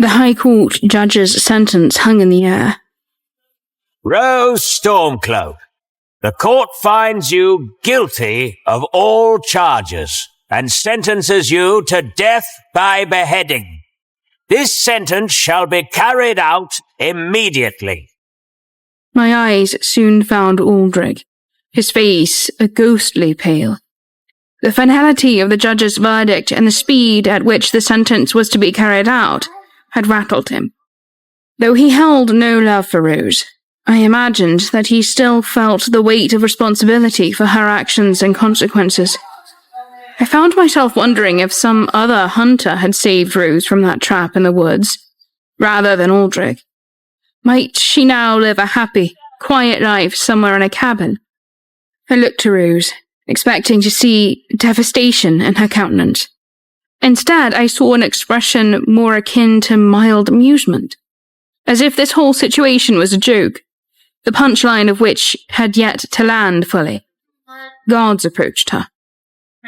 The High Court judge's sentence hung in the air. Rose Stormcloak, the court finds you guilty of all charges and sentences you to death by beheading. This sentence shall be carried out immediately. My eyes soon found Aldrich, his face a ghostly pale. The finality of the judge's verdict and the speed at which the sentence was to be carried out had rattled him. Though he held no love for Rose, I imagined that he still felt the weight of responsibility for her actions and consequences. I found myself wondering if some other hunter had saved Rose from that trap in the woods, rather than Aldrich. Might she now live a happy, quiet life somewhere in a cabin? I looked to Rose, expecting to see devastation in her countenance. Instead, I saw an expression more akin to mild amusement, as if this whole situation was a joke, the punchline of which had yet to land fully. Guards approached her.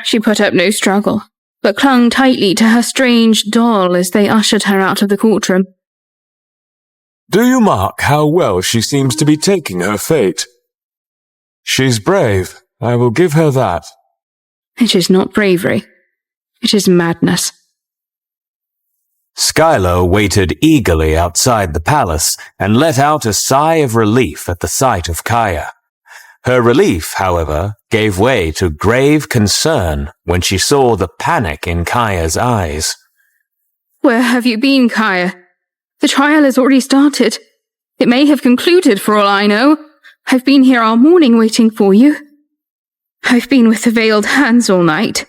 She put up no struggle, but clung tightly to her strange doll as they ushered her out of the courtroom. Do you mark how well she seems to be taking her fate? She's brave, I will give her that. It is not bravery. It is madness. Skylar waited eagerly outside the palace and let out a sigh of relief at the sight of Kaya. Her relief, however, gave way to grave concern when she saw the panic in Kaya's eyes. Where have you been, Kaya? The trial has already started. It may have concluded for all I know. I've been here all morning waiting for you. I've been with the veiled hands all night.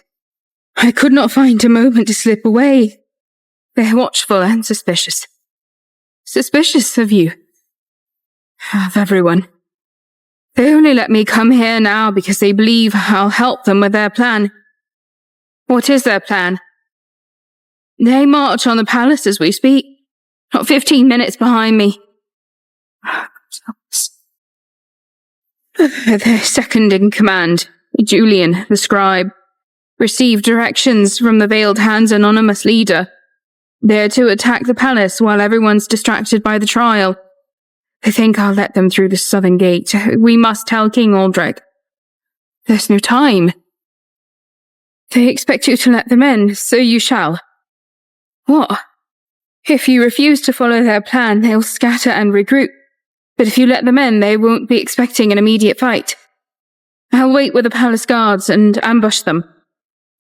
I could not find a moment to slip away. They're watchful and suspicious. Suspicious of you. Of everyone. They only let me come here now because they believe I'll help them with their plan. What is their plan? They march on the palace as we speak, not 15 minutes behind me. Their second in command, Julian, the scribe, received directions from the Veiled Hand's anonymous leader. They're to attack the palace while everyone's distracted by the trial. They think I'll let them through the southern gate. We must tell King Aldrich. There's no time. They expect you to let them in, so you shall. What? If you refuse to follow their plan, they'll scatter and regroup. But if you let them in, they won't be expecting an immediate fight. I'll wait with the palace guards and ambush them.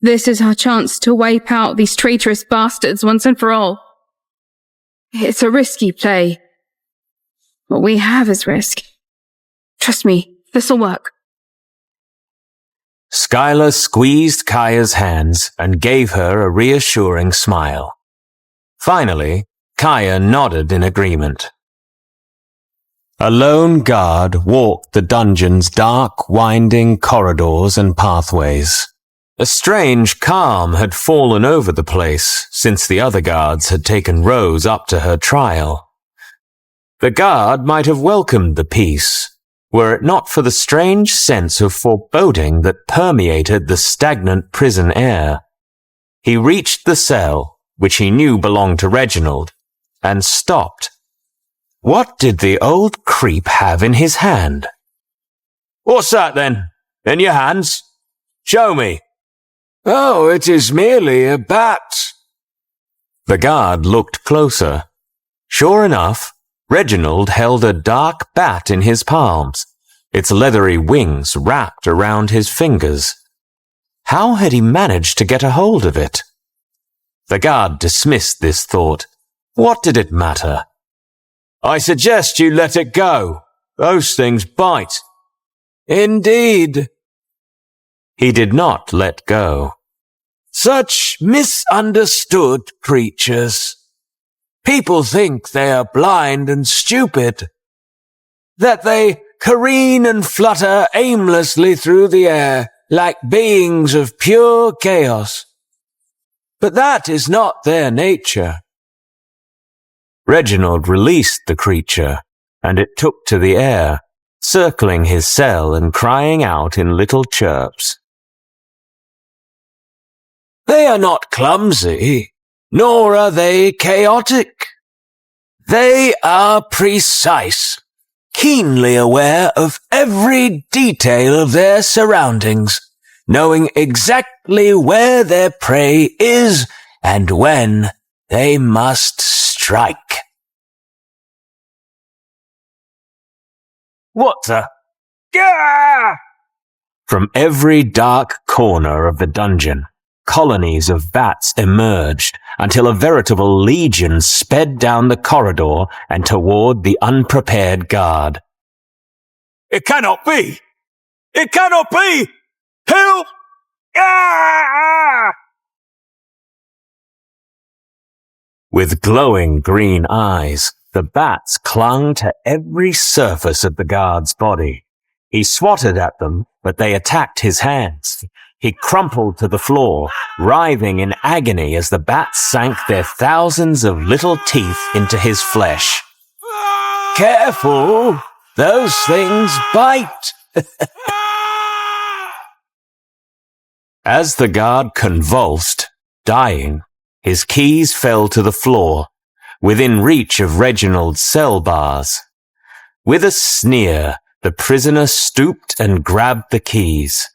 This is our chance to wipe out these traitorous bastards once and for all. It's a risky play. What we have is risk. Trust me, this'll work. Skylar squeezed Kaya's hands and gave her a reassuring smile. Finally, Kaya nodded in agreement. A lone guard walked the dungeon's dark, winding corridors and pathways. A strange calm had fallen over the place since the other guards had taken Rose up to her trial. The guard might have welcomed the peace, were it not for the strange sense of foreboding that permeated the stagnant prison air. He reached the cell, which he knew belonged to Reginald, and stopped. What did the old creep have in his hand? What's that, then? In your hands? Show me. Oh, it is merely a bat. The guard looked closer. Sure enough, Reginald held a dark bat in his palms, its leathery wings wrapped around his fingers. How had he managed to get a hold of it? The guard dismissed this thought. What did it matter? I suggest you let it go. Those things bite. Indeed. He did not let go. Such misunderstood creatures. People think they are blind and stupid, that they careen and flutter aimlessly through the air like beings of pure chaos. But that is not their nature. Reginald released the creature, and it took to the air, circling his cell and crying out in little chirps. They are not clumsy, nor are they chaotic, They are precise, keenly aware of every detail of their surroundings, knowing exactly where their prey is and when they must strike. What the? Gah! From every dark corner of the dungeon, colonies of bats emerged until a veritable legion sped down the corridor and toward the unprepared guard. It cannot be! It cannot be! Help! Ah! With glowing green eyes, the bats clung to every surface of the guard's body. He swatted at them, but they attacked his hands. He crumpled to the floor, writhing in agony as the bats sank their thousands of little teeth into his flesh. Careful! Those things bite! As the guard convulsed, dying, his keys fell to the floor, within reach of Reginald's cell bars. With a sneer, the prisoner stooped and grabbed the keys.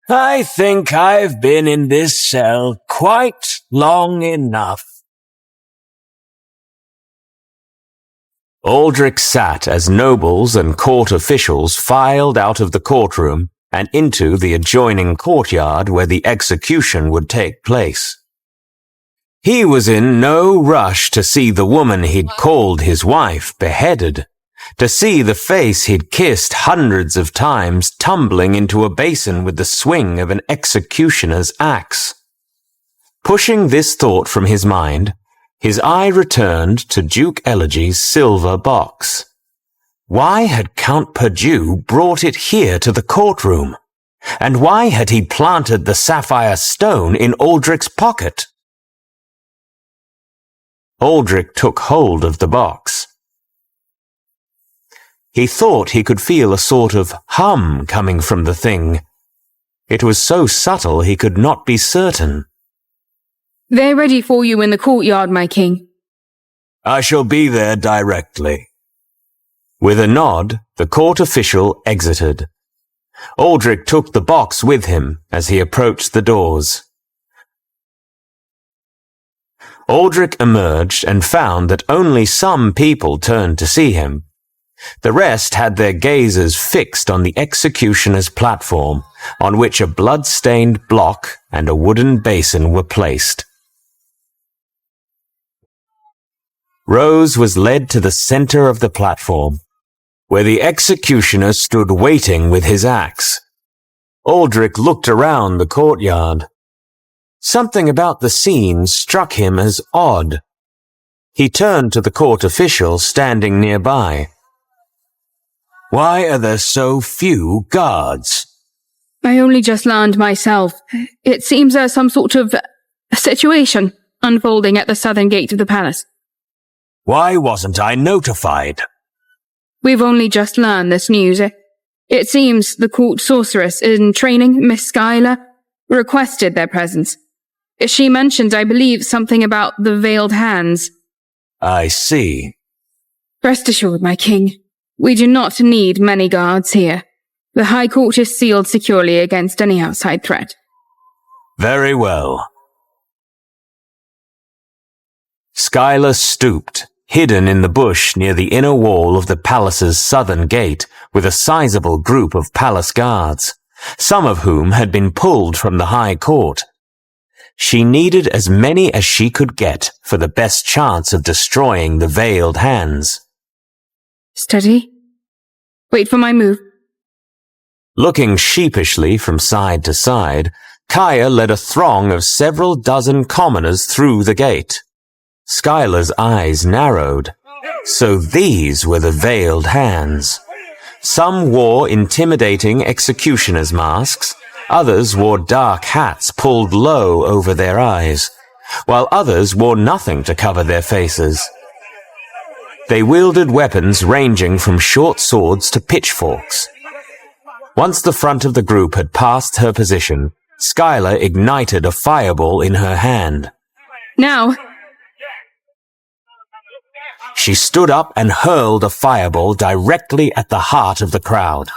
I think I've been in this cell quite long enough. Aldrich sat as nobles and court officials filed out of the courtroom and into the adjoining courtyard where the execution would take place. He was in no rush to see the woman he'd called his wife beheaded, to see the face he'd kissed hundreds of times tumbling into a basin with the swing of an executioner's axe. Pushing this thought from his mind, his eye returned to Duke Elegy's silver box. Why had Count Perdue brought it here to the courtroom? And why had he planted the sapphire stone in Aldrich's pocket? Aldrich took hold of the box. He thought he could feel a sort of hum coming from the thing. It was so subtle he could not be certain. They're ready for you in the courtyard, my king. I shall be there directly. With a nod, the court official exited. Aldrich took the box with him as he approached the doors. Aldrich emerged and found that only some people turned to see him. The rest had their gazes fixed on the executioner's platform, on which a blood-stained block and a wooden basin were placed. Rose was led to the center of the platform, where the executioner stood waiting with his axe. Aldrich looked around the courtyard. Something about the scene struck him as odd. He turned to the court official standing nearby. Why are there so few guards? I only just learned myself. It seems there's some sort of situation unfolding at the southern gate of the palace. Why wasn't I notified? We've only just learned this news. It seems the court sorceress in training, Miss Schuyler, requested their presence. She mentioned, I believe, something about the veiled hands. I see. Rest assured, my king, we do not need many guards here. The High Court is sealed securely against any outside threat. Very well. Schuyler stooped, hidden in the bush near the inner wall of the palace's southern gate, with a sizable group of palace guards, some of whom had been pulled from the High Court. She needed as many as she could get for the best chance of destroying the veiled hands. Steady. Wait for my move. Looking sheepishly from side to side, Kaya led a throng of several dozen commoners through the gate. Schuyler's eyes narrowed. So these were the veiled hands. Some wore intimidating executioner's masks. Others wore dark hats pulled low over their eyes, while others wore nothing to cover their faces. They wielded weapons ranging from short swords to pitchforks. Once the front of the group had passed her position, Schuyler ignited a fireball in her hand. Now! she stood up and hurled a fireball directly at the heart of the crowd.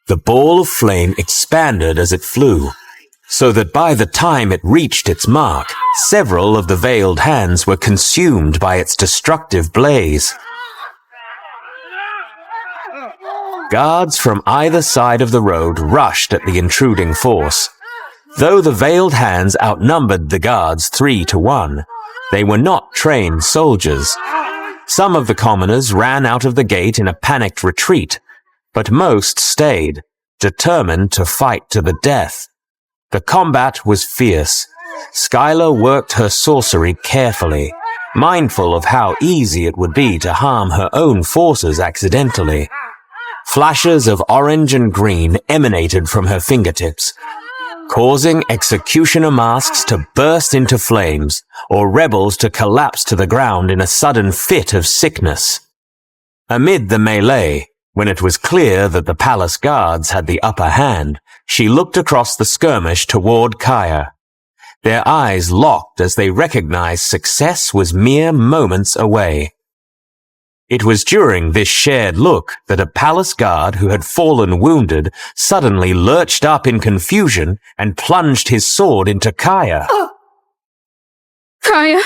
The ball of flame expanded as it flew, so that by the time it reached its mark, several of the veiled hands were consumed by its destructive blaze. Guards from either side of the road rushed at the intruding force. Though the veiled hands outnumbered the guards 3-1, they were not trained soldiers. Some of the commoners ran out of the gate in a panicked retreat, but most stayed, determined to fight to the death. The combat was fierce. Skylar worked her sorcery carefully, mindful of how easy it would be to harm her own forces accidentally. Flashes of orange and green emanated from her fingertips, causing executioner masks to burst into flames or rebels to collapse to the ground in a sudden fit of sickness. Amid the melee, when it was clear that the palace guards had the upper hand, she looked across the skirmish toward Kaya. Their eyes locked as they recognized success was mere moments away. It was during this shared look that a palace guard who had fallen wounded suddenly lurched up in confusion and plunged his sword into Kaya. Oh. Kaya,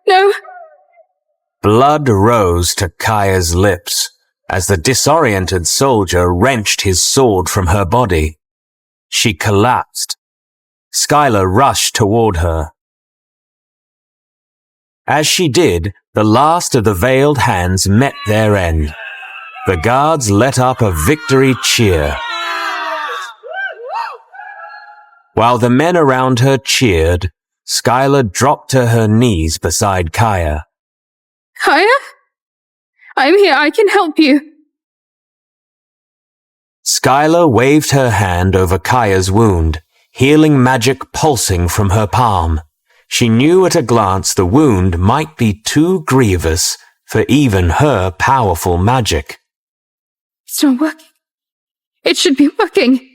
no! Blood rose to Kaya's lips as the disoriented soldier wrenched his sword from her body. She collapsed. Skylar rushed toward her. As she did, the last of the veiled hands met their end. The guards let up a victory cheer. While the men around her cheered, Skylar dropped to her knees beside Kaya. Kaya? I'm here, I can help you. Skylar waved her hand over Kaya's wound, healing magic pulsing from her palm. She knew at a glance the wound might be too grievous for even her powerful magic. It's not working. It should be working.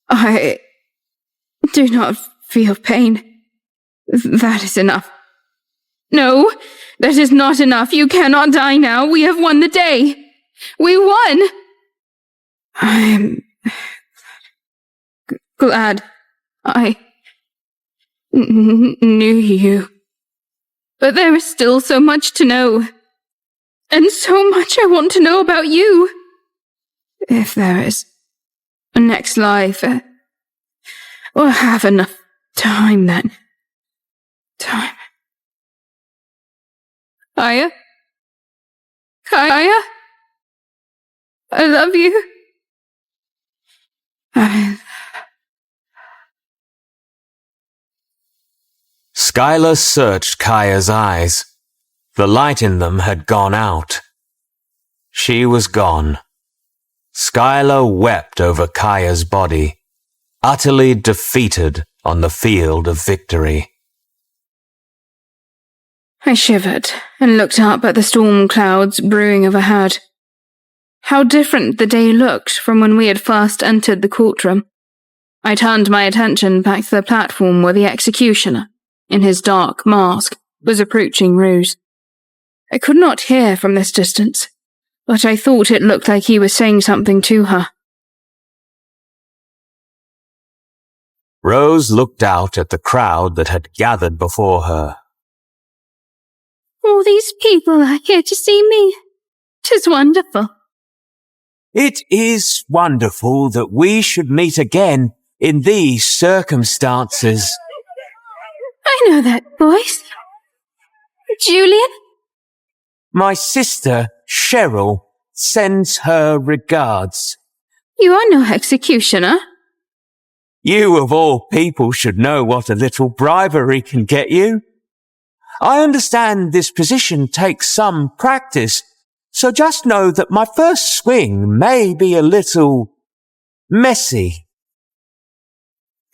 I do not feel pain. That is enough. No, that is not enough. You cannot die now. We have won the day. We won! I'm glad I knew you. But there is still so much to know. And so much I want to know about you. If there is a next life, we'll have enough time then. Time. Kaya? Kaya? I love you. Skylar searched Kaya's eyes. The light in them had gone out. She was gone. Skylar wept over Kaya's body, utterly defeated on the field of victory. I shivered and looked up at the storm clouds brewing overhead. How different the day looked from when we had first entered the courtroom. I turned my attention back to the platform where the executioner, in his dark mask, was approaching Rose. I could not hear from this distance, but I thought it looked like he was saying something to her. Rose looked out at the crowd that had gathered before her. All these people are here to see me. 'Tis wonderful. It is wonderful that we should meet again in these circumstances. I know that voice. Julian? My sister, Cheryl, sends her regards. You are no executioner. You of all people should know what a little bribery can get you. I understand this position takes some practice, so just know that my first swing may be a little messy.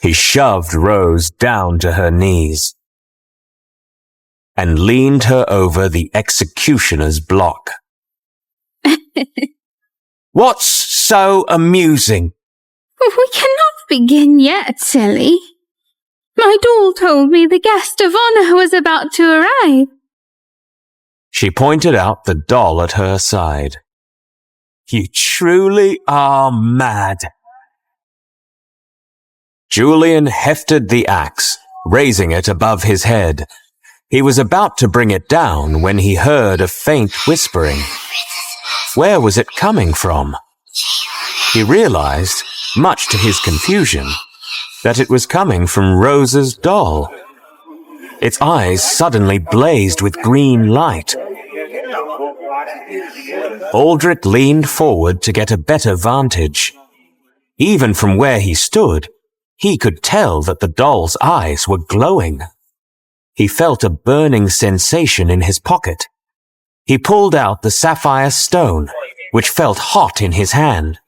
He shoved Rose down to her knees and leaned her over the executioner's block. What's so amusing? We cannot begin yet, silly. My doll told me the guest of honor was about to arrive. She pointed out the doll at her side. "You truly are mad." Julian hefted the axe, raising it above his head. He was about to bring it down when he heard a faint whispering. Where was it coming from? He realized, much to his confusion, that it was coming from Rose's doll. Its eyes suddenly blazed with green light. Aldrich leaned forward to get a better vantage. Even from where he stood, he could tell that the doll's eyes were glowing. He felt a burning sensation in his pocket. He pulled out the sapphire stone, which felt hot in his hand.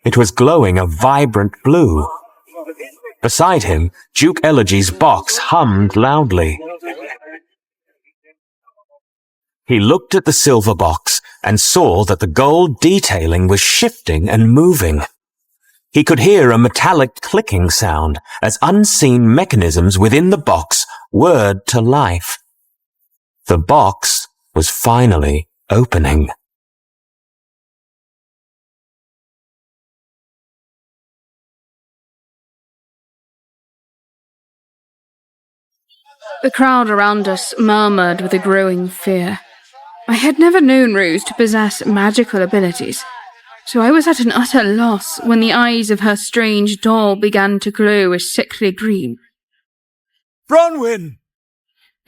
It was glowing a vibrant blue. Beside him, Duke Elegy's box hummed loudly. He looked at the silver box and saw that the gold detailing was shifting and moving. He could hear a metallic clicking sound as unseen mechanisms within the box whirred to life. The box was finally opening. The crowd around us murmured with a growing fear. I had never known Rose to possess magical abilities, so I was at an utter loss when the eyes of her strange doll began to glow a sickly green. "Bronwyn!"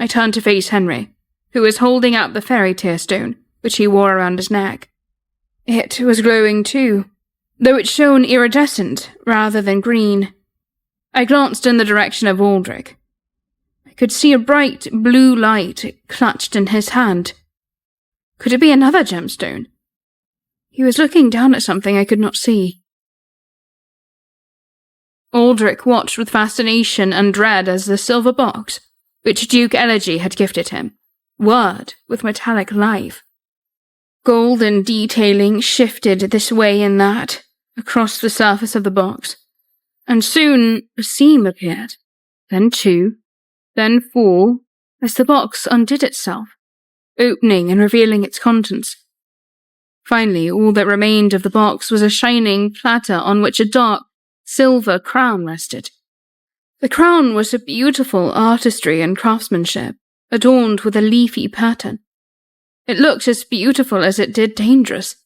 I turned to face Henry, who was holding out the fairy tear stone, which he wore around his neck. It was glowing too, though it shone iridescent rather than green. I glanced in the direction of Aldrich. I could see a bright blue light clutched in his hand. Could it be another gemstone? He was looking down at something I could not see. Aldrich watched with fascination and dread as the silver box, which Duke Elegy had gifted him, whirred with metallic life. Golden detailing shifted this way and that across the surface of the box, and soon a seam appeared, then two, then four, as the box undid itself, opening and revealing its contents. Finally, all that remained of the box was a shining platter on which a dark, silver crown rested. The crown was of beautiful artistry and craftsmanship, adorned with a leafy pattern. It looked as beautiful as it did dangerous,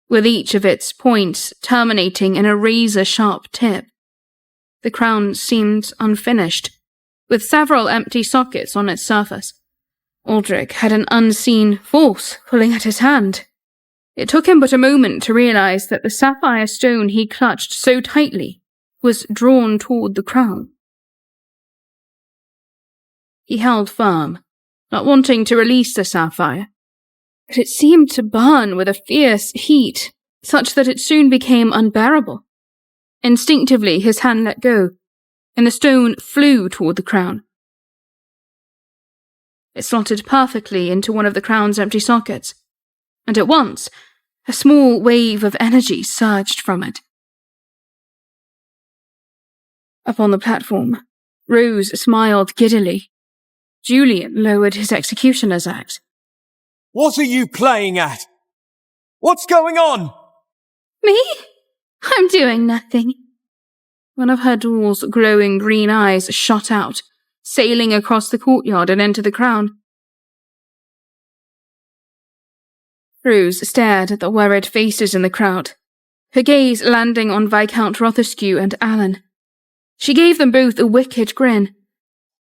with each of its points terminating in a razor-sharp tip. The crown seemed unfinished, with several empty sockets on its surface. Aldrich had an unseen force pulling at his hand. It took him but a moment to realize that the sapphire stone he clutched so tightly was drawn toward the crown. He held firm, not wanting to release the sapphire, but it seemed to burn with a fierce heat, such that it soon became unbearable. Instinctively, his hand let go, and the stone flew toward the crown. It slotted perfectly into one of the crown's empty sockets, and at once, a small wave of energy surged from it. Up on the platform, Rose smiled giddily. Julian lowered his executioner's axe. "What are you playing at? What's going on?" Me? I'm doing nothing. One of her doll's glowing green eyes shot out, sailing across the courtyard and into the crown. Rose stared at the worried faces in the crowd, her gaze landing on Viscount Rothescue and Alan. She gave them both a wicked grin.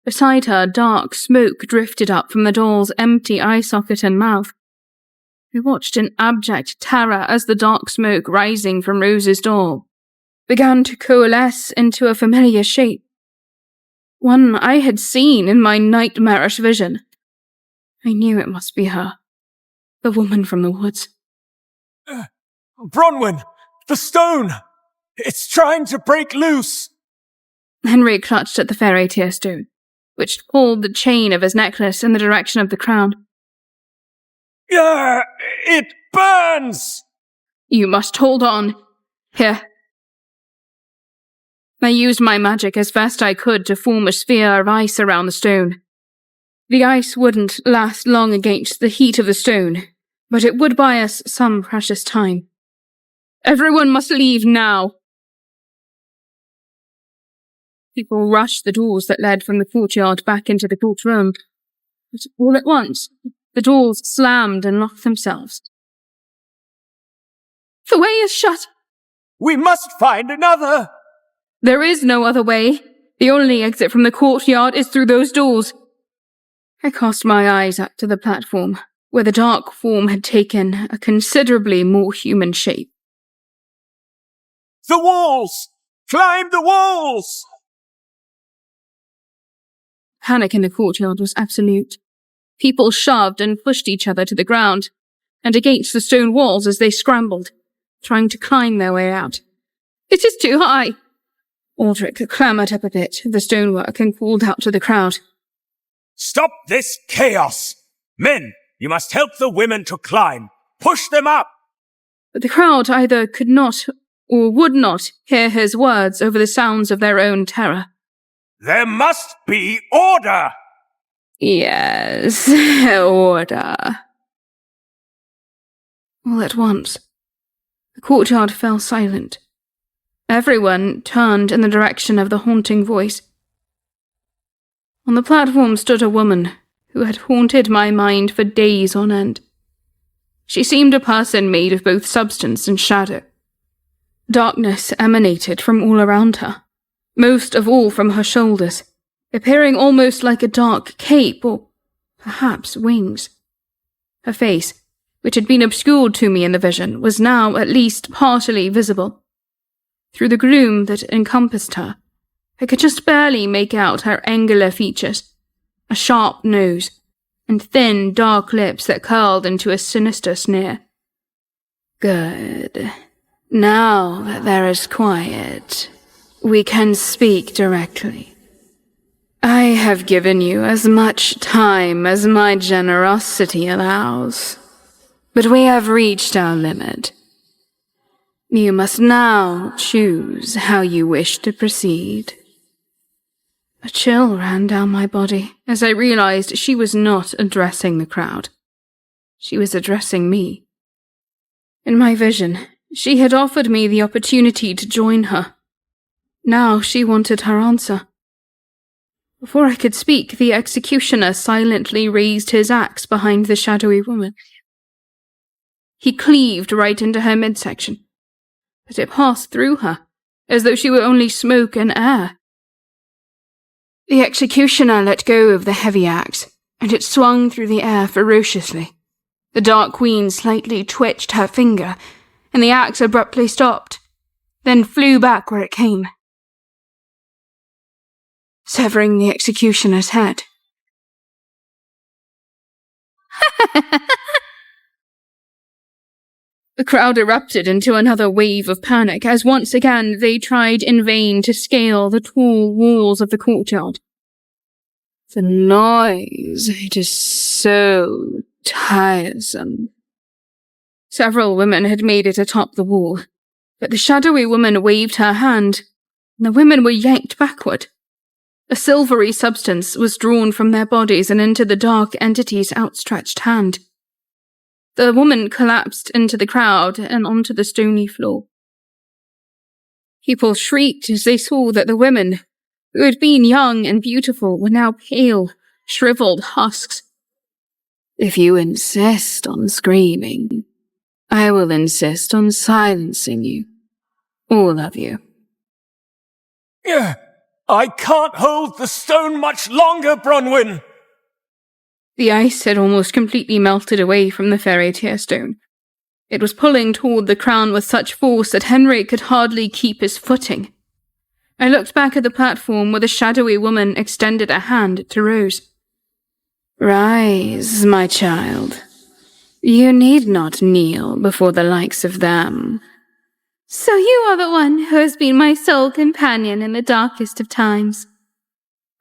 Beside her, dark smoke drifted up from the doll's empty eye socket and mouth. We watched in abject terror as the dark smoke rising from Rose's doll began to coalesce into a familiar shape, one I had seen in my nightmarish vision. I knew it must be her, the woman from the woods. "Bronwyn! The stone! It's trying to break loose!" Henry clutched at the fairy tear stone, which pulled the chain of his necklace in the direction of the crown. It burns! You must hold on. Here. I used my magic as best I could to form a sphere of ice around the stone. The ice wouldn't last long against the heat of the stone, but it would buy us some precious time. Everyone must leave now. People rushed the doors that led from the courtyard back into the courtroom, but all at once, the doors slammed and locked themselves. The way is shut. We must find another. There is no other way. The only exit from the courtyard is through those doors. I cast my eyes up to the platform, where the dark form had taken a considerably more human shape. The walls! Climb the walls! Panic in the courtyard was absolute. People shoved and pushed each other to the ground, and against the stone walls as they scrambled, trying to climb their way out. It is too high! Aldrich clambered up a bit of the stonework and called out to the crowd. Stop this chaos! Men, you must help the women to climb. Push them up! But the crowd either could not or would not hear his words over the sounds of their own terror. There must be order! Yes, order. All at once, the courtyard fell silent. Everyone turned in the direction of the haunting voice. On the platform stood a woman who had haunted my mind for days on end. She seemed a person made of both substance and shadow. Darkness emanated from all around her, most of all from her shoulders, appearing almost like a dark cape or perhaps wings. Her face, which had been obscured to me in the vision, was now at least partially visible. Through the gloom that encompassed her, I could just barely make out her angular features, a sharp nose, and thin, dark lips that curled into a sinister sneer. Good. Now that there is quiet, we can speak directly. I have given you as much time as my generosity allows, but we have reached our limit. You must now choose how you wish to proceed. A chill ran down my body as I realized she was not addressing the crowd. She was addressing me. In my vision, she had offered me the opportunity to join her. Now she wanted her answer. Before I could speak, the executioner silently raised his axe behind the shadowy woman. He cleaved right into her midsection, but it passed through her, as though she were only smoke and air. The executioner let go of the heavy axe, and it swung through the air ferociously. The Dark Queen slightly twitched her finger, and the axe abruptly stopped, then flew back where it came, severing the executioner's head. The crowd erupted into another wave of panic as once again they tried in vain to scale the tall walls of the courtyard. The noise, it is so tiresome. Several women had made it atop the wall, but the shadowy woman waved her hand, and the women were yanked backward. A silvery substance was drawn from their bodies and into the dark entity's outstretched hand. The woman collapsed into the crowd and onto the stony floor. People shrieked as they saw that the women, who had been young and beautiful, were now pale, shriveled husks. If you insist on screaming, I will insist on silencing you. All of you. I can't hold the stone much longer, Bronwyn! The ice had almost completely melted away from the fairy tear stone. It was pulling toward the crown with such force that Henry could hardly keep his footing. I looked back at the platform where the shadowy woman extended a hand to Rose. Rise, my child. You need not kneel before the likes of them. So you are the one who has been my sole companion in the darkest of times.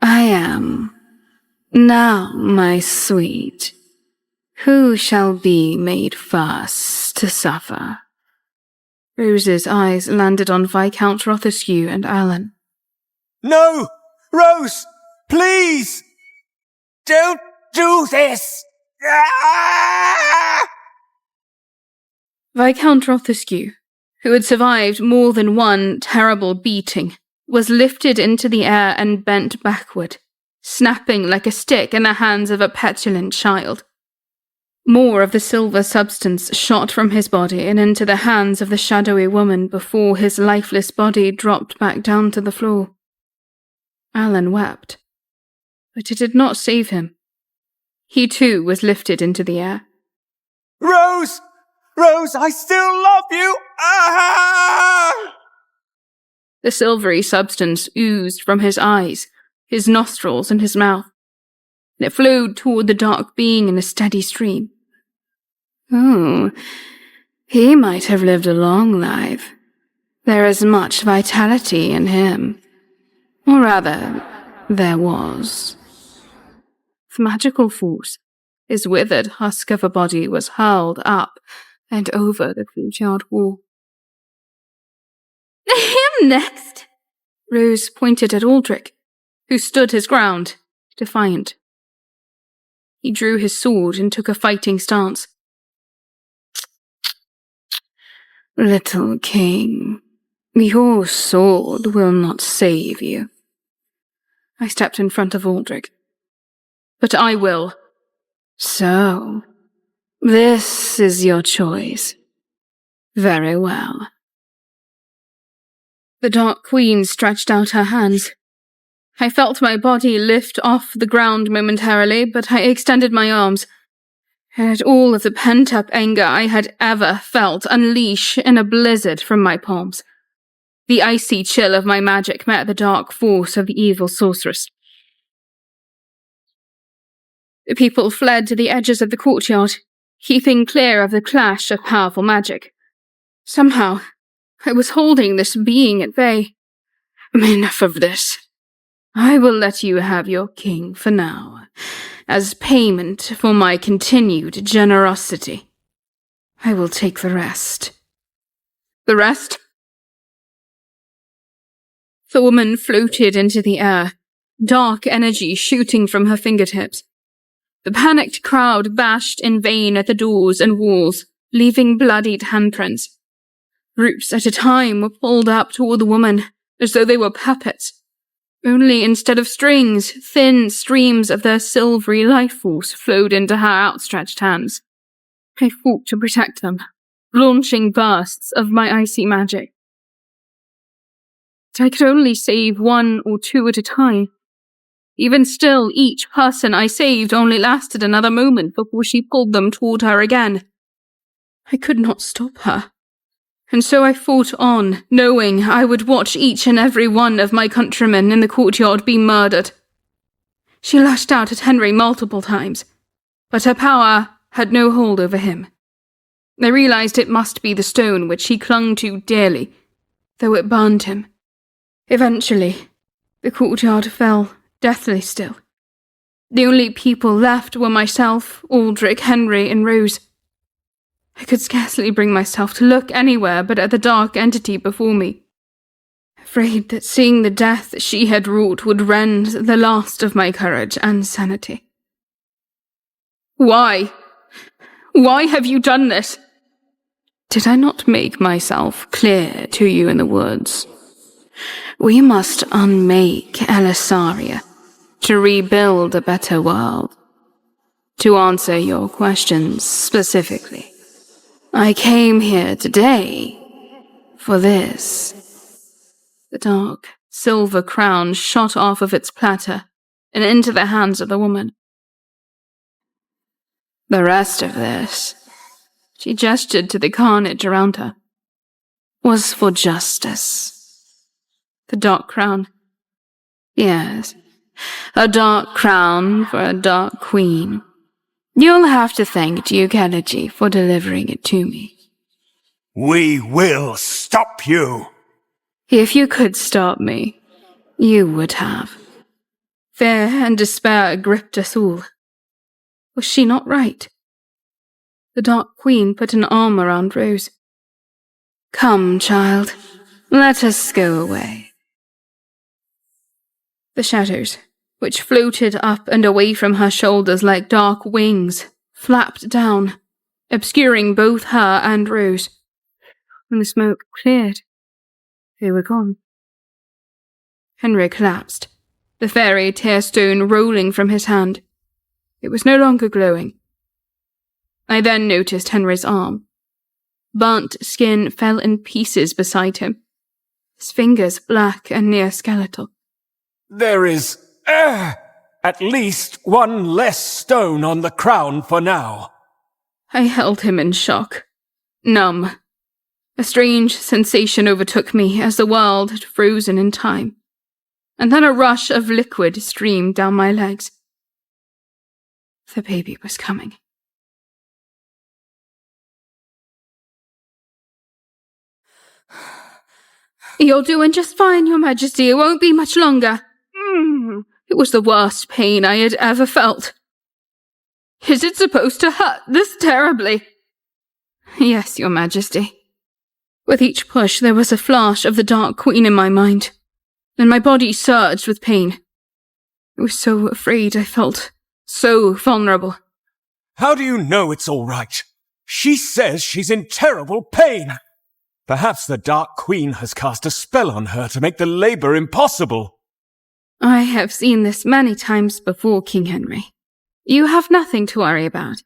I am. Now, my sweet, who shall be made first to suffer? Rose's eyes landed on Viscount Rothescue and Alan. No! Rose! Please! Don't do this! Ah! Viscount Rothescue, who had survived more than one terrible beating, was lifted into the air and bent backward, snapping like a stick in the hands of a petulant child. More of the silver substance shot from his body and into the hands of the shadowy woman before his lifeless body dropped back down to the floor. Alan wept, but it did not save him. He too was lifted into the air. Rose! Rose, I still love you! Ah! The silvery substance oozed from his eyes, his nostrils, and his mouth. It flowed toward the dark being in a steady stream. Oh, he might have lived a long life. There is much vitality in him. Or rather, there was. With magical force, his withered husk of a body was hurled up and over the courtyard wall. Him next! Rose pointed at Aldrich, who stood his ground, defiant. He drew his sword and took a fighting stance. Little king, your sword will not save you. I stepped in front of Aldrich. But I will. So, this is your choice. Very well. The Dark Queen stretched out her hands. I felt my body lift off the ground momentarily, but I extended my arms, and let all of the pent-up anger I had ever felt unleash in a blizzard from my palms. The icy chill of my magic met the dark force of the evil sorceress. The people fled to the edges of the courtyard, keeping clear of the clash of powerful magic. Somehow, I was holding this being at bay. Enough of this. I will let you have your king for now, as payment for my continued generosity. I will take the rest. The rest? The woman floated into the air, dark energy shooting from her fingertips. The panicked crowd bashed in vain at the doors and walls, leaving bloodied handprints. Groups at a time were pulled up toward the woman, as though they were puppets. Only instead of strings, thin streams of their silvery life force flowed into her outstretched hands. I fought to protect them, launching bursts of my icy magic. But I could only save one or two at a time. Even still, each person I saved only lasted another moment before she pulled them toward her again. I could not stop her. And so I fought on, knowing I would watch each and every one of my countrymen in the courtyard be murdered. She lashed out at Henry multiple times, but her power had no hold over him. I realized it must be the stone which he clung to dearly, though it burned him. Eventually, the courtyard fell deathly still. The only people left were myself, Aldrich, Henry, and Rose. I could scarcely bring myself to look anywhere but at the dark entity before me, afraid that seeing the death she had wrought would rend the last of my courage and sanity. Why? Why have you done this? Did I not make myself clear to you in the woods? We must unmake Elisaria to rebuild a better world. To answer your questions specifically, I came here today for this. The dark silver crown shot off of its platter and into the hands of the woman. The rest of this, she gestured to the carnage around her, was for justice. The dark crown. Yes, a dark crown for a dark queen. You'll have to thank Duke Elegy for delivering it to me. We will stop you! If you could stop me, you would have. Fear and despair gripped us all. Was she not right? The Dark Queen put an arm around Rose. Come, child, let us go away. The shadows, which floated up and away from her shoulders like dark wings, flapped down, obscuring both her and Rose. When the smoke cleared, they were gone. Henry collapsed, the fairy tearstone rolling from his hand. It was no longer glowing. I then noticed Henry's arm. Burnt skin fell in pieces beside him, his fingers black and near skeletal. There is, at least one less stone on the crown for now. I held him in shock, numb. A strange sensation overtook me as the world had frozen in time, and then a rush of liquid streamed down my legs. The baby was coming. You're doing just fine, Your Majesty. It won't be much longer. It was the worst pain I had ever felt. Is it supposed to hurt this terribly? Yes, Your Majesty. With each push, there was a flash of the Dark Queen in my mind, and my body surged with pain. I was so afraid. I felt so vulnerable. How do you know it's all right? She says she's in terrible pain. Perhaps the Dark Queen has cast a spell on her to make the labor impossible. I have seen this many times before, King Henry. You have nothing to worry about.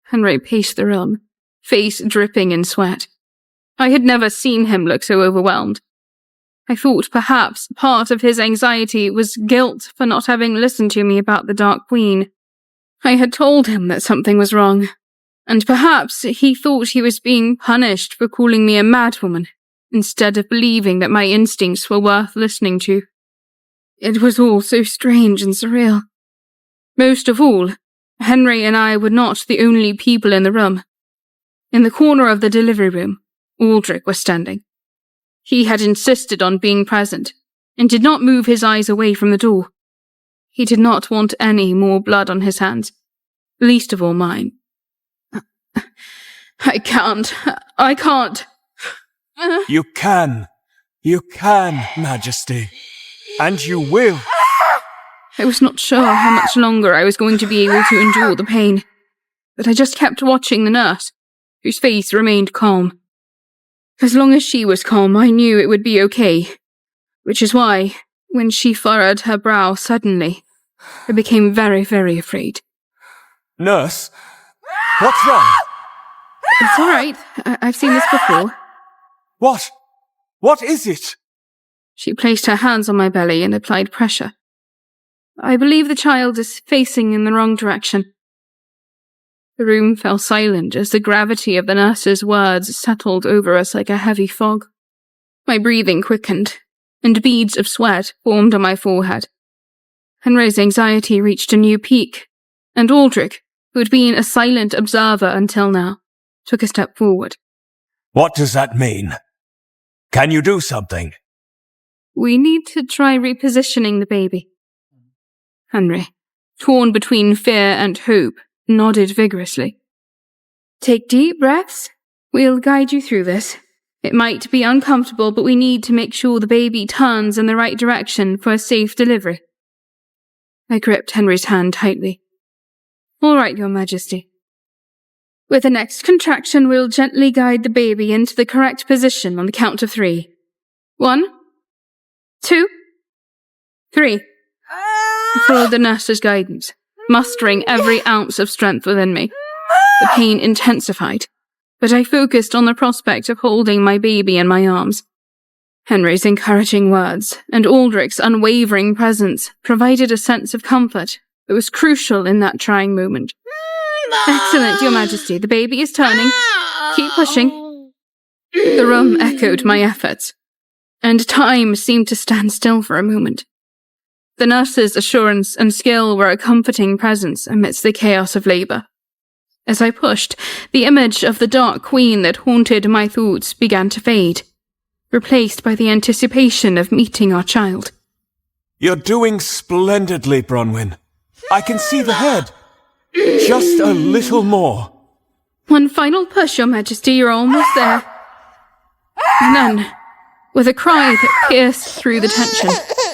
Henry paced the room, face dripping in sweat. I had never seen him look so overwhelmed. I thought perhaps part of his anxiety was guilt for not having listened to me about the Dark Queen. I had told him that something was wrong, and perhaps he thought he was being punished for calling me a madwoman, instead of believing that my instincts were worth listening to. It was all so strange and surreal. Most of all, Henry and I were not the only people in the room. In the corner of the delivery room, Aldrich was standing. He had insisted on being present, and did not move his eyes away from the door. He did not want any more blood on his hands, least of all mine. I can't. You can, Majesty. And you will. I was not sure how much longer I was going to be able to endure the pain, but I just kept watching the nurse, whose face remained calm. As long as she was calm, I knew it would be okay, which is why, when she furrowed her brow suddenly, I became very, very afraid. Nurse, what's wrong? It's all right. I've seen this before. What? What is it? She placed her hands on my belly and applied pressure. I believe the child is facing in the wrong direction. The room fell silent as the gravity of the nurse's words settled over us like a heavy fog. My breathing quickened, and beads of sweat formed on my forehead. Henry's anxiety reached a new peak, and Aldrich, who had been a silent observer until now, took a step forward. What does that mean? Can you do something? We need to try repositioning the baby. Henry, torn between fear and hope, nodded vigorously. Take deep breaths. We'll guide you through this. It might be uncomfortable, but we need to make sure the baby turns in the right direction for a safe delivery. I gripped Henry's hand tightly. All right, Your Majesty. With the next contraction, we'll gently guide the baby into the correct position on the count of 3. 1, 2, 3. I followed the nurse's guidance, mustering every ounce of strength within me. The pain intensified, but I focused on the prospect of holding my baby in my arms. Henry's encouraging words and Aldrich's unwavering presence provided a sense of comfort that was crucial in that trying moment. Excellent, Your Majesty. The baby is turning. Keep pushing. The room echoed my efforts, and time seemed to stand still for a moment. The nurse's assurance and skill were a comforting presence amidst the chaos of labor. As I pushed, the image of the Dark Queen that haunted my thoughts began to fade, replaced by the anticipation of meeting our child. You're doing splendidly, Bronwyn. I can see the head. Just a little more. One final push, Your Majesty. You're almost there. And then, with a cry that pierced through the tension,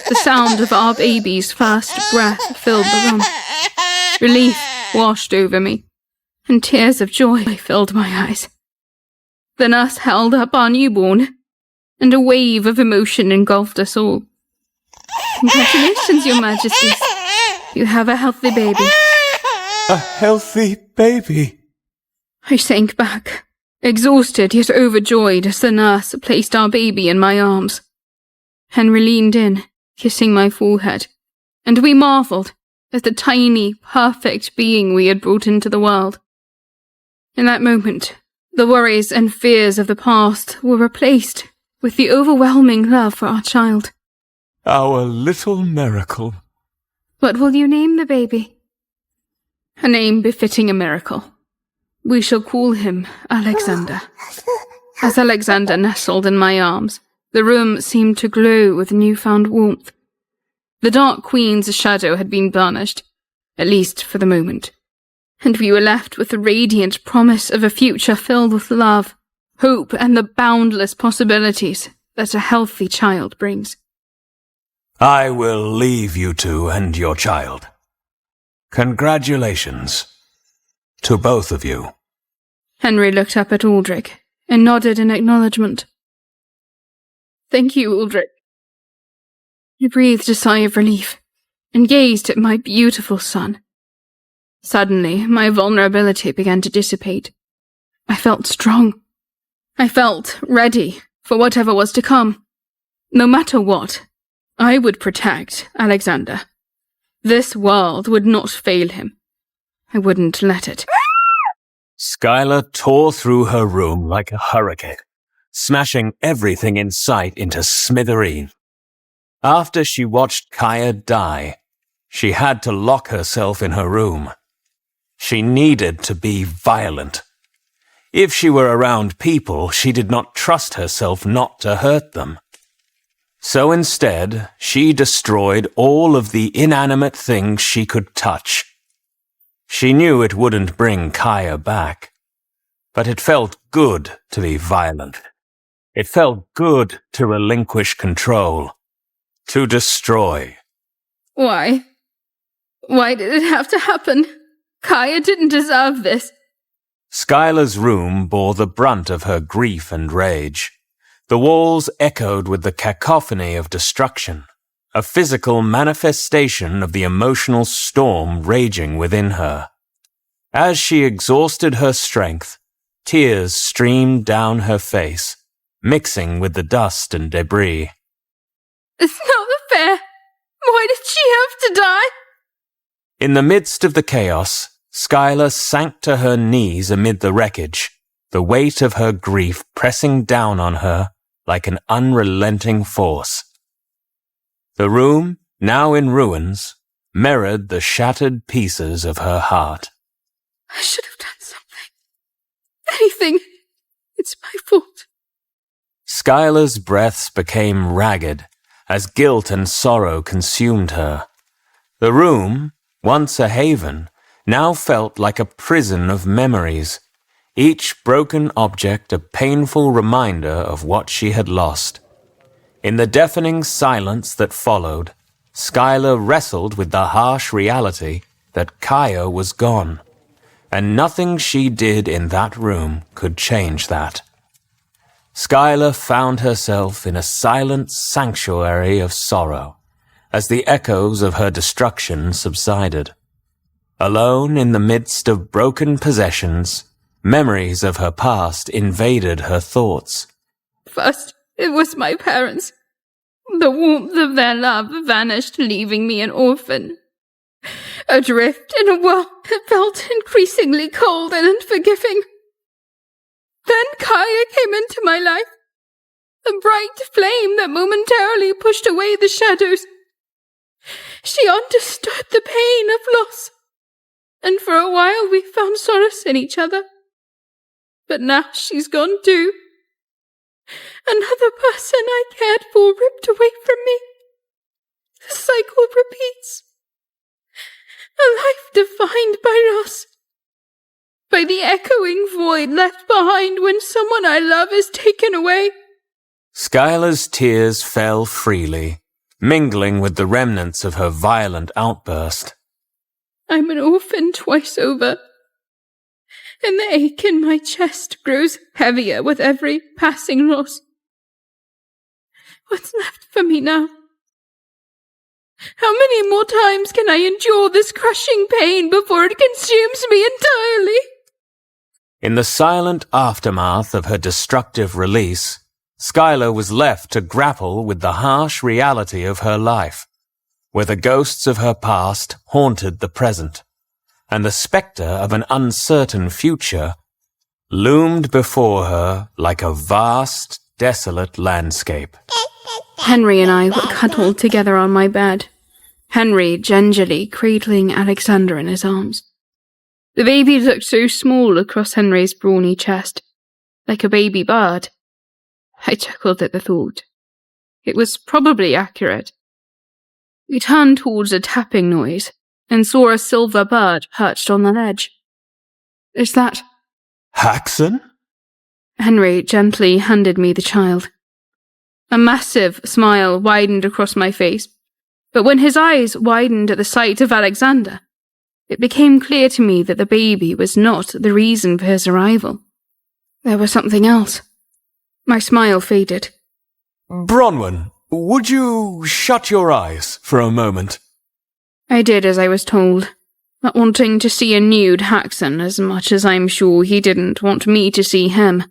The sound of our baby's first breath filled the room. Relief washed over me, and tears of joy filled my eyes. The nurse held up our newborn, and a wave of emotion engulfed us all. Congratulations, Your Majesties. You have a healthy baby. A healthy baby? I sank back, exhausted yet overjoyed as the nurse placed our baby in my arms. Henry leaned in, kissing my forehead, and we marveled at the tiny, perfect being we had brought into the world. In that moment, the worries and fears of the past were replaced with the overwhelming love for our child. Our little miracle. What will you name the baby? A name befitting a miracle. We shall call him Alexander. As Alexander nestled in my arms, the room seemed to glow with newfound warmth. The Dark Queen's shadow had been banished, at least for the moment, and we were left with the radiant promise of a future filled with love, hope, and the boundless possibilities that a healthy child brings. I will leave you two and your child. Congratulations to both of you. Henry looked up at Aldrich and nodded in acknowledgement. Thank you, Aldrich. I breathed a sigh of relief and gazed at my beautiful son. Suddenly, my vulnerability began to dissipate. I felt strong. I felt ready for whatever was to come. No matter what, I would protect Alexander. This world would not fail him. I wouldn't let it. Skylar tore through her room like a hurricane, smashing everything in sight into smithereens. After she watched Kaya die, she had to lock herself in her room. She needed to be violent. If she were around people, she did not trust herself not to hurt them. So instead, she destroyed all of the inanimate things she could touch. She knew it wouldn't bring Kaya back, but it felt good to be violent. It felt good to relinquish control, to destroy. Why? Why did it have to happen? Kaya didn't deserve this. Skylar's room bore the brunt of her grief and rage. The walls echoed with the cacophony of destruction, a physical manifestation of the emotional storm raging within her. As she exhausted her strength, tears streamed down her face, mixing with the dust and debris. It's not fair. Why did she have to die? In the midst of the chaos, Skylar sank to her knees amid the wreckage, the weight of her grief pressing down on her like an unrelenting force. The room, now in ruins, mirrored the shattered pieces of her heart. I should have done something. Anything. It's my fault. Skylar's breaths became ragged as guilt and sorrow consumed her. The room, once a haven, now felt like a prison of memories, each broken object a painful reminder of what she had lost. In the deafening silence that followed, Skylar wrestled with the harsh reality that Kaya was gone, and nothing she did in that room could change that. Skylar found herself in a silent sanctuary of sorrow as the echoes of her destruction subsided. Alone in the midst of broken possessions, memories of her past invaded her thoughts. First, it was my parents. The warmth of their love vanished, leaving me an orphan. Adrift in a world that felt increasingly cold and unforgiving. Then Kaya came into my life, a bright flame that momentarily pushed away the shadows. She understood the pain of loss, and for a while we found solace in each other. But now she's gone too. Another person I cared for ripped away from me. The cycle repeats. A life defined by loss, by the echoing void left behind when someone I love is taken away. Skylar's tears fell freely, mingling with the remnants of her violent outburst. I'm an orphan twice over, and the ache in my chest grows heavier with every passing loss. What's left for me now? How many more times can I endure this crushing pain before it consumes me entirely? In the silent aftermath of her destructive release, Skylar was left to grapple with the harsh reality of her life, where the ghosts of her past haunted the present, and the spectre of an uncertain future loomed before her like a vast, desolate landscape. Henry and I were cuddled together on my bed, Henry gingerly cradling Alexander in his arms. The baby looked so small across Henry's brawny chest, like a baby bird. I chuckled at the thought. It was probably accurate. We turned towards a tapping noise and saw a silver bird perched on the ledge. Is that... Haxon? Henry gently handed me the child. A massive smile widened across my face, but when his eyes widened at the sight of Alexander, it became clear to me that the baby was not the reason for his arrival. There was something else. My smile faded. Bronwyn, would you shut your eyes for a moment? I did as I was told, not wanting to see a nude Haxon as much as I'm sure he didn't want me to see him.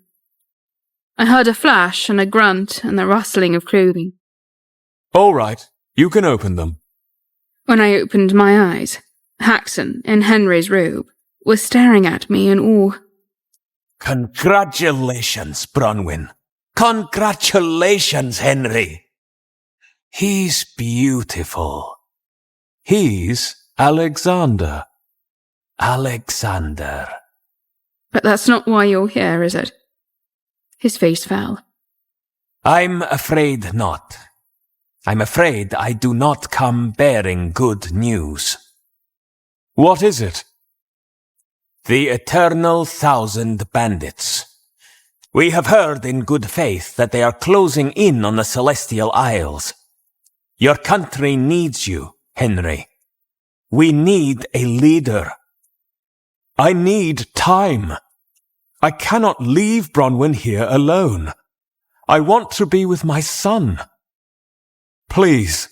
I heard a flash and a grunt and the rustling of clothing. All right, you can open them. When I opened my eyes, Haxon, in Henry's robe, was staring at me in awe. Congratulations, Bronwyn. Congratulations, Henry. He's beautiful. He's Alexander. Alexander. But that's not why you're here, is it? His face fell. I'm afraid not. I'm afraid I do not come bearing good news. What is it? The eternal 1,000 bandits. We have heard in good faith that they are closing in on the Celestial Isles. Your country needs you, Henry. We need a leader. I need time. I cannot leave Bronwyn here alone. I want to be with my son. Please.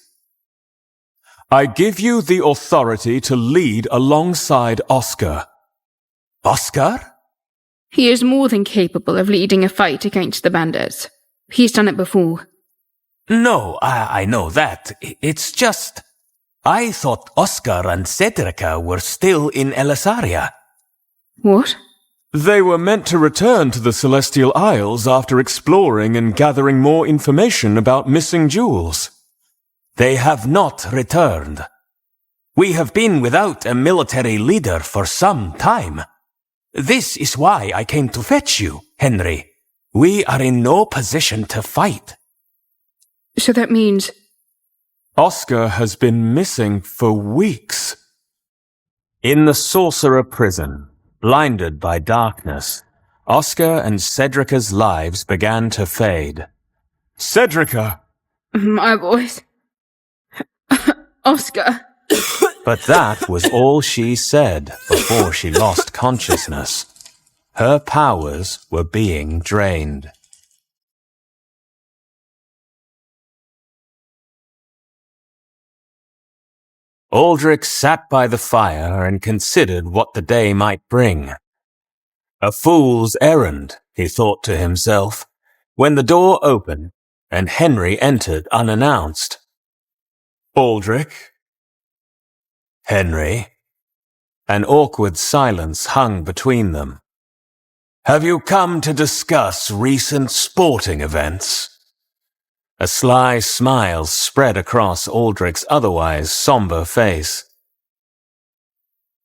I give you the authority to lead alongside Oscar. Oscar? He is more than capable of leading a fight against the bandits. He's done it before. No, I know that. It's just... I thought Oscar and Cedrica were still in Elisaria. What? They were meant to return to the Celestial Isles after exploring and gathering more information about missing jewels. They have not returned. We have been without a military leader for some time. This is why I came to fetch you, Henry. We are in no position to fight. So that means... Oscar has been missing for weeks. In the sorcerer prison, blinded by darkness, Oscar and Cedrica's lives began to fade. Cedrica! My voice... Oscar... But that was all she said before she lost consciousness. Her powers were being drained. Aldrich sat by the fire and considered what the day might bring. A fool's errand, he thought to himself, when the door opened and Henry entered unannounced. Aldrich? Henry. An awkward silence hung between them. Have you come to discuss recent sporting events? A sly smile spread across Aldrich's otherwise somber face.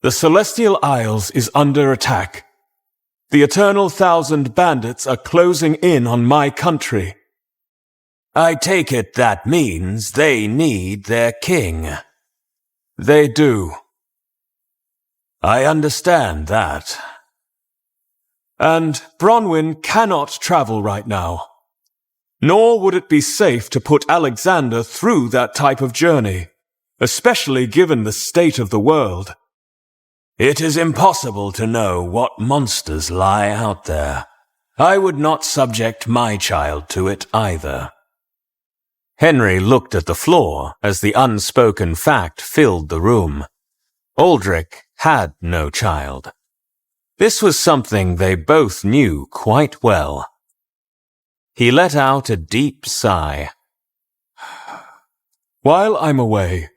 The Celestial Isles is under attack. The Eternal 1,000 bandits are closing in on my country. I take it that means they need their king. They do. I understand that. And Bronwyn cannot travel right now. Nor would it be safe to put Alexander through that type of journey, especially given the state of the world. It is impossible to know what monsters lie out there. I would not subject my child to it either. Henry looked at the floor as the unspoken fact filled the room. Aldrich had no child. This was something they both knew quite well. He let out a deep sigh. While I'm away,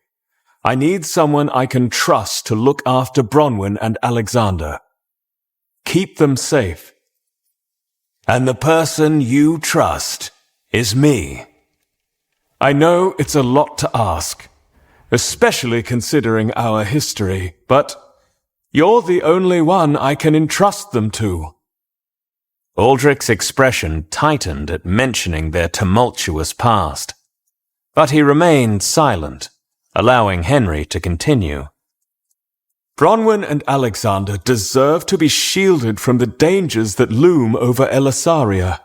I need someone I can trust to look after Bronwyn and Alexander. Keep them safe. And the person you trust is me. I know it's a lot to ask, especially considering our history, but you're the only one I can entrust them to. Aldrich's expression tightened at mentioning their tumultuous past, but he remained silent, allowing Henry to continue. Bronwyn and Alexander deserve to be shielded from the dangers that loom over Elysaria.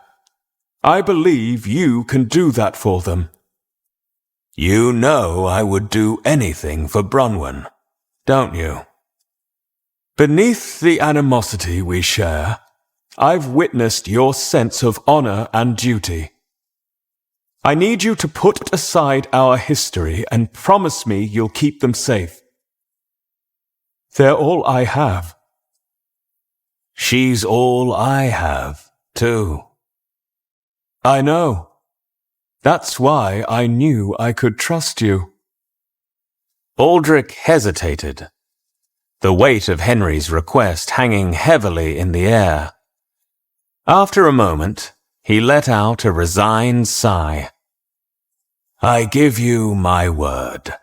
I believe you can do that for them. You know I would do anything for Bronwyn, don't you? Beneath the animosity we share, I've witnessed your sense of honor and duty. I need you to put aside our history and promise me you'll keep them safe. They're all I have. She's all I have, too. I know. That's why I knew I could trust you. Aldrich hesitated, the weight of Henry's request hanging heavily in the air. After a moment, he let out a resigned sigh. I give you my word.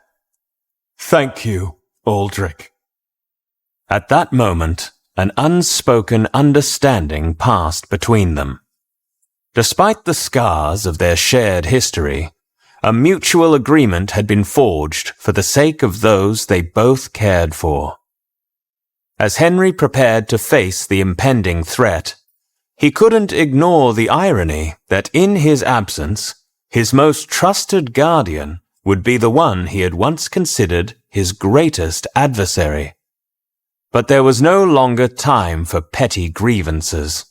Thank you, Aldrich. At that moment, an unspoken understanding passed between them. Despite the scars of their shared history, a mutual agreement had been forged for the sake of those they both cared for. As Henry prepared to face the impending threat, he couldn't ignore the irony that in his absence, his most trusted guardian would be the one he had once considered his greatest adversary. But there was no longer time for petty grievances.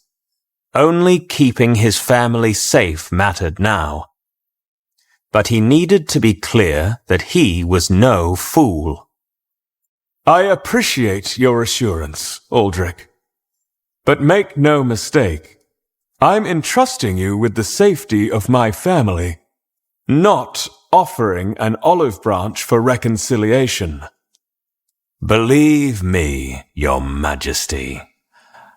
Only keeping his family safe mattered now. But he needed to be clear that he was no fool. I appreciate your assurance, Aldrich. But make no mistake, I'm entrusting you with the safety of my family, not offering an olive branch for reconciliation. Believe me, Your Majesty,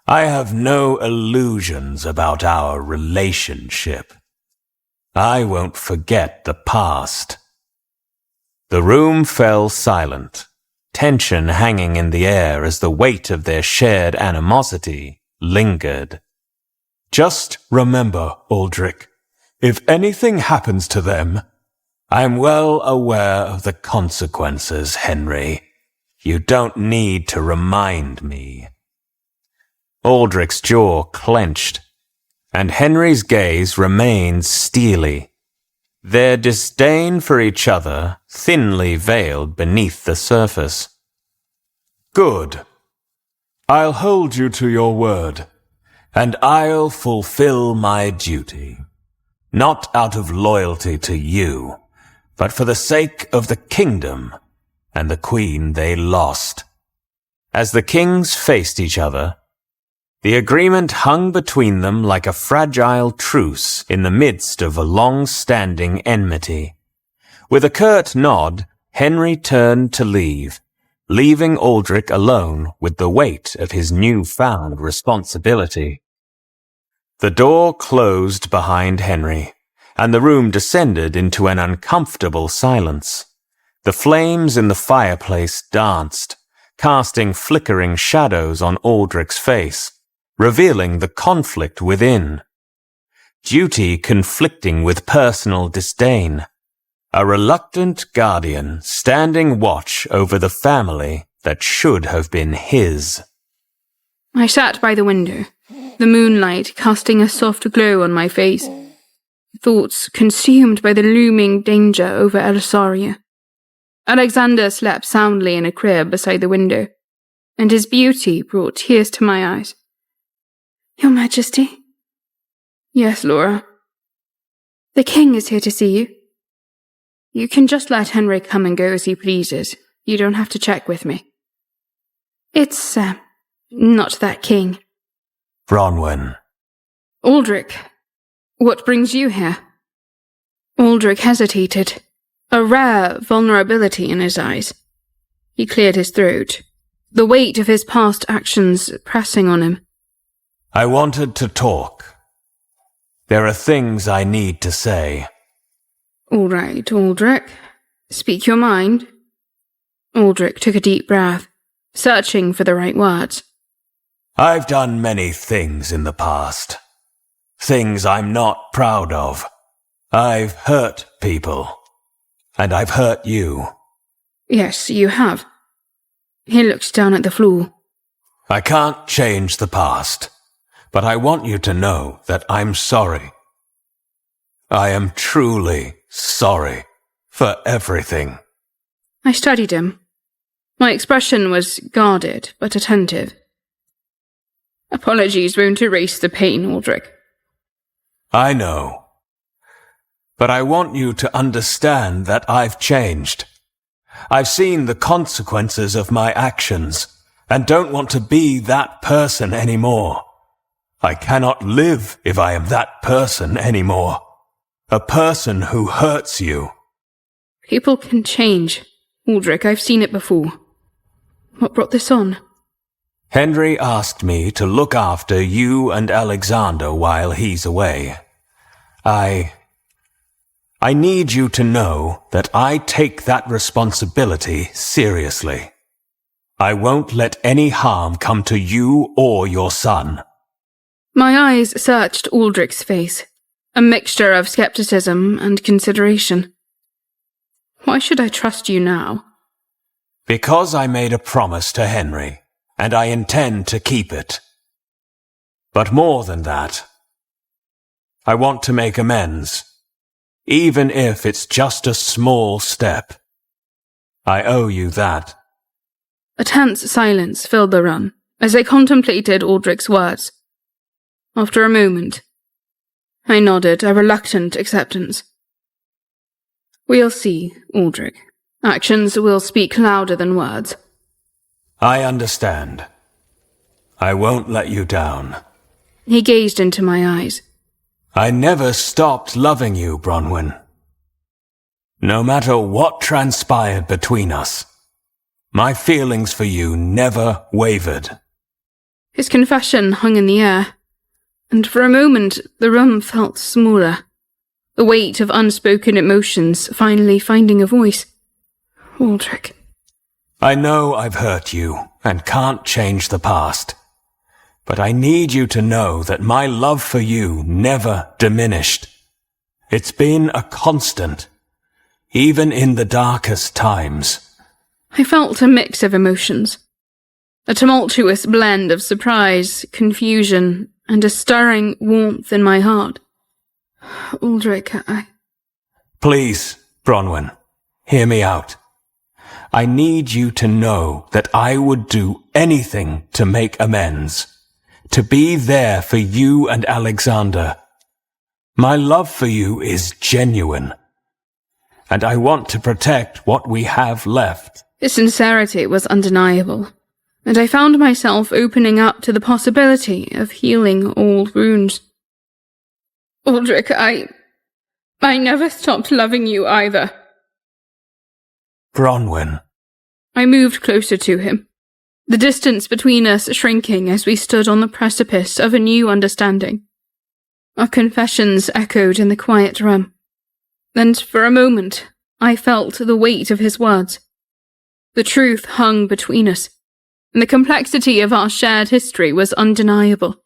I have no illusions about our relationship. I won't forget the past. The room fell silent, tension hanging in the air as the weight of their shared animosity lingered. Just remember, Aldrich, if anything happens to them, I'm well aware of the consequences, Henry. You don't need to remind me. Aldrich's jaw clenched, and Henry's gaze remained steely, their disdain for each other thinly veiled beneath the surface. Good. I'll hold you to your word. And I'll fulfill my duty, not out of loyalty to you, but for the sake of the kingdom and the queen they lost. As the kings faced each other, the agreement hung between them like a fragile truce in the midst of a long-standing enmity. With a curt nod, Henry turned to leave, leaving Aldrich alone with the weight of his newfound responsibility. The door closed behind Henry, and the room descended into an uncomfortable silence. The flames in the fireplace danced, casting flickering shadows on Aldrich's face, revealing the conflict within. Duty conflicting with personal disdain. A reluctant guardian standing watch over the family that should have been his. I sat by the window, the moonlight casting a soft glow on my face. thoughts consumed by the looming danger over Elisaria. Alexander slept soundly in a crib beside the window, and his beauty brought tears to my eyes. Your Majesty? Yes, Laura. The king is here to see you. You can just let Henry come and go as he pleases. You don't have to check with me. It's, not that king. Bronwyn. Aldrich, what brings you here? Aldrich hesitated, a rare vulnerability in his eyes. He cleared his throat, the weight of his past actions pressing on him. I wanted to talk. There are things I need to say. All right, Aldrich. Speak your mind. Aldrich took a deep breath, searching for the right words. I've done many things in the past. Things I'm not proud of. I've hurt people. And I've hurt you. Yes, you have. He looked down at the floor. I can't change the past, but I want you to know that I'm sorry. I am truly sorry for everything. I studied him. My expression was guarded but attentive. Apologies won't erase the pain, Aldrich. I know. But I want you to understand that I've changed. I've seen the consequences of my actions, and don't want to be that person anymore. I cannot live if I am that person anymore. A person who hurts you. People can change, Aldrich. I've seen it before. What brought this on? Henry asked me to look after you and Alexander while he's away. I need you to know that I take that responsibility seriously. I won't let any harm come to you or your son. My eyes searched Aldrich's face, a mixture of skepticism and consideration. Why should I trust you now? Because I made a promise to Henry, and I intend to keep it. But more than that, I want to make amends. Even if it's just a small step. I owe you that. A tense silence filled the room as I contemplated Aldrich's words. After a moment, I nodded a reluctant acceptance. We'll see, Aldrich. Actions will speak louder than words. I understand. I won't let you down. He gazed into my eyes. I never stopped loving you, Bronwyn. No matter what transpired between us, my feelings for you never wavered. His confession hung in the air, and for a moment the room felt smaller, the weight of unspoken emotions finally finding a voice. Aldrich. I know I've hurt you and can't change the past. But I need you to know that my love for you never diminished. It's been a constant, even in the darkest times. I felt a mix of emotions. A tumultuous blend of surprise, confusion, and a stirring warmth in my heart. Aldrich, Please, Bronwyn, hear me out. I need you to know that I would do anything to make amends. To be there for you and Alexander. My love for you is genuine, and I want to protect what we have left. His sincerity was undeniable, and I found myself opening up to the possibility of healing old wounds. Aldrich, I never stopped loving you either. Bronwyn. I moved closer to him, the distance between us shrinking as we stood on the precipice of a new understanding. Our confessions echoed in the quiet room, and for a moment I felt the weight of his words. The truth hung between us, and the complexity of our shared history was undeniable.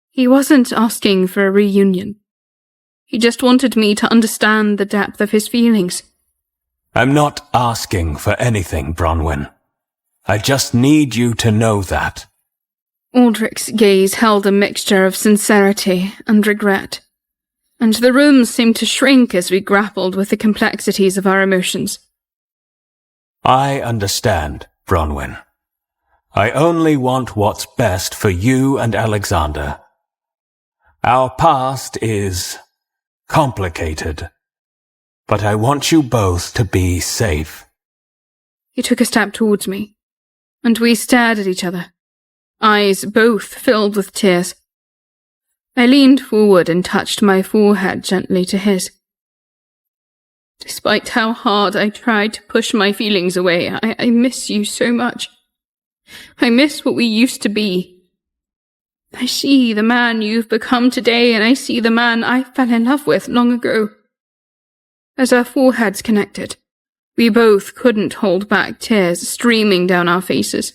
He wasn't asking for a reunion. He just wanted me to understand the depth of his feelings. I'm not asking for anything, Bronwyn. I just need you to know that. Aldrich's gaze held a mixture of sincerity and regret. and the room seemed to shrink as we grappled with the complexities of our emotions. I understand, Bronwyn. I only want what's best for you and Alexander. Our past is complicated, but I want you both to be safe. He took a step towards me, and we stared at each other, eyes both filled with tears. I leaned forward and touched my forehead gently to his. Despite how hard I tried to push my feelings away, I miss you so much. I miss what we used to be. I see the man you've become today, and I see the man I fell in love with long ago. As our foreheads connected, we both couldn't hold back tears streaming down our faces.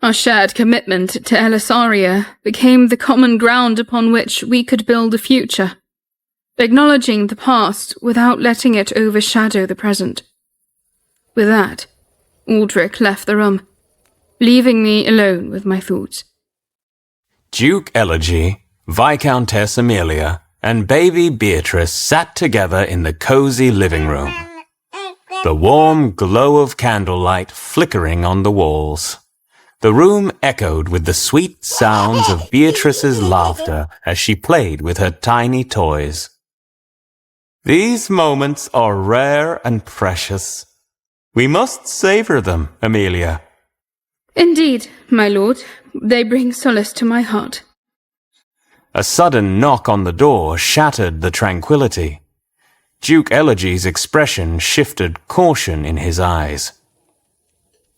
Our shared commitment to Elisaria became the common ground upon which we could build a future, acknowledging the past without letting it overshadow the present. With that, Aldrich left the room, leaving me alone with my thoughts. Duke Elegy, Viscountess Amelia, and baby Beatrice sat together in the cozy living room, the warm glow of candlelight flickering on the walls. The room echoed with the sweet sounds of Beatrice's laughter as she played with her tiny toys. These moments are rare and precious. We must savor them, Amelia. Indeed, my lord, they bring solace to my heart. A sudden knock on the door shattered the tranquility. Duke Elegy's expression shifted caution in his eyes.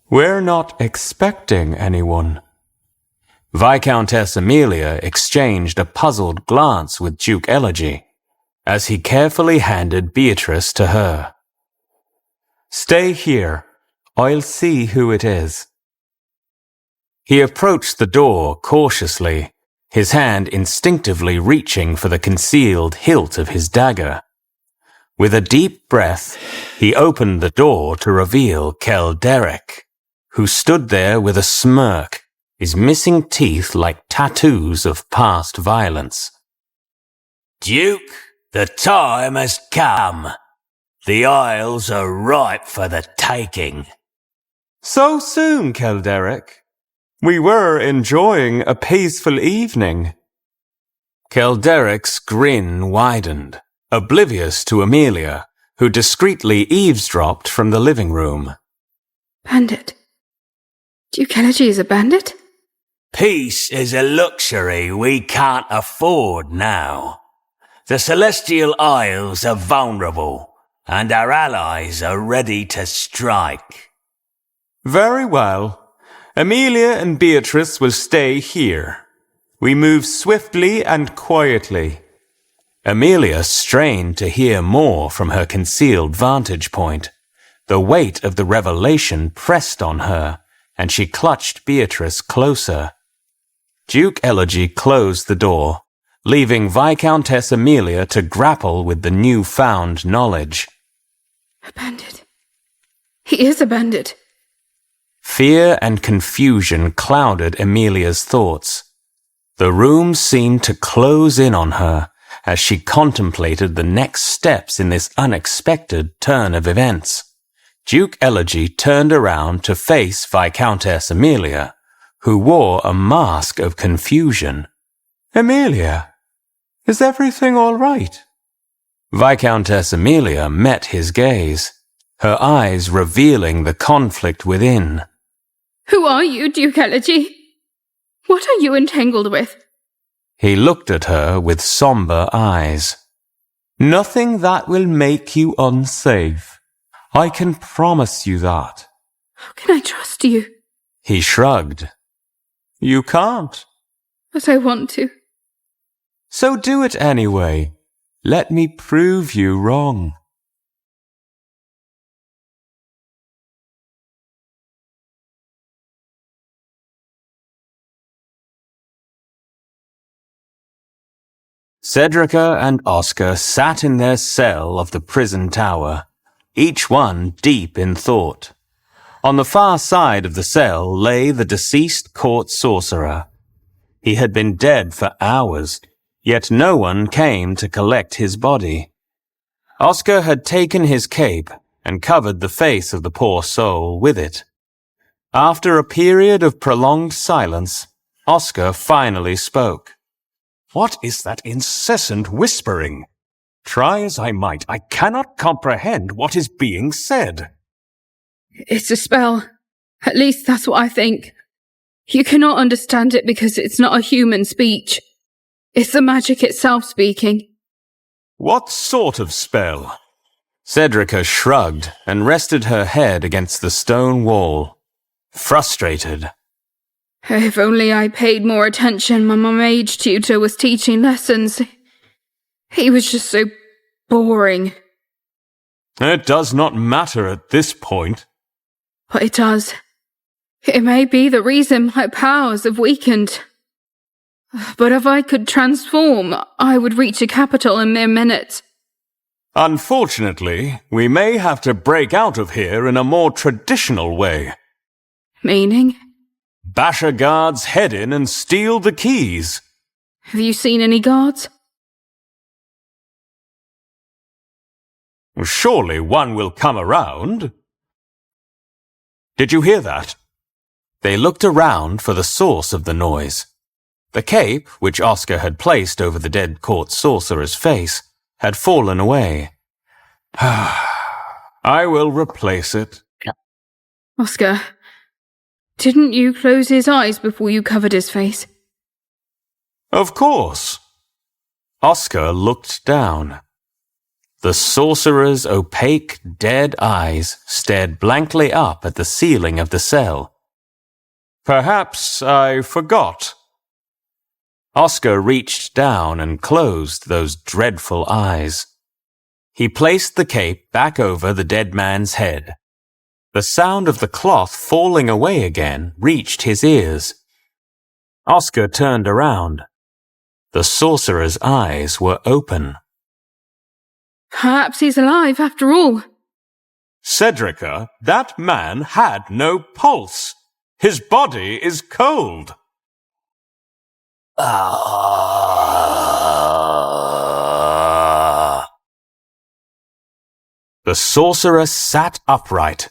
We're not expecting anyone. Viscountess Amelia exchanged a puzzled glance with Duke Elegy as he carefully handed Beatrice to her. Stay here. I'll see who it is. He approached the door cautiously, his hand instinctively reaching for the concealed hilt of his dagger. With a deep breath, he opened the door to reveal Kelderic, who stood there with a smirk, his missing teeth like tattoos of past violence. Duke, the time has come. The Isles are ripe for the taking. So soon, Kelderic. We were enjoying a peaceful evening. Kelderic's grin widened, oblivious to Amelia, who discreetly eavesdropped from the living room. Bandit? Duke Elegy is a bandit? Peace is a luxury we can't afford now. The Celestial Isles are vulnerable, and our allies are ready to strike. Very well. Amelia and Beatrice will stay here. We move swiftly and quietly. Amelia strained to hear more from her concealed vantage point. The weight of the revelation pressed on her, and she clutched Beatrice closer. Duke Elegy closed the door, leaving Viscountess Amelia to grapple with the newfound knowledge. A bandit. He is a bandit. Fear and confusion clouded Amelia's thoughts. The room seemed to close in on her as she contemplated the next steps in this unexpected turn of events. Duke Elegy turned around to face Viscountess Amelia, who wore a mask of confusion. Amelia, is everything all right? Viscountess Amelia met his gaze, her eyes revealing the conflict within. Who are you, Duke Elegy? What are you entangled with? He looked at her with somber eyes. Nothing that will make you unsafe. I can promise you that. How can I trust you? He shrugged. You can't. But I want to. So do it anyway. Let me prove you wrong. Cedrica and Oscar sat in their cell of the prison tower, each one deep in thought. On the far side of the cell lay the deceased court sorcerer. He had been dead for hours, Yet no one came to collect his body. Oscar had taken his cape and covered the face of the poor soul with it. After a period of prolonged silence, Oscar finally spoke. What is that incessant whispering? Try as I might, I cannot comprehend what is being said. It's a spell. At least that's what I think. You cannot understand it because it's not a human speech. It's the magic itself speaking. What sort of spell? Cedrica shrugged and rested her head against the stone wall, frustrated. If only I paid more attention when my mage tutor was teaching lessons. He was just so boring. It does not matter at this point. But it does. It may be the reason my powers have weakened. But if I could transform, I would reach a capital in mere minutes. Unfortunately, we may have to break out of here in a more traditional way. Meaning? Bash a guard's head in and steal the keys. Have you seen any guards? Surely one will come around. Did you hear that? They looked around for the source of the noise. The cape, which Oscar had placed over the dead court sorcerer's face, had fallen away. I will replace it. Oscar, didn't you close his eyes before you covered his face? Of course. Oscar looked down. The sorcerer's opaque, dead eyes stared blankly up at the ceiling of the cell. Perhaps I forgot. Oscar reached down and closed those dreadful eyes. He placed the cape back over the dead man's head. The sound of the cloth falling away again reached his ears. Oscar turned around. The sorcerer's eyes were open. Perhaps he's alive after all. Cedrica, that man had no pulse. His body is cold. The sorcerer sat upright,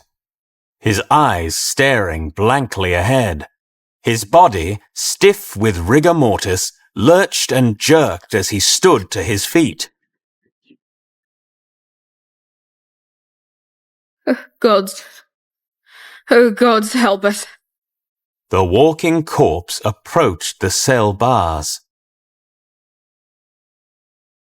his eyes staring blankly ahead. His body, stiff with rigor mortis, lurched and jerked as he stood to his feet. Oh, gods, help us. The walking corpse approached the cell bars.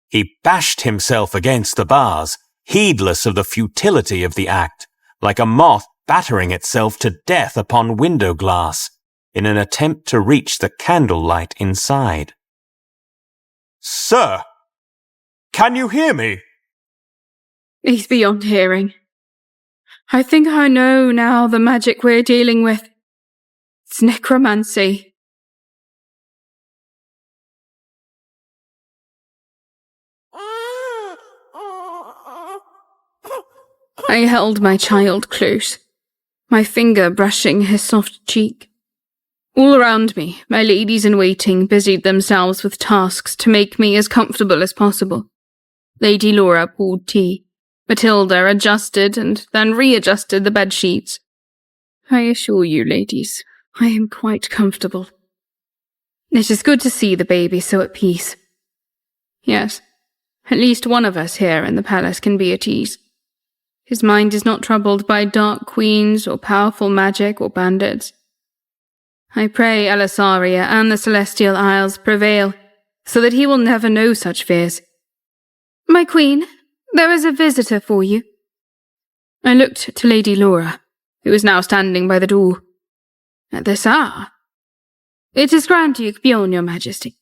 He bashed himself against the bars, heedless of the futility of the act, like a moth battering itself to death upon window glass, in an attempt to reach the candlelight inside. Sir, can you hear me? He's beyond hearing. I think I know now the magic we're dealing with. It's necromancy. I held my child close, my finger brushing his soft cheek. All around me, my ladies-in-waiting busied themselves with tasks to make me as comfortable as possible. Lady Laura poured tea. Matilda adjusted and then readjusted the bedsheets. I assure you, ladies, I am quite comfortable. It is good to see the baby so at peace. Yes, at least one of us here in the palace can be at ease. His mind is not troubled by dark queens or powerful magic or bandits. I pray Alisaria and the Celestial Isles prevail, so that he will never know such fears. My queen, there is a visitor for you. I looked to Lady Laura, who was now standing by the door. At this hour? It is Grand Duke Bjorn, your majesty.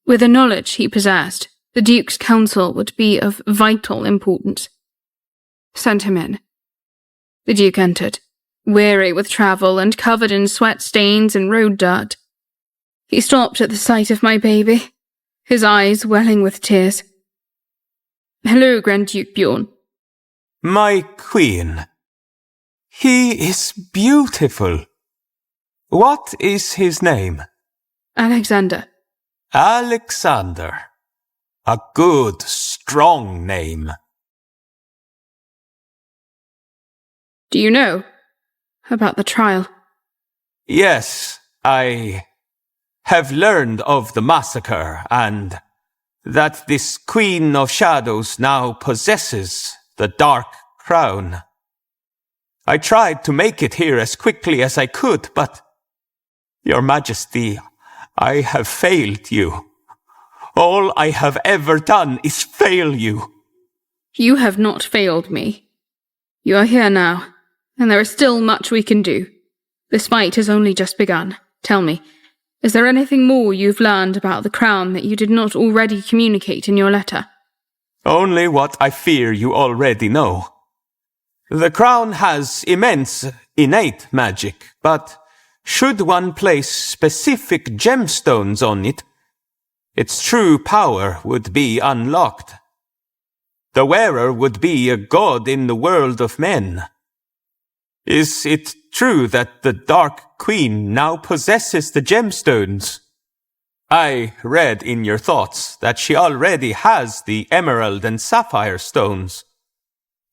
With the knowledge he possessed, the Duke's counsel would be of vital importance. Send him in. The Duke entered, weary with travel and covered in sweat stains and road dirt. He stopped at the sight of my baby, his eyes welling with tears. Hello, Grand Duke Bjorn. My queen. He is beautiful. What is his name? Alexander. Alexander. A good, strong name. Do you know about the trial? Yes, I have learned of the massacre and that this Queen of Shadows now possesses the Dark Crown. I tried to make it here as quickly as I could, but, Your Majesty, I have failed you. All I have ever done is fail you. You have not failed me. You are here now, and there is still much we can do. This fight has only just begun. Tell me, is there anything more you've learned about the crown that you did not already communicate in your letter? Only what I fear you already know. The crown has immense innate magic, but should one place specific gemstones on it, its true power would be unlocked. The wearer would be a god in the world of men. Is it true that the Dark Queen now possesses the gemstones? I read in your thoughts that she already has the emerald and sapphire stones.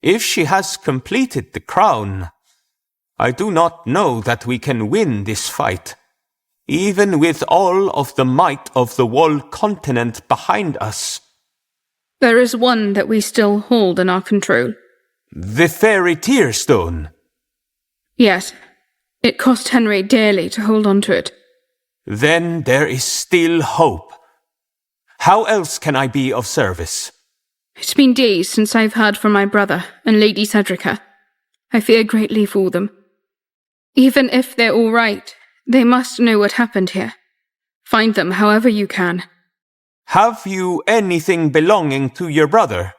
If she has completed the crown, I do not know that we can win this fight, even with all of the might of the whole continent behind us. There is one that we still hold in our control. The fairy tear stone. Yes, it cost Henry dearly to hold on to it. Then there is still hope. How else can I be of service? It's been days since I've heard from my brother and Lady Cedrica. I fear greatly for them. Even if they're all right, they must know what happened here. Find them however you can. Have you anything belonging to your brother?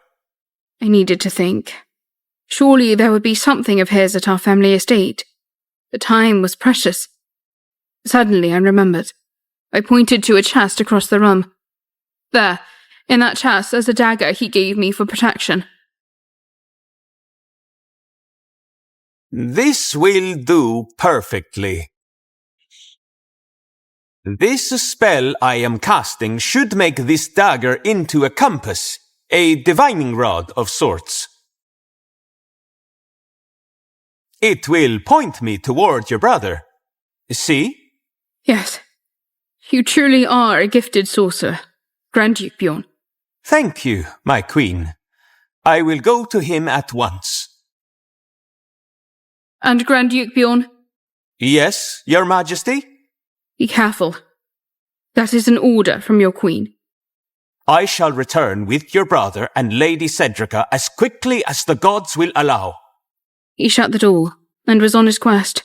I needed to think. Surely there would be something of his at our family estate. The time was precious. Suddenly I remembered. I pointed to a chest across the room. There, in that chest, there's a dagger he gave me for protection. This will do perfectly. This spell I am casting should make this dagger into a compass, a divining rod of sorts. It will point me toward your brother. See? Yes. You truly are a gifted sorcerer, Grand Duke Bjorn. Thank you, my queen. I will go to him at once. And Grand Duke Bjorn? Yes, your majesty? Be careful. That is an order from your queen. I shall return with your brother and Lady Cedrica as quickly as the gods will allow. He shut the door and was on his quest.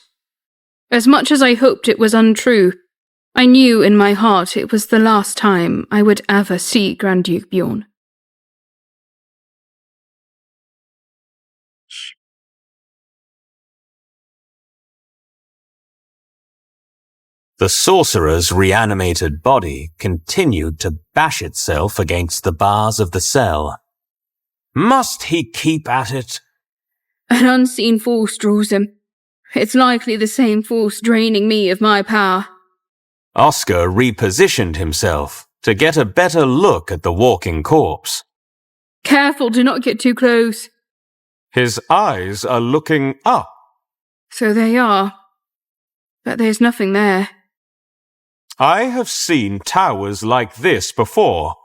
As much as I hoped it was untrue, I knew in my heart it was the last time I would ever see Grand Duke Bjorn. The sorcerer's reanimated body continued to bash itself against the bars of the cell. Must he keep at it? An unseen force draws him. It's likely the same force draining me of my power. Oscar repositioned himself to get a better look at the walking corpse. Careful, do not get too close. His eyes are looking up. So they are. But there's nothing there. I have seen towers like this before.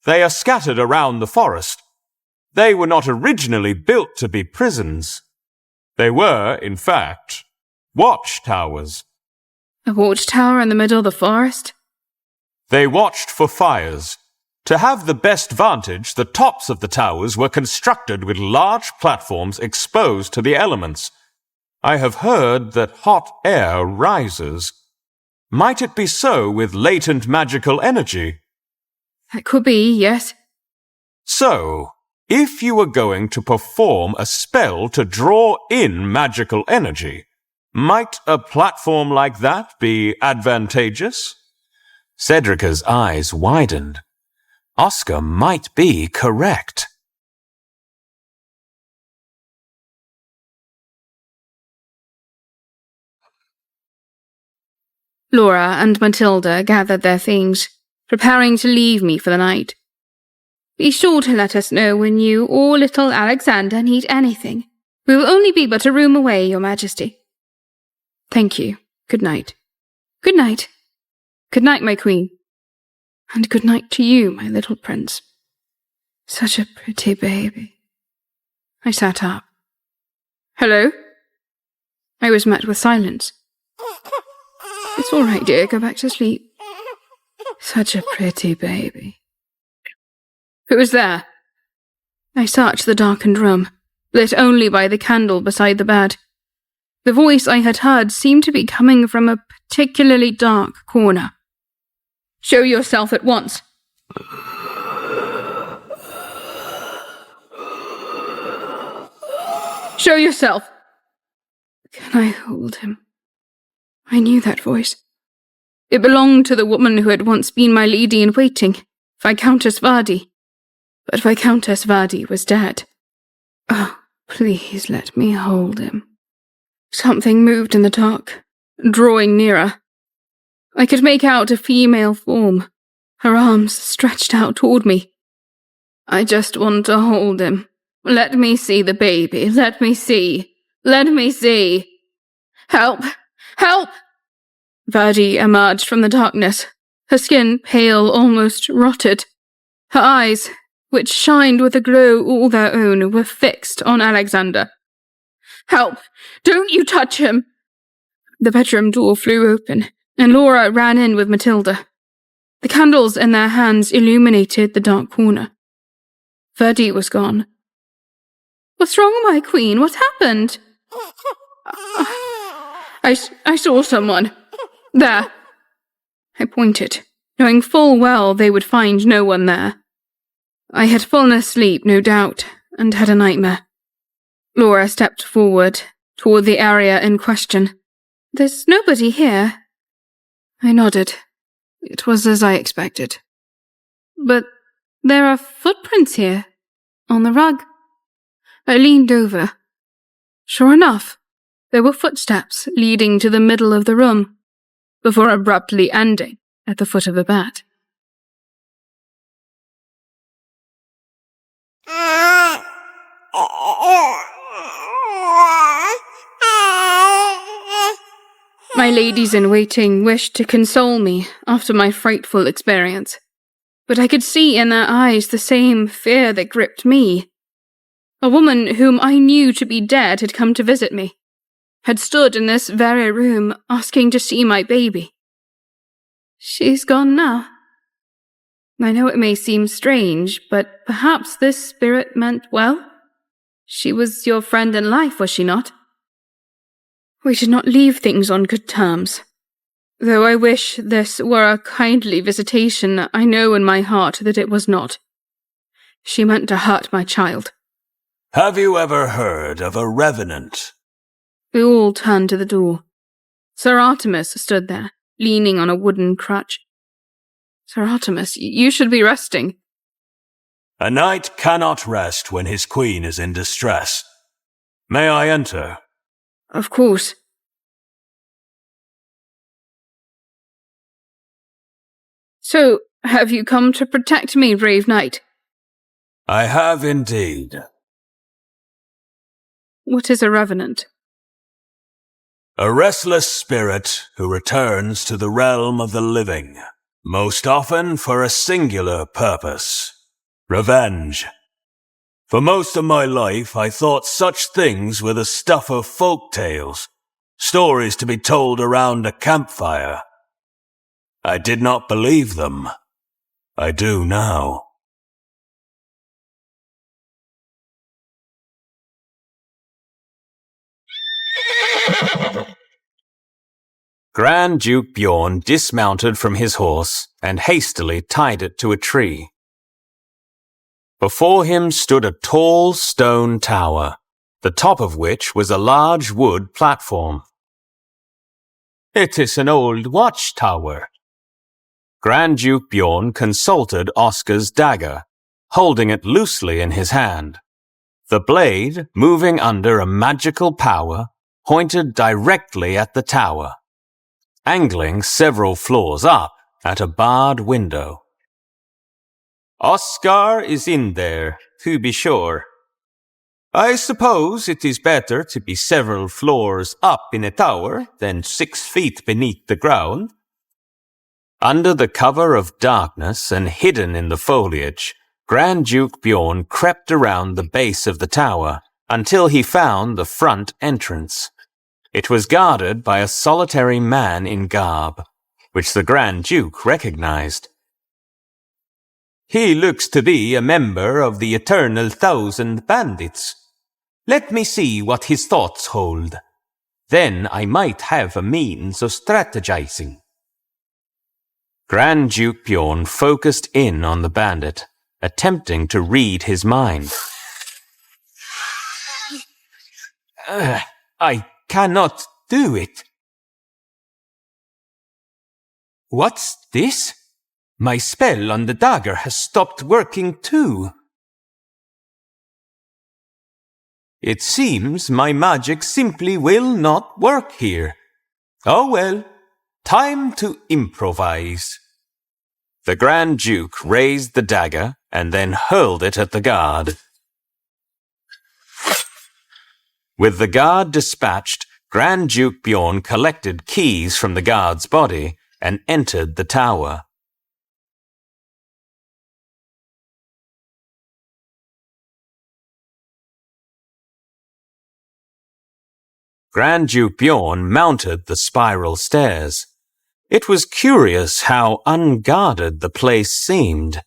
They are scattered around the forest. They were not originally built to be prisons. They were, in fact, watchtowers. A watchtower in the middle of the forest? They watched for fires. To have the best vantage, the tops of the towers were constructed with large platforms exposed to the elements. I have heard that hot air rises. Might it be so with latent magical energy? That could be, yes. So, if you were going to perform a spell to draw in magical energy, might a platform like that be advantageous? Cedrica's eyes widened. Oscar might be correct. Laura and Matilda gathered their things. preparing to leave me for the night. Be sure to let us know when you or little Alexander need anything. We will only be but a room away, Your Majesty. Thank you. Good night. Good night. Good night, my queen. And good night to you, my little prince. Such a pretty baby. I sat up. Hello? I was met with silence. It's all right, dear. Go back to sleep. Such a pretty baby. Who is there? I searched the darkened room, lit only by the candle beside the bed. The voice I had heard seemed to be coming from a particularly dark corner. Show yourself at once. Show yourself. Can I hold him? I knew that voice. It belonged to the woman who had once been my lady-in-waiting, Viscountess Vardy. But Viscountess Vardy was dead. Oh, please let me hold him. Something moved in the dark, drawing nearer. I could make out a female form, her arms stretched out toward me. I just want to hold him. Let me see the baby. Let me see. Let me see. Help! Help! Vardy emerged from the darkness, her skin pale, almost rotted. Her eyes, which shined with a glow all their own, were fixed on Alexander. Help! Don't you touch him! The bedroom door flew open, and Laura ran in with Matilda. The candles in their hands illuminated the dark corner. Vardy was gone. What's wrong, my queen? What happened? I saw someone. There. I pointed, knowing full well they would find no one there. I had fallen asleep, no doubt, and had a nightmare. Laura stepped forward, toward the area in question. There's nobody here. I nodded. It was as I expected. But there are footprints here, on the rug. I leaned over. Sure enough, there were footsteps leading to the middle of the room, before abruptly ending at the foot of the bed. My ladies-in-waiting wished to console me after my frightful experience, but I could see in their eyes the same fear that gripped me. A woman whom I knew to be dead had come to visit me, had stood in this very room asking to see my baby. She's gone now. I know it may seem strange, but perhaps this spirit meant well. She was your friend in life, was she not? We did not leave things on good terms. Though I wish this were a kindly visitation, I know in my heart that it was not. She meant to hurt my child. Have you ever heard of a revenant? We all turned to the door. Sir Artemis stood there, leaning on a wooden crutch. Sir Artemis, you should be resting. A knight cannot rest when his queen is in distress. May I enter? Of course. So, have you come to protect me, brave knight? I have indeed. What is a revenant? A restless spirit who returns to the realm of the living, most often for a singular purpose: revenge. For most of my life, I thought such things were the stuff of folk tales, stories to be told around a campfire. I did not believe them. I do now. Grand Duke Bjorn dismounted from his horse and hastily tied it to a tree. Before him stood a tall stone tower, the top of which was a large wood platform. "It is an old watchtower." Grand Duke Bjorn consulted Oscar's dagger, holding it loosely in his hand. The blade, moving under a magical power, pointed directly at the tower. Angling several floors up, at a barred window. Oscar is in there, to be sure. I suppose it is better to be several floors up in a tower than 6 feet beneath the ground. Under the cover of darkness and hidden in the foliage, Grand Duke Bjorn crept around the base of the tower until he found the front entrance. It was guarded by a solitary man in garb, which the Grand Duke recognized. He looks to be a member of the Eternal Thousand Bandits. Let me see what his thoughts hold. Then I might have a means of strategizing. Grand Duke Bjorn focused in on the bandit, attempting to read his mind. I cannot do it. What's this? My spell on the dagger has stopped working too. It seems my magic simply will not work here. Oh well, time to improvise. The Grand Duke raised the dagger and then hurled it at the guard. With the guard dispatched, Grand Duke Bjorn collected keys from the guard's body and entered the tower. Grand Duke Bjorn mounted the spiral stairs. It was curious how unguarded the place seemed.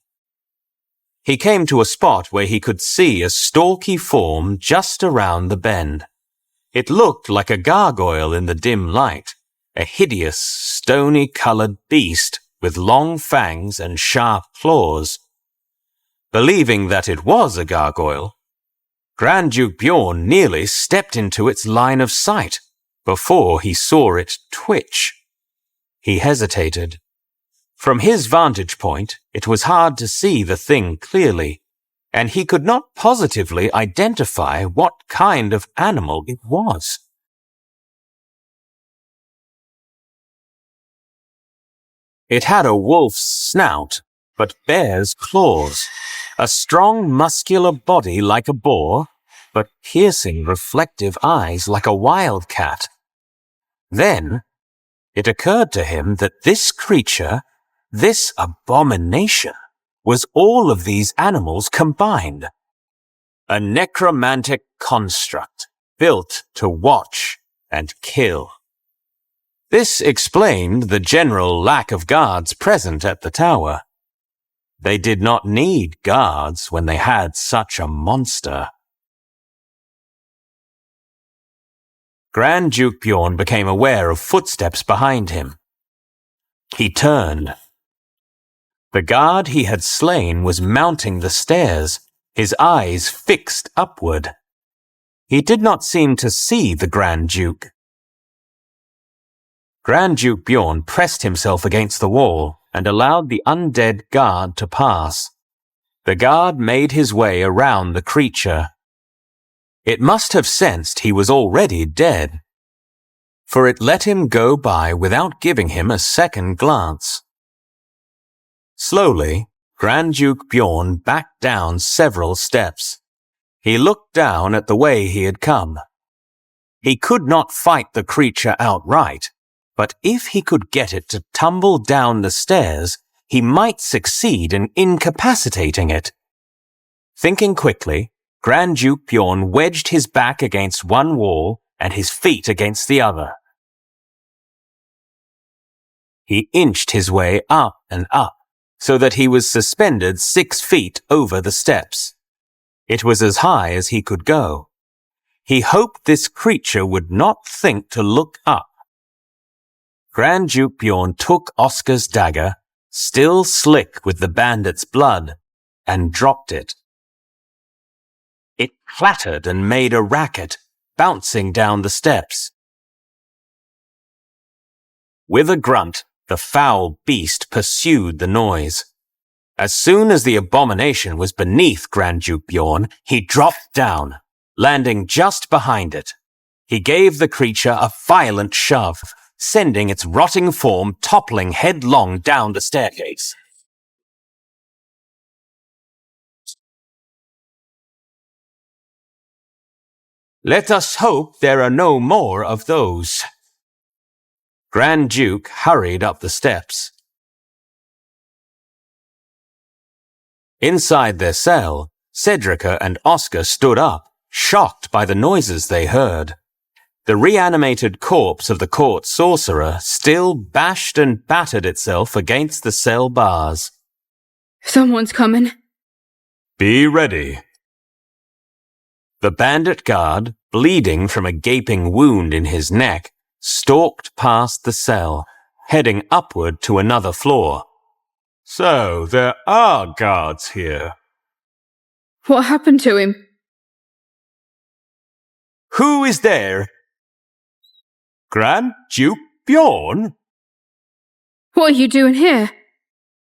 He came to a spot where he could see a stalky form just around the bend. It looked like a gargoyle in the dim light, a hideous, stony-colored beast with long fangs and sharp claws. Believing that it was a gargoyle, Grand Duke Bjorn nearly stepped into its line of sight before he saw it twitch. He hesitated. From his vantage point, it was hard to see the thing clearly, and he could not positively identify what kind of animal it was. It had a wolf's snout, but bear's claws, a strong muscular body like a boar, but piercing reflective eyes like a wildcat. Then it occurred to him that this creature, this abomination, was all of these animals combined. A necromantic construct built to watch and kill. This explained the general lack of guards present at the tower. They did not need guards when they had such a monster. Grand Duke Bjorn became aware of footsteps behind him. He turned. The guard he had slain was mounting the stairs, his eyes fixed upward. He did not seem to see the Grand Duke. Grand Duke Bjorn pressed himself against the wall and allowed the undead guard to pass. The guard made his way around the creature. It must have sensed he was already dead, for it let him go by without giving him a second glance. Slowly, Grand Duke Bjorn backed down several steps. He looked down at the way he had come. He could not fight the creature outright, but if he could get it to tumble down the stairs, he might succeed in incapacitating it. Thinking quickly, Grand Duke Bjorn wedged his back against one wall and his feet against the other. He inched his way up and up, so that he was suspended 6 feet over the steps. It was as high as he could go. He hoped this creature would not think to look up. Grand Duke Bjorn took Oscar's dagger, still slick with the bandit's blood, and dropped it. It clattered and made a racket, bouncing down the steps. With a grunt, the foul beast pursued the noise. As soon as the abomination was beneath Grand Duke Bjorn, he dropped down, landing just behind it. He gave the creature a violent shove, sending its rotting form toppling headlong down the staircase. Let us hope there are no more of those. Grand Duke hurried up the steps. Inside their cell, Cedrica and Oscar stood up, shocked by the noises they heard. The reanimated corpse of the court sorcerer still bashed and battered itself against the cell bars. Someone's coming. Be ready. The bandit guard, bleeding from a gaping wound in his neck, stalked past the cell, heading upward to another floor. So, there are guards here. What happened to him? Who is there? Grand Duke Bjorn? What are you doing here?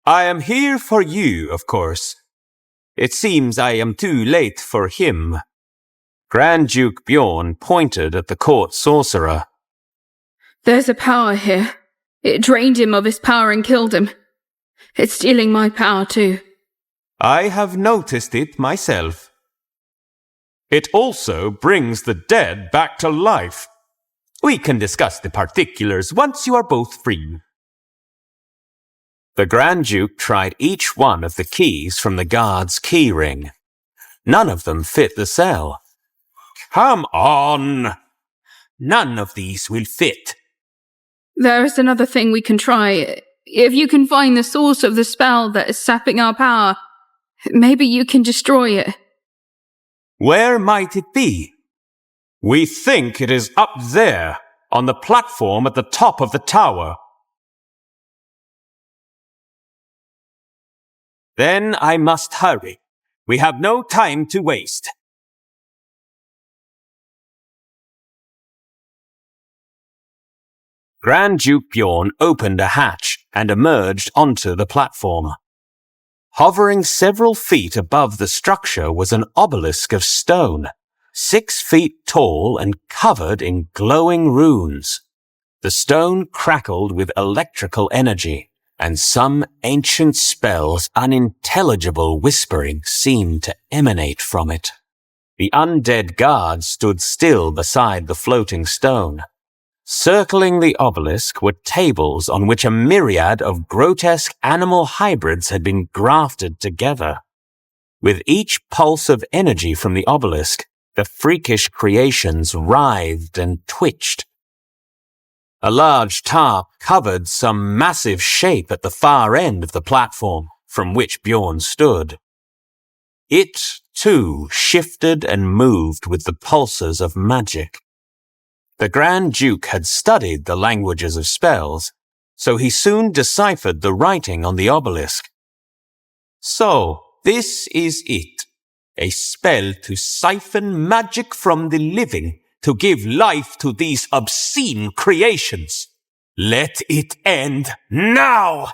I am here for you, of course. It seems I am too late for him. Grand Duke Bjorn pointed at the court sorcerer. There's a power here. It drained him of his power and killed him. It's stealing my power too. I have noticed it myself. It also brings the dead back to life. We can discuss the particulars once you are both free. The Grand Duke tried each one of the keys from the guard's key ring. None of them fit the cell. Come on! None of these will fit. There is another thing we can try. If you can find the source of the spell that is sapping our power, maybe you can destroy it. Where might it be? We think it is up there, on the platform at the top of the tower. Then I must hurry. We have no time to waste. Grand Duke Bjorn opened a hatch and emerged onto the platform. Hovering several feet above the structure was an obelisk of stone, 6 feet tall and covered in glowing runes. The stone crackled with electrical energy, and some ancient spell's unintelligible whispering seemed to emanate from it. The undead guard stood still beside the floating stone. Circling the obelisk were tables on which a myriad of grotesque animal hybrids had been grafted together. With each pulse of energy from the obelisk, the freakish creations writhed and twitched. A large tarp covered some massive shape at the far end of the platform from which Bjorn stood. It, too, shifted and moved with the pulses of magic. The Grand Duke had studied the languages of spells, so he soon deciphered the writing on the obelisk. So, this is it. A spell to siphon magic from the living, to give life to these obscene creations. Let it end now!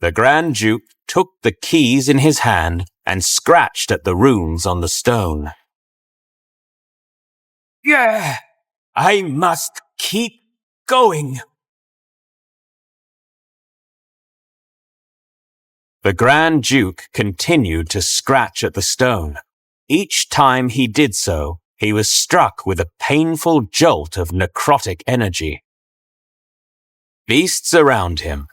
The Grand Duke took the keys in his hand and scratched at the runes on the stone. Yeah, I must keep going. The Grand Duke continued to scratch at the stone. Each time he did so, he was struck with a painful jolt of necrotic energy. Beasts around him,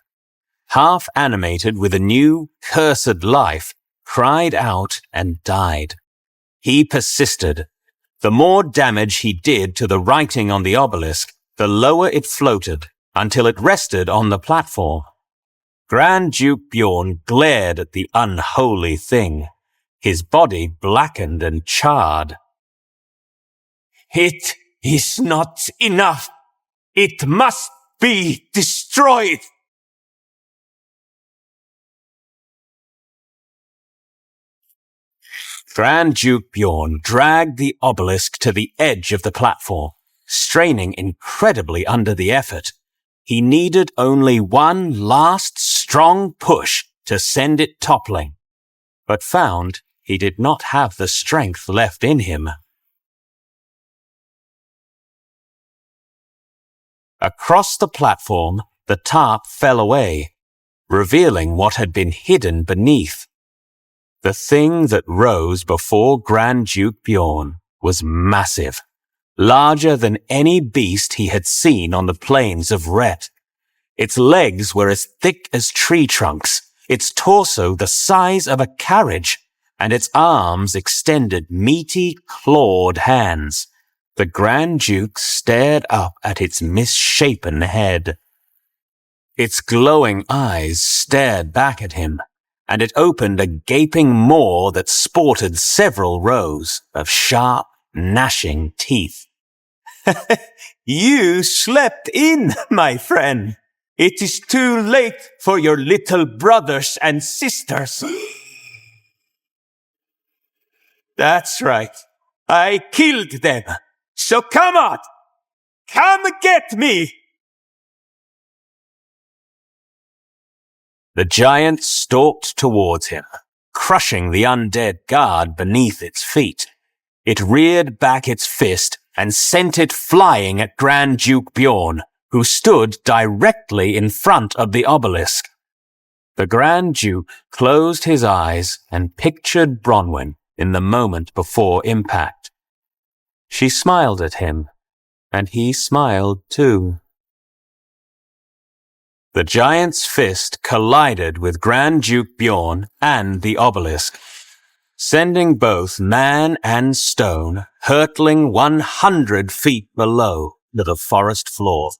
half animated with a new, cursed life, cried out and died. He persisted. The more damage he did to the writing on the obelisk, the lower it floated, until it rested on the platform. Grand Duke Bjorn glared at the unholy thing, his body blackened and charred. It is not enough. It must be destroyed. Grand Duke Bjorn dragged the obelisk to the edge of the platform, straining incredibly under the effort. He needed only one last strong push to send it toppling, but found he did not have the strength left in him. Across the platform, the tarp fell away, revealing what had been hidden beneath. The thing that rose before Grand Duke Bjorn was massive, larger than any beast he had seen on the plains of Ret. Its legs were as thick as tree trunks, its torso the size of a carriage, and its arms extended meaty, clawed hands. The Grand Duke stared up at its misshapen head. Its glowing eyes stared back at him, and it opened a gaping maw that sported several rows of sharp, gnashing teeth. You slept in, my friend. It is too late for your little brothers and sisters. That's right. I killed them. So come on! Come get me! The giant stalked towards him, crushing the undead guard beneath its feet. It reared back its fist and sent it flying at Grand Duke Bjorn, who stood directly in front of the obelisk. The Grand Duke closed his eyes and pictured Bronwyn in the moment before impact. She smiled at him, and he smiled too. The giant's fist collided with Grand Duke Bjorn and the obelisk, sending both man and stone hurtling 100 feet below to the forest floor.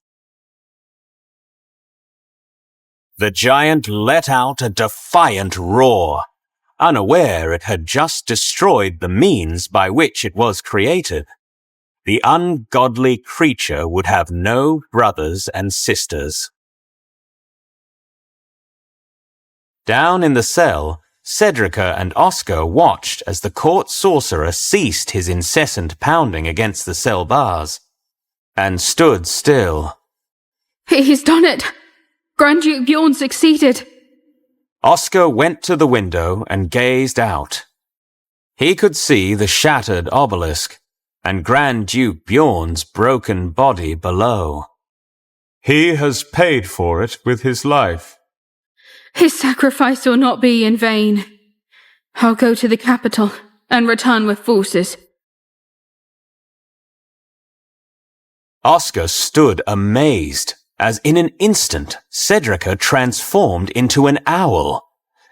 The giant let out a defiant roar, unaware it had just destroyed the means by which it was created. The ungodly creature would have no brothers and sisters. Down in the cell, Cedrica and Oscar watched as the court sorcerer ceased his incessant pounding against the cell bars, and stood still. He's done it! Grand Duke Bjorn succeeded! Oscar went to the window and gazed out. He could see the shattered obelisk, and Grand Duke Bjorn's broken body below. He has paid for it with his life. His sacrifice will not be in vain. I'll go to the capital and return with forces. Oscar stood amazed, as in an instant Cedrica transformed into an owl.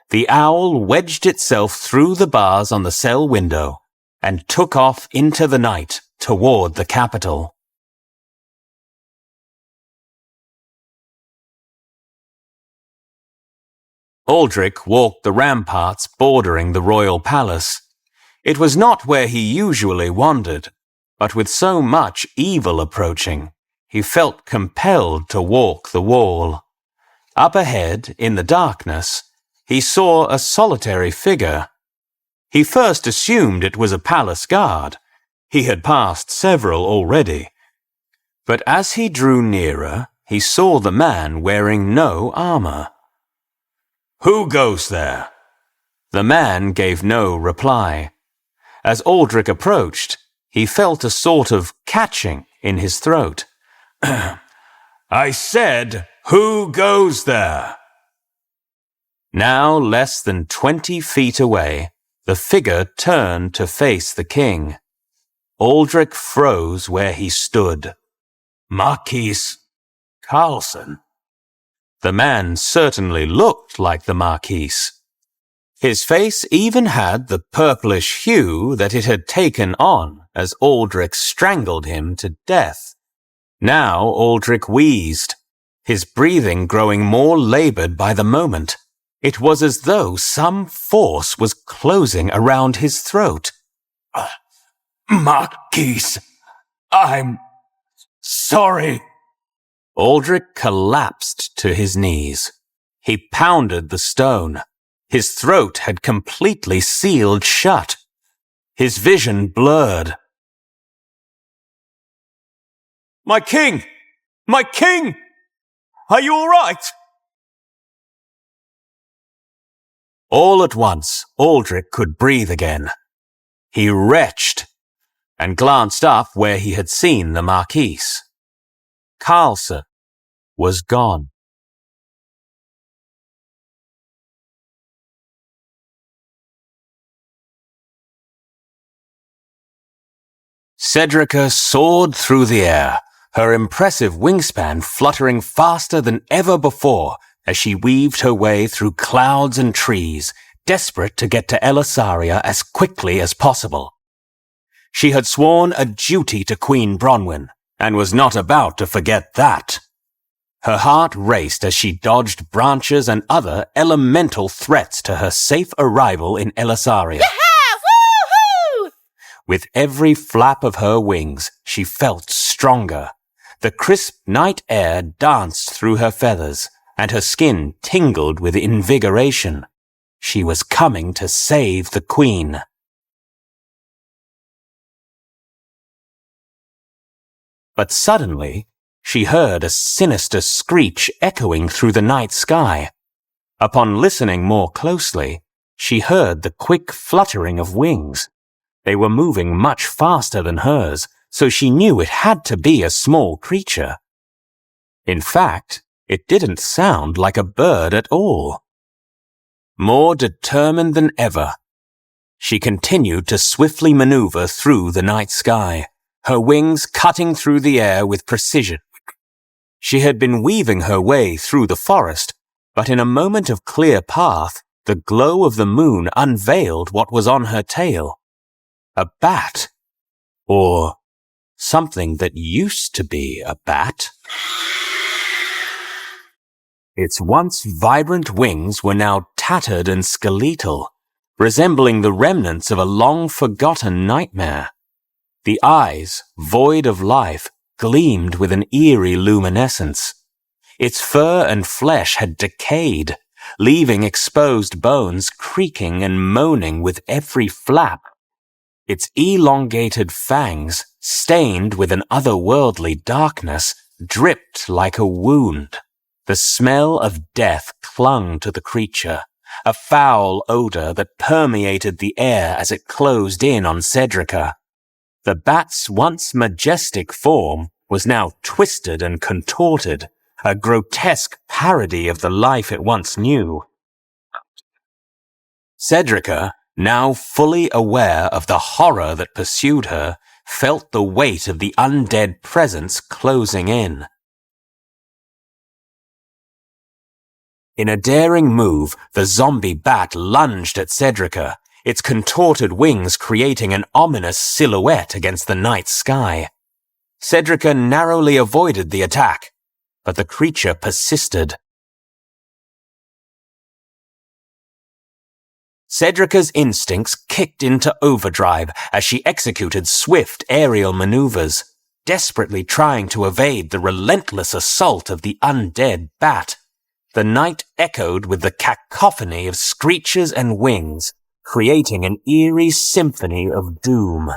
The owl wedged itself through the bars on the cell window and took off into the night toward the capital. Aldrich walked the ramparts bordering the royal palace. It was not where he usually wandered, but with so much evil approaching, he felt compelled to walk the wall. Up ahead, in the darkness, he saw a solitary figure. He first assumed it was a palace guard. He had passed several already. But as he drew nearer, he saw the man wearing no armor. "Who goes there?" The man gave no reply. As Aldrich approached, he felt a sort of catching in his throat. "I said, who goes there?" Now less than 20 feet away, the figure turned to face the king. Aldrich froze where he stood. Marquis Carlson. The man certainly looked like the Marquis. His face even had the purplish hue that it had taken on as Aldrich strangled him to death. Now Aldrich wheezed, his breathing growing more labored by the moment. It was as though some force was closing around his throat. "Marquis, I'm sorry." Aldrich collapsed to his knees. He pounded the stone. His throat had completely sealed shut. His vision blurred. "My king! My king! Are you all right?" All at once, Aldrich could breathe again. He retched and glanced up where he had seen the Marquis. Carlson, was gone. Cedrica soared through the air, her impressive wingspan fluttering faster than ever before as she weaved her way through clouds and trees, desperate to get to Elysaria as quickly as possible. She had sworn a duty to Queen Bronwyn, and was not about to forget that. Her heart raced as she dodged branches and other elemental threats to her safe arrival in Elysaria. Woohoo! With every flap of her wings, she felt stronger. The crisp night air danced through her feathers, and her skin tingled with invigoration. She was coming to save the Queen. But suddenly, she heard a sinister screech echoing through the night sky. Upon listening more closely, she heard the quick fluttering of wings. They were moving much faster than hers, so she knew it had to be a small creature. In fact, it didn't sound like a bird at all. More determined than ever, she continued to swiftly maneuver through the night sky, her wings cutting through the air with precision. She had been weaving her way through the forest, but in a moment of clear path, the glow of the moon unveiled what was on her tail. A bat, or something that used to be a bat. Its once vibrant wings were now tattered and skeletal, resembling the remnants of a long-forgotten nightmare. The eyes, void of life, gleamed with an eerie luminescence. Its fur and flesh had decayed, leaving exposed bones creaking and moaning with every flap. Its elongated fangs, stained with an otherworldly darkness, dripped like a wound. The smell of death clung to the creature, a foul odor that permeated the air as it closed in on Cedrica. The bat's once majestic form was now twisted and contorted, a grotesque parody of the life it once knew. Cedrica, now fully aware of the horror that pursued her, felt the weight of the undead presence closing in. In a daring move, the zombie bat lunged at Cedrica, its contorted wings creating an ominous silhouette against the night sky. Cedrica narrowly avoided the attack, but the creature persisted. Cedrica's instincts kicked into overdrive as she executed swift aerial maneuvers, desperately trying to evade the relentless assault of the undead bat. The night echoed with the cacophony of screeches and wings, creating an eerie symphony of doom.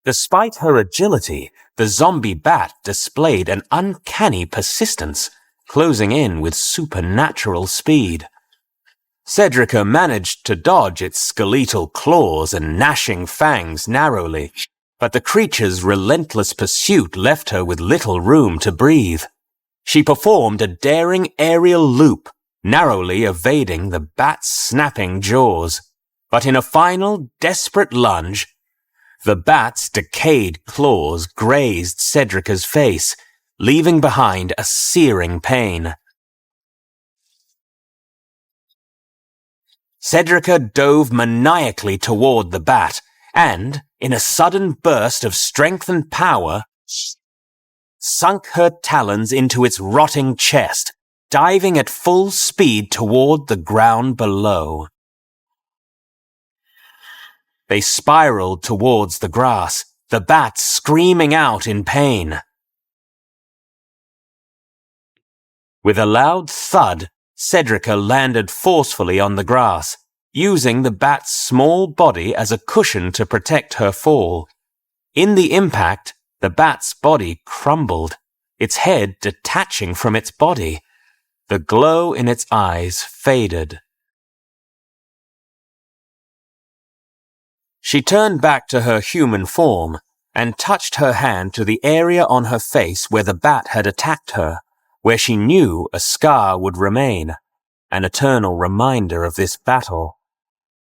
Despite her agility, the zombie bat displayed an uncanny persistence, closing in with supernatural speed. Cedrica managed to dodge its skeletal claws and gnashing fangs narrowly, but the creature's relentless pursuit left her with little room to breathe. She performed a daring aerial loop, narrowly evading the bat's snapping jaws. But in a final, desperate lunge, the bat's decayed claws grazed Cedrica's face, leaving behind a searing pain. Cedrica dove maniacally toward the bat, and, in a sudden burst of strength and power, sunk her talons into its rotting chest, diving at full speed toward the ground below. They spiraled towards the grass, the bat screaming out in pain. With a loud thud, Cedrica landed forcefully on the grass, using the bat's small body as a cushion to protect her fall. In the impact, the bat's body crumbled, its head detaching from its body. The glow in its eyes faded. She turned back to her human form, and touched her hand to the area on her face where the bat had attacked her, where she knew a scar would remain, an eternal reminder of this battle.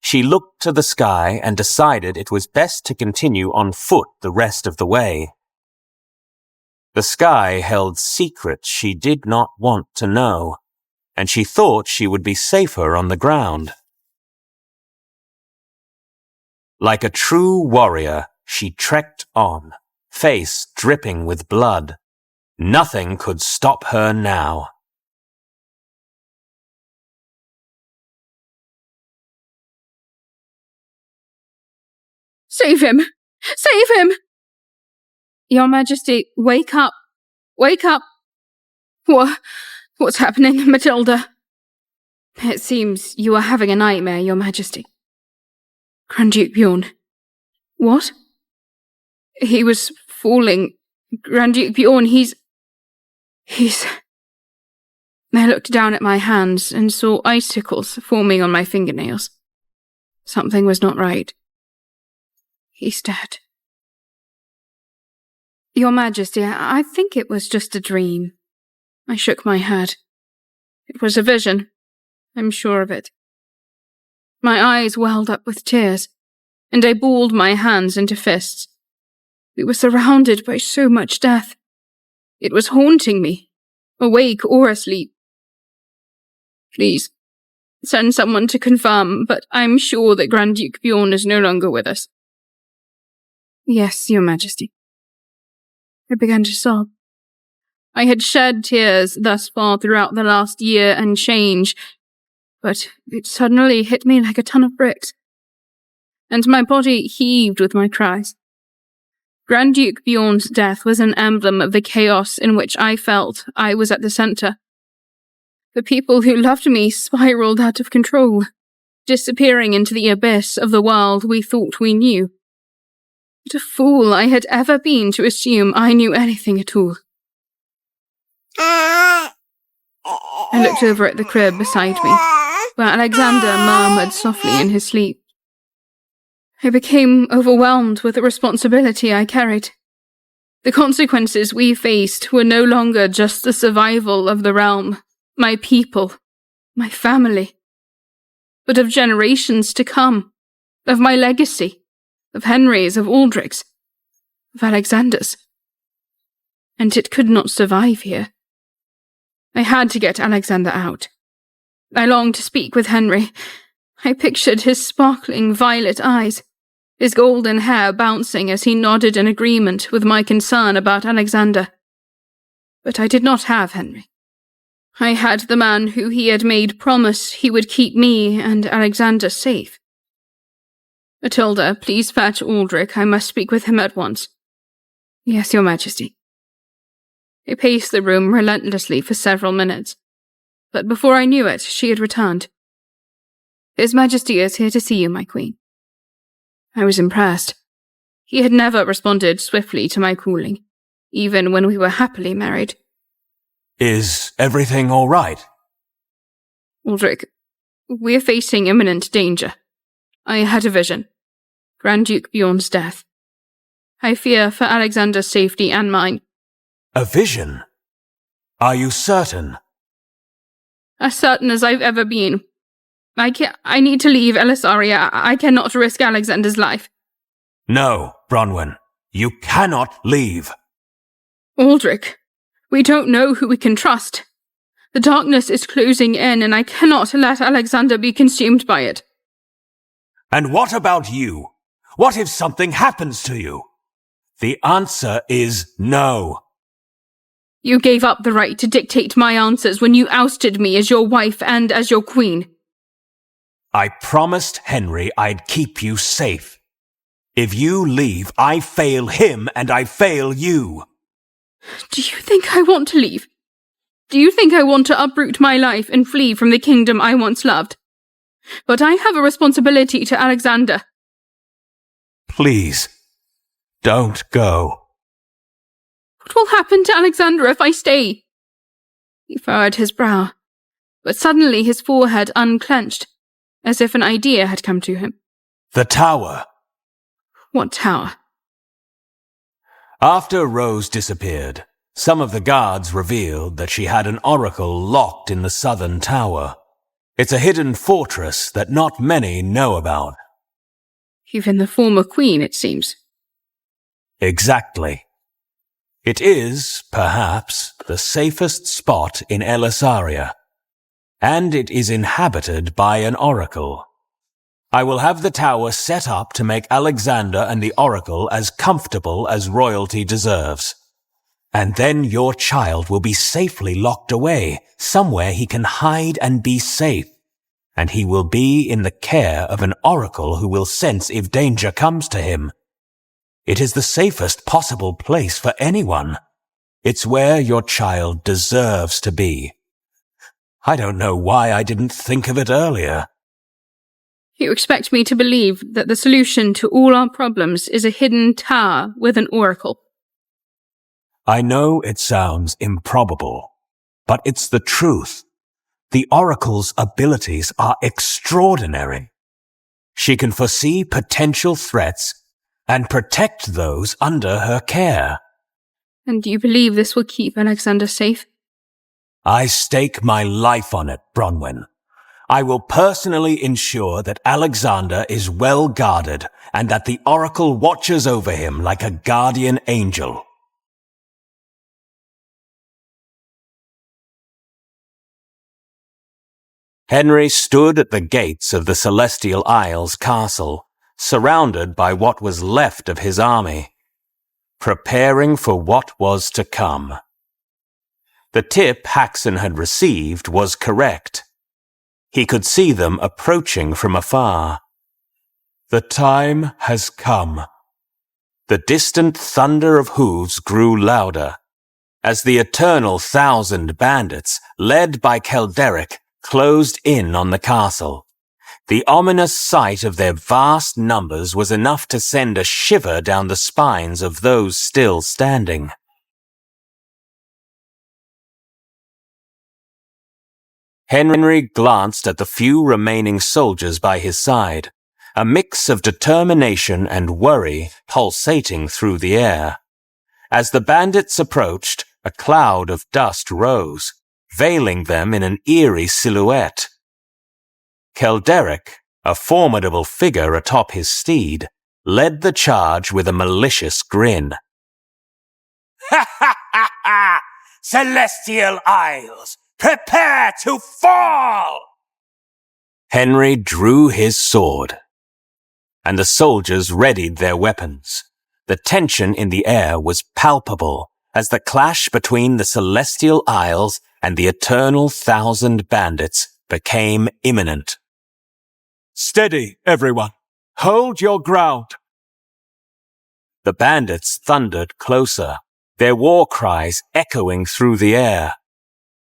She looked to the sky and decided it was best to continue on foot the rest of the way. The sky held secrets she did not want to know, and she thought she would be safer on the ground. Like a true warrior, she trekked on, face dripping with blood. Nothing could stop her now. Save him! Save him! Your Majesty, wake up! Wake up! What's happening, Matilda? It seems you are having a nightmare, Your Majesty. Grand Duke Bjorn. What? He was falling. Grand Duke Bjorn, he's... I looked down at my hands and saw icicles forming on my fingernails. Something was not right. He's dead. Your Majesty, I think it was just a dream. I shook my head. It was a vision. I'm sure of it. My eyes welled up with tears, and I balled my hands into fists. We were surrounded by so much death. It was haunting me, awake or asleep. Please, send someone to confirm, but I'm sure that Grand Duke Bjorn is no longer with us. Yes, Your Majesty. I began to sob. I had shed tears thus far throughout the last year and change, but it suddenly hit me like a ton of bricks, and my body heaved with my cries. Grand Duke Bjorn's death was an emblem of the chaos in which I felt I was at the center. The people who loved me spiraled out of control, disappearing into the abyss of the world we thought we knew. What a fool I had ever been to assume I knew anything at all. I looked over at the crib beside me, where Alexander murmured softly in his sleep. I became overwhelmed with the responsibility I carried. The consequences we faced were no longer just the survival of the realm, my people, my family, but of generations to come, of my legacy, of Henry's, of Aldrich's, of Alexander's. And it could not survive here. I had to get Alexander out. I longed to speak with Henry. I pictured his sparkling violet eyes, his golden hair bouncing as he nodded in agreement with my concern about Alexander. But I did not have Henry. I had the man who he had made promise he would keep me and Alexander safe. Matilda, please fetch Aldrich. I must speak with him at once. Yes, Your Majesty. I paced the room relentlessly for several minutes, but before I knew it, she had returned. His Majesty is here to see you, my queen. I was impressed. He had never responded swiftly to my calling, even when we were happily married. Is everything all right? Aldrich, we're facing imminent danger. I had a vision. Grand Duke Bjorn's death. I fear for Alexander's safety and mine. A vision? Are you certain? As certain as I've ever been. I need to leave Elisaria. I cannot risk Alexander's life. No, Bronwyn. You cannot leave. Aldrich, we don't know who we can trust. The darkness is closing in, and I cannot let Alexander be consumed by it. And what about you? What if something happens to you? The answer is no. You gave up the right to dictate my answers when you ousted me as your wife and as your queen. I promised Henry I'd keep you safe. If you leave, I fail him and I fail you. Do you think I want to leave? Do you think I want to uproot my life and flee from the kingdom I once loved? But I have a responsibility to Alexander. Please, don't go. What will happen to Alexander if I stay? He furrowed his brow, but suddenly his forehead unclenched, as if an idea had come to him. The tower. What tower? After Rose disappeared, some of the guards revealed that she had an oracle locked in the southern tower. It's a hidden fortress that not many know about. Even the former queen, it seems. Exactly. It is, perhaps, the safest spot in Elisaria, and it is inhabited by an oracle. I will have the tower set up to make Alexander and the oracle as comfortable as royalty deserves. And then your child will be safely locked away, somewhere he can hide and be safe. And he will be in the care of an oracle who will sense if danger comes to him. It is the safest possible place for anyone. It's where your child deserves to be. I don't know why I didn't think of it earlier. You expect me to believe that the solution to all our problems is a hidden tower with an oracle? I know it sounds improbable, but it's the truth. The oracle's abilities are extraordinary. She can foresee potential threats and protect those under her care. And do you believe this will keep Alexander safe? I stake my life on it, Bronwyn. I will personally ensure that Alexander is well guarded and that the oracle watches over him like a guardian angel. Henry stood at the gates of the Celestial Isles castle, surrounded by what was left of his army, preparing for what was to come. The tip Haxon had received was correct. He could see them approaching from afar. The time has come. The distant thunder of hooves grew louder, as the eternal 1,000 bandits, led by Kelderic, closed in on the castle. The ominous sight of their vast numbers was enough to send a shiver down the spines of those still standing. Henry glanced at the few remaining soldiers by his side, a mix of determination and worry pulsating through the air. As the bandits approached, a cloud of dust rose, veiling them in an eerie silhouette. Kelderic, a formidable figure atop his steed, led the charge with a malicious grin. Ha ha ha ha! Celestial Isles, prepare to fall! Henry drew his sword, and the soldiers readied their weapons. The tension in the air was palpable as the clash between the Celestial Isles and the eternal 1,000 bandits became imminent. Steady, everyone. Hold your ground. The bandits thundered closer, their war cries echoing through the air.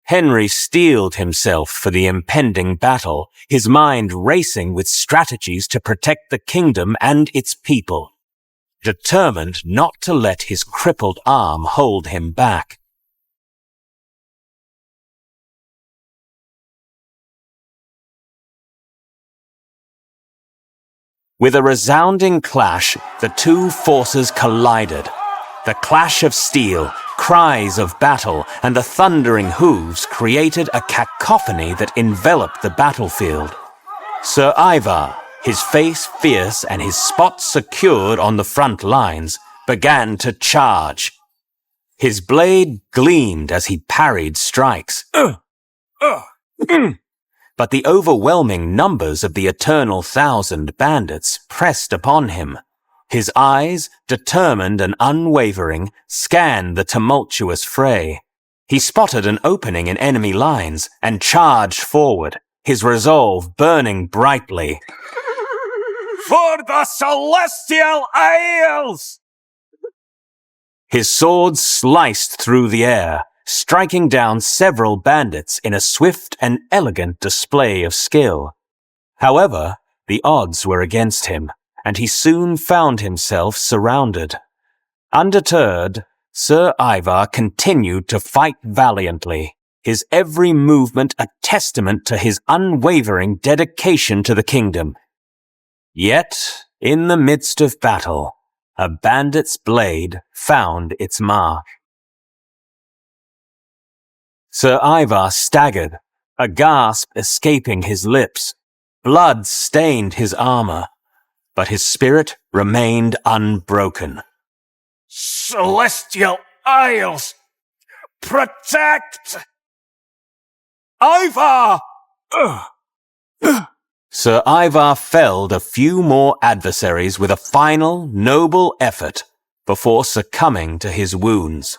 Henry steeled himself for the impending battle, his mind racing with strategies to protect the kingdom and its people, determined not to let his crippled arm hold him back. With a resounding clash, the two forces collided. The clash of steel, cries of battle, and the thundering hooves created a cacophony that enveloped the battlefield. Sir Ivar, his face fierce and his spots secured on the front lines, began to charge. His blade gleamed as he parried strikes. But the overwhelming numbers of the eternal 1,000 bandits pressed upon him. His eyes, determined and unwavering, scanned the tumultuous fray. He spotted an opening in enemy lines and charged forward, his resolve burning brightly. For the Celestial Isles! His sword sliced through the air, striking down several bandits in a swift and elegant display of skill. However, the odds were against him, and he soon found himself surrounded. Undeterred, Sir Ivar continued to fight valiantly, his every movement a testament to his unwavering dedication to the kingdom. Yet, in the midst of battle, a bandit's blade found its mark. Sir Ivar staggered, a gasp escaping his lips. Blood stained his armor, but his spirit remained unbroken. Celestial Isles! Protect! Ivar! Sir Ivar felled a few more adversaries with a final, noble effort before succumbing to his wounds.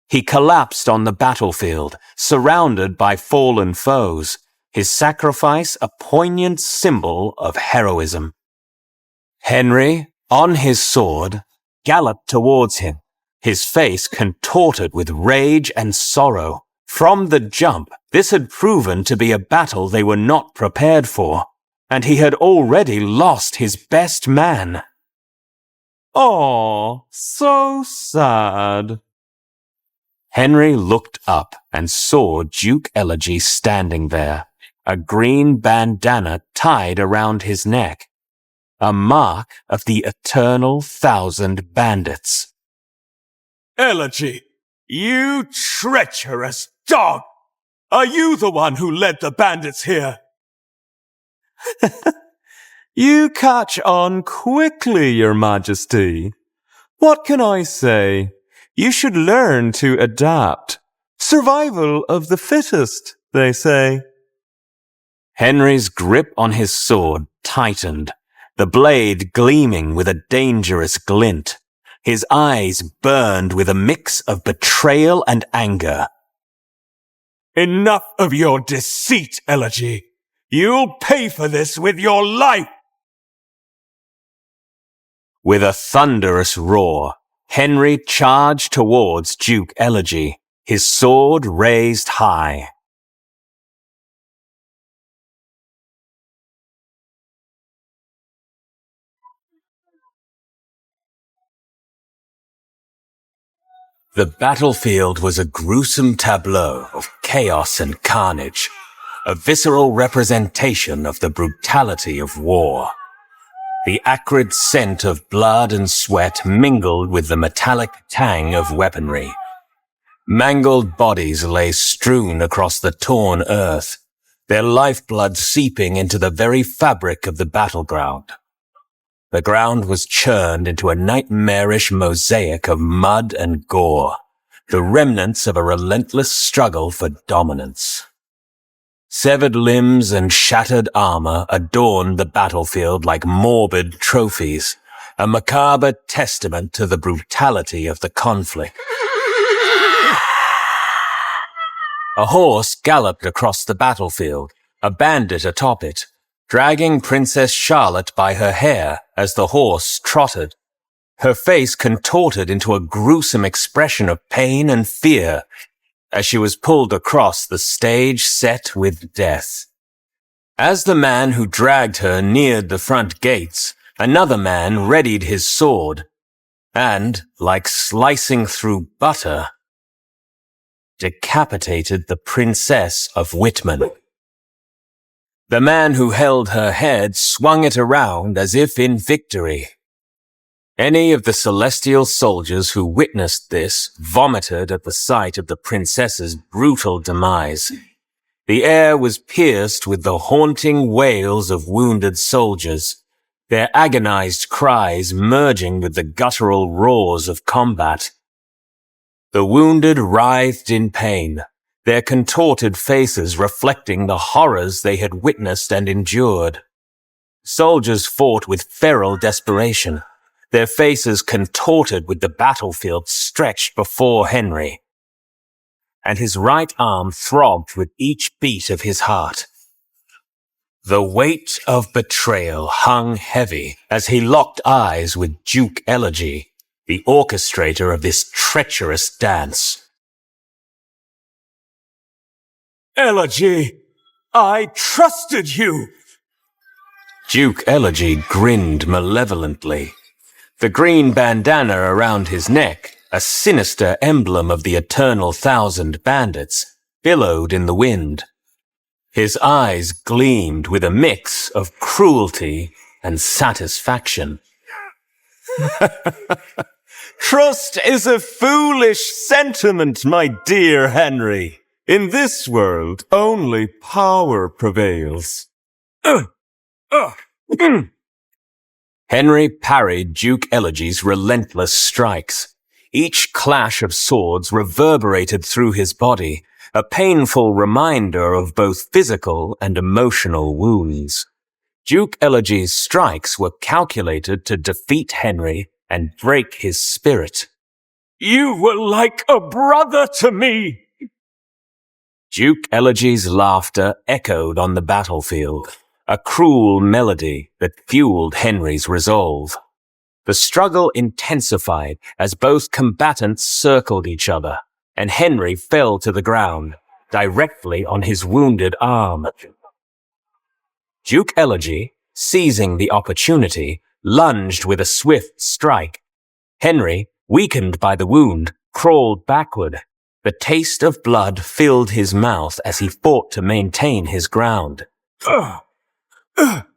He collapsed on the battlefield, surrounded by fallen foes, his sacrifice a poignant symbol of heroism. Henry, on his sword, galloped towards him, his face contorted with rage and sorrow. From the jump, this had proven to be a battle they were not prepared for, and he had already lost his best man. Oh, so sad. Henry looked up and saw Duke Elegy standing there, a green bandana tied around his neck, a mark of the eternal 1,000 bandits. Elegy, you treacherous dog! Are you the one who led the bandits here? You catch on quickly, Your Majesty. What can I say? You should learn to adapt. Survival of the fittest, they say. Henry's grip on his sword tightened, the blade gleaming with a dangerous glint. His eyes burned with a mix of betrayal and anger. Enough of your deceit, Elegy. You'll pay for this with your life! With a thunderous roar, Henry charged towards Duke Elegy, his sword raised high. The battlefield was a gruesome tableau of chaos and carnage, a visceral representation of the brutality of war. The acrid scent of blood and sweat mingled with the metallic tang of weaponry. Mangled bodies lay strewn across the torn earth, their lifeblood seeping into the very fabric of the battleground. The ground was churned into a nightmarish mosaic of mud and gore, the remnants of a relentless struggle for dominance. Severed limbs and shattered armor adorned the battlefield like morbid trophies, a macabre testament to the brutality of the conflict. A horse galloped across the battlefield, a bandit atop it, dragging Princess Charlotte by her hair as the horse trotted. Her face contorted into a gruesome expression of pain and fear as she was pulled across the stage set with death. As the man who dragged her neared the front gates, another man readied his sword, and, like slicing through butter, decapitated the Princess of Whitman. The man who held her head swung it around as if in victory. Any of the celestial soldiers who witnessed this vomited at the sight of the princess's brutal demise. The air was pierced with the haunting wails of wounded soldiers, their agonized cries merging with the guttural roars of combat. The wounded writhed in pain, their contorted faces reflecting the horrors they had witnessed and endured. Soldiers fought with feral desperation, their faces contorted with the battlefield stretched before Henry. And his right arm throbbed with each beat of his heart. The weight of betrayal hung heavy as he locked eyes with Duke Elegy, the orchestrator of this treacherous dance. Elegy, I trusted you! Duke Elegy grinned malevolently. The green bandana around his neck, a sinister emblem of the eternal 1,000 bandits, billowed in the wind. His eyes gleamed with a mix of cruelty and satisfaction. Trust is a foolish sentiment, my dear Henry. In this world, only power prevails. Henry parried Duke Elegy's relentless strikes. Each clash of swords reverberated through his body, a painful reminder of both physical and emotional wounds. Duke Elegy's strikes were calculated to defeat Henry and break his spirit. You were like a brother to me! Duke Elegy's laughter echoed on the battlefield, a cruel melody that fueled Henry's resolve. The struggle intensified as both combatants circled each other, and Henry fell to the ground, directly on his wounded arm. Duke Elegy, seizing the opportunity, lunged with a swift strike. Henry, weakened by the wound, crawled backward. The taste of blood filled his mouth as he fought to maintain his ground.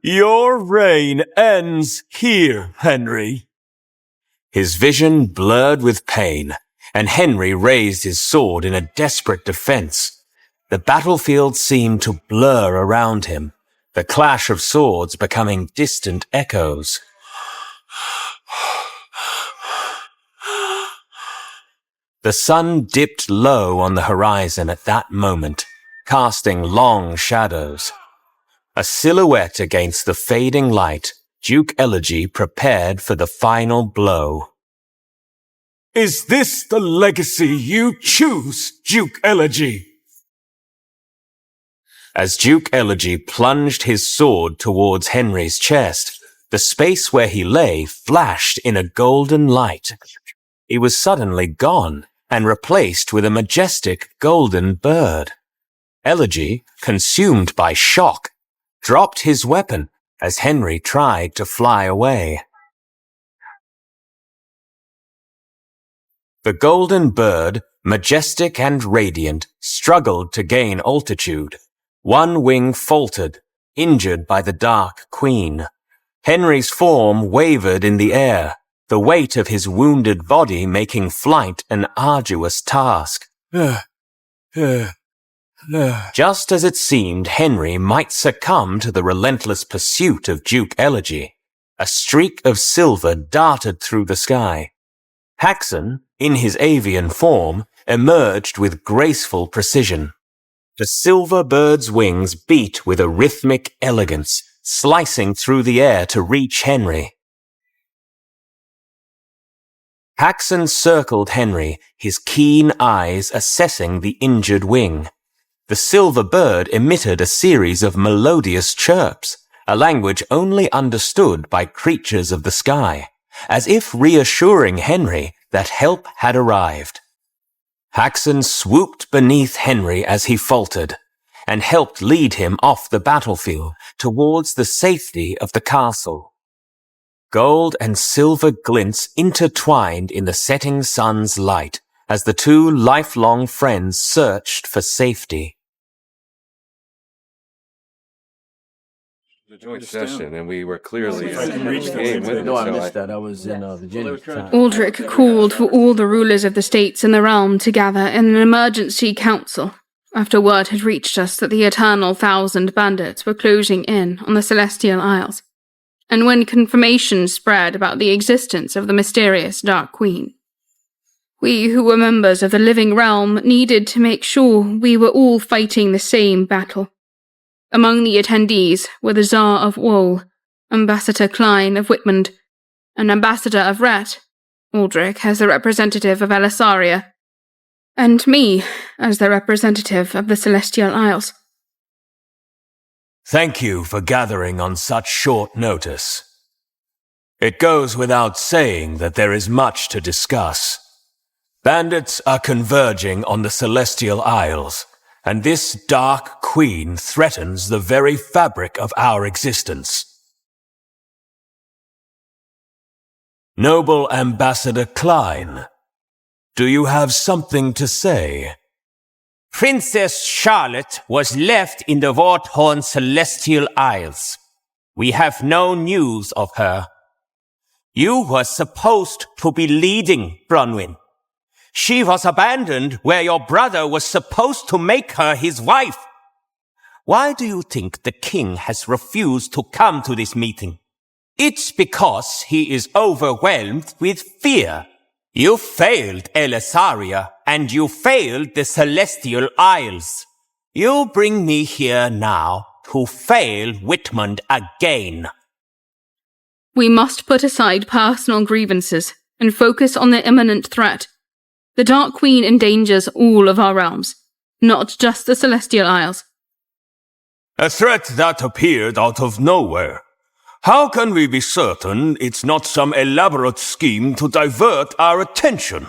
Your reign ends here, Henry. His vision blurred with pain, and Henry raised his sword in a desperate defense. The battlefield seemed to blur around him, the clash of swords becoming distant echoes. The sun dipped low on the horizon at that moment, casting long shadows. A silhouette against the fading light, Duke Elegy prepared for the final blow. Is this the legacy you choose, Duke Elegy? As Duke Elegy plunged his sword towards Henry's chest, the space where he lay flashed in a golden light. He was suddenly gone and replaced with a majestic golden bird. Elegy, consumed by shock, dropped his weapon as Henry tried to fly away. The golden bird, majestic and radiant, struggled to gain altitude. One wing faltered, injured by the Dark Queen. Henry's form wavered in the air, the weight of his wounded body making flight an arduous task. Just as it seemed Henry might succumb to the relentless pursuit of Duke Elegy, a streak of silver darted through the sky. Haxon, in his avian form, emerged with graceful precision. The silver bird's wings beat with a rhythmic elegance, slicing through the air to reach Henry. Haxon circled Henry, his keen eyes assessing the injured wing. The silver bird emitted a series of melodious chirps, a language only understood by creatures of the sky, as if reassuring Henry that help had arrived. Haxon swooped beneath Henry as he faltered, and helped lead him off the battlefield towards the safety of the castle. Gold and silver glints intertwined in the setting sun's light as the two lifelong friends searched for safety. The joint session, and we were clearly I missed that. I was in Virginia. Aldrich called for all the rulers of the states in the realm together in an emergency council, after word had reached us that the eternal 1,000 bandits were closing in on the Celestial Isles, and when confirmation spread about the existence of the mysterious Dark Queen. We who were members of the living realm needed to make sure we were all fighting the same battle. Among the attendees were the Tsar of Wool, Ambassador Klein of Whitmond, and Ambassador of Ret, Aldrich as the representative of Elisaria, and me as the representative of the Celestial Isles. Thank you for gathering on such short notice. It goes without saying that there is much to discuss. Bandits are converging on the Celestial Isles, and this Dark Queen threatens the very fabric of our existence. Noble Ambassador Klein, do you have something to say? Princess Charlotte was left in the Warthorn Celestial Isles. We have no news of her. You were supposed to be leading, Bronwyn. She was abandoned where your brother was supposed to make her his wife. Why do you think the king has refused to come to this meeting? It's because he is overwhelmed with fear. You failed Elisaria, and you failed the Celestial Isles. You bring me here now to fail Whitmond again. We must put aside personal grievances and focus on the imminent threat. The Dark Queen endangers all of our realms, not just the Celestial Isles. A threat that appeared out of nowhere. How can we be certain it's not some elaborate scheme to divert our attention?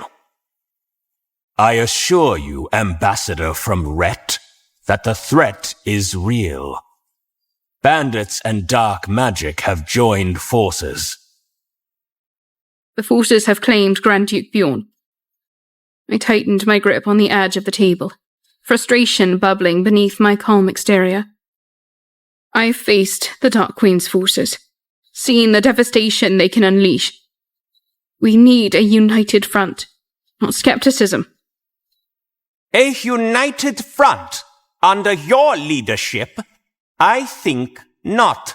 I assure you, Ambassador from Ret, that the threat is real. Bandits and dark magic have joined forces. The forces have claimed Grand Duke Bjorn. I tightened my grip on the edge of the table, frustration bubbling beneath my calm exterior. I faced the Dark Queen's forces, seen the devastation they can unleash. We need a united front, not skepticism. A united front under your leadership? I think not.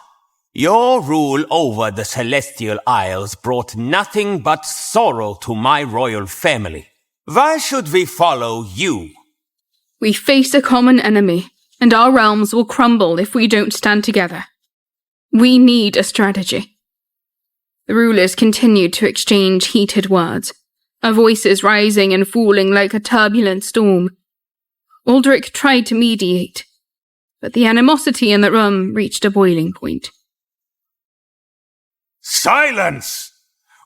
Your rule over the Celestial Isles brought nothing but sorrow to my royal family. Why should we follow you? We face a common enemy, and our realms will crumble if we don't stand together. We need a strategy. The rulers continued to exchange heated words, our voices rising and falling like a turbulent storm. Aldrich tried to mediate, but the animosity in the room reached a boiling point. Silence!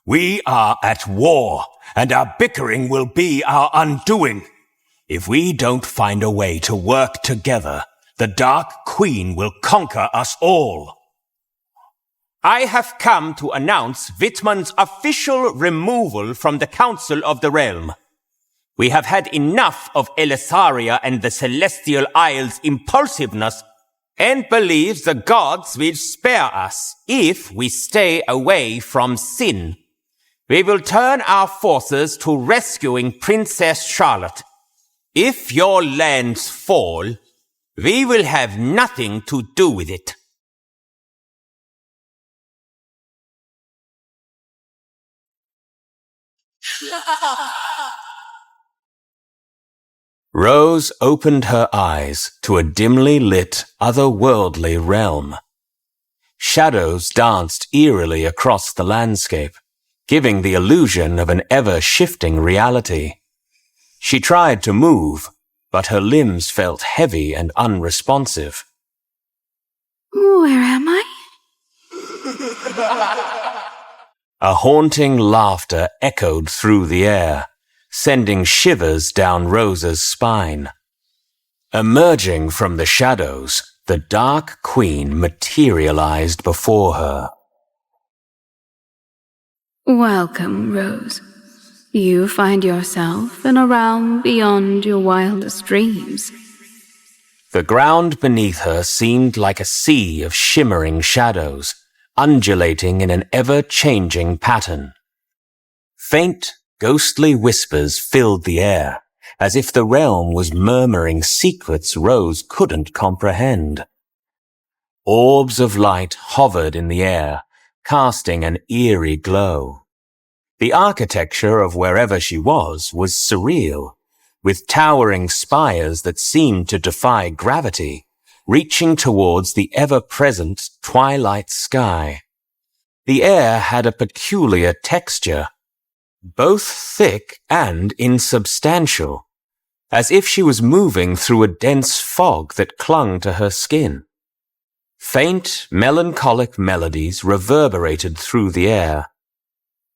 We are at war, and our bickering will be our undoing. If we don't find a way to work together, the Dark Queen will conquer us all. I have come to announce Whitman's official removal from the Council of the Realm. We have had enough of Elisaria and the Celestial Isles' impulsiveness, and believe the gods will spare us if we stay away from sin. We will turn our forces to rescuing Princess Charlotte. If your lands fall, we will have nothing to do with it. Rose opened her eyes to a dimly lit, otherworldly realm. Shadows danced eerily across the landscape, giving the illusion of an ever-shifting reality. She tried to move, but her limbs felt heavy and unresponsive. Where am I? A haunting laughter echoed through the air, sending shivers down Rose's spine. Emerging from the shadows, the Dark Queen materialized before her. Welcome, Rose. You find yourself in a realm beyond your wildest dreams. The ground beneath her seemed like a sea of shimmering shadows, undulating in an ever-changing pattern. Faint, ghostly whispers filled the air, as if the realm was murmuring secrets Rose couldn't comprehend. Orbs of light hovered in the air, casting an eerie glow. The architecture of wherever she was surreal, with towering spires that seemed to defy gravity, reaching towards the ever-present twilight sky. The air had a peculiar texture, both thick and insubstantial, as if she was moving through a dense fog that clung to her skin. Faint, melancholic melodies reverberated through the air.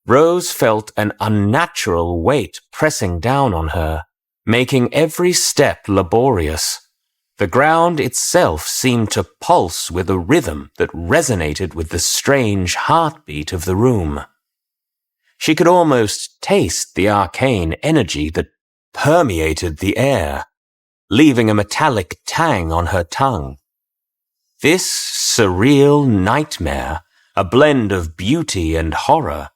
Rose felt an unnatural weight pressing down on her, making every step laborious. The ground itself seemed to pulse with a rhythm that resonated with the strange heartbeat of the room. She could almost taste the arcane energy that permeated the air, leaving a metallic tang on her tongue. This surreal nightmare, a blend of beauty and horror,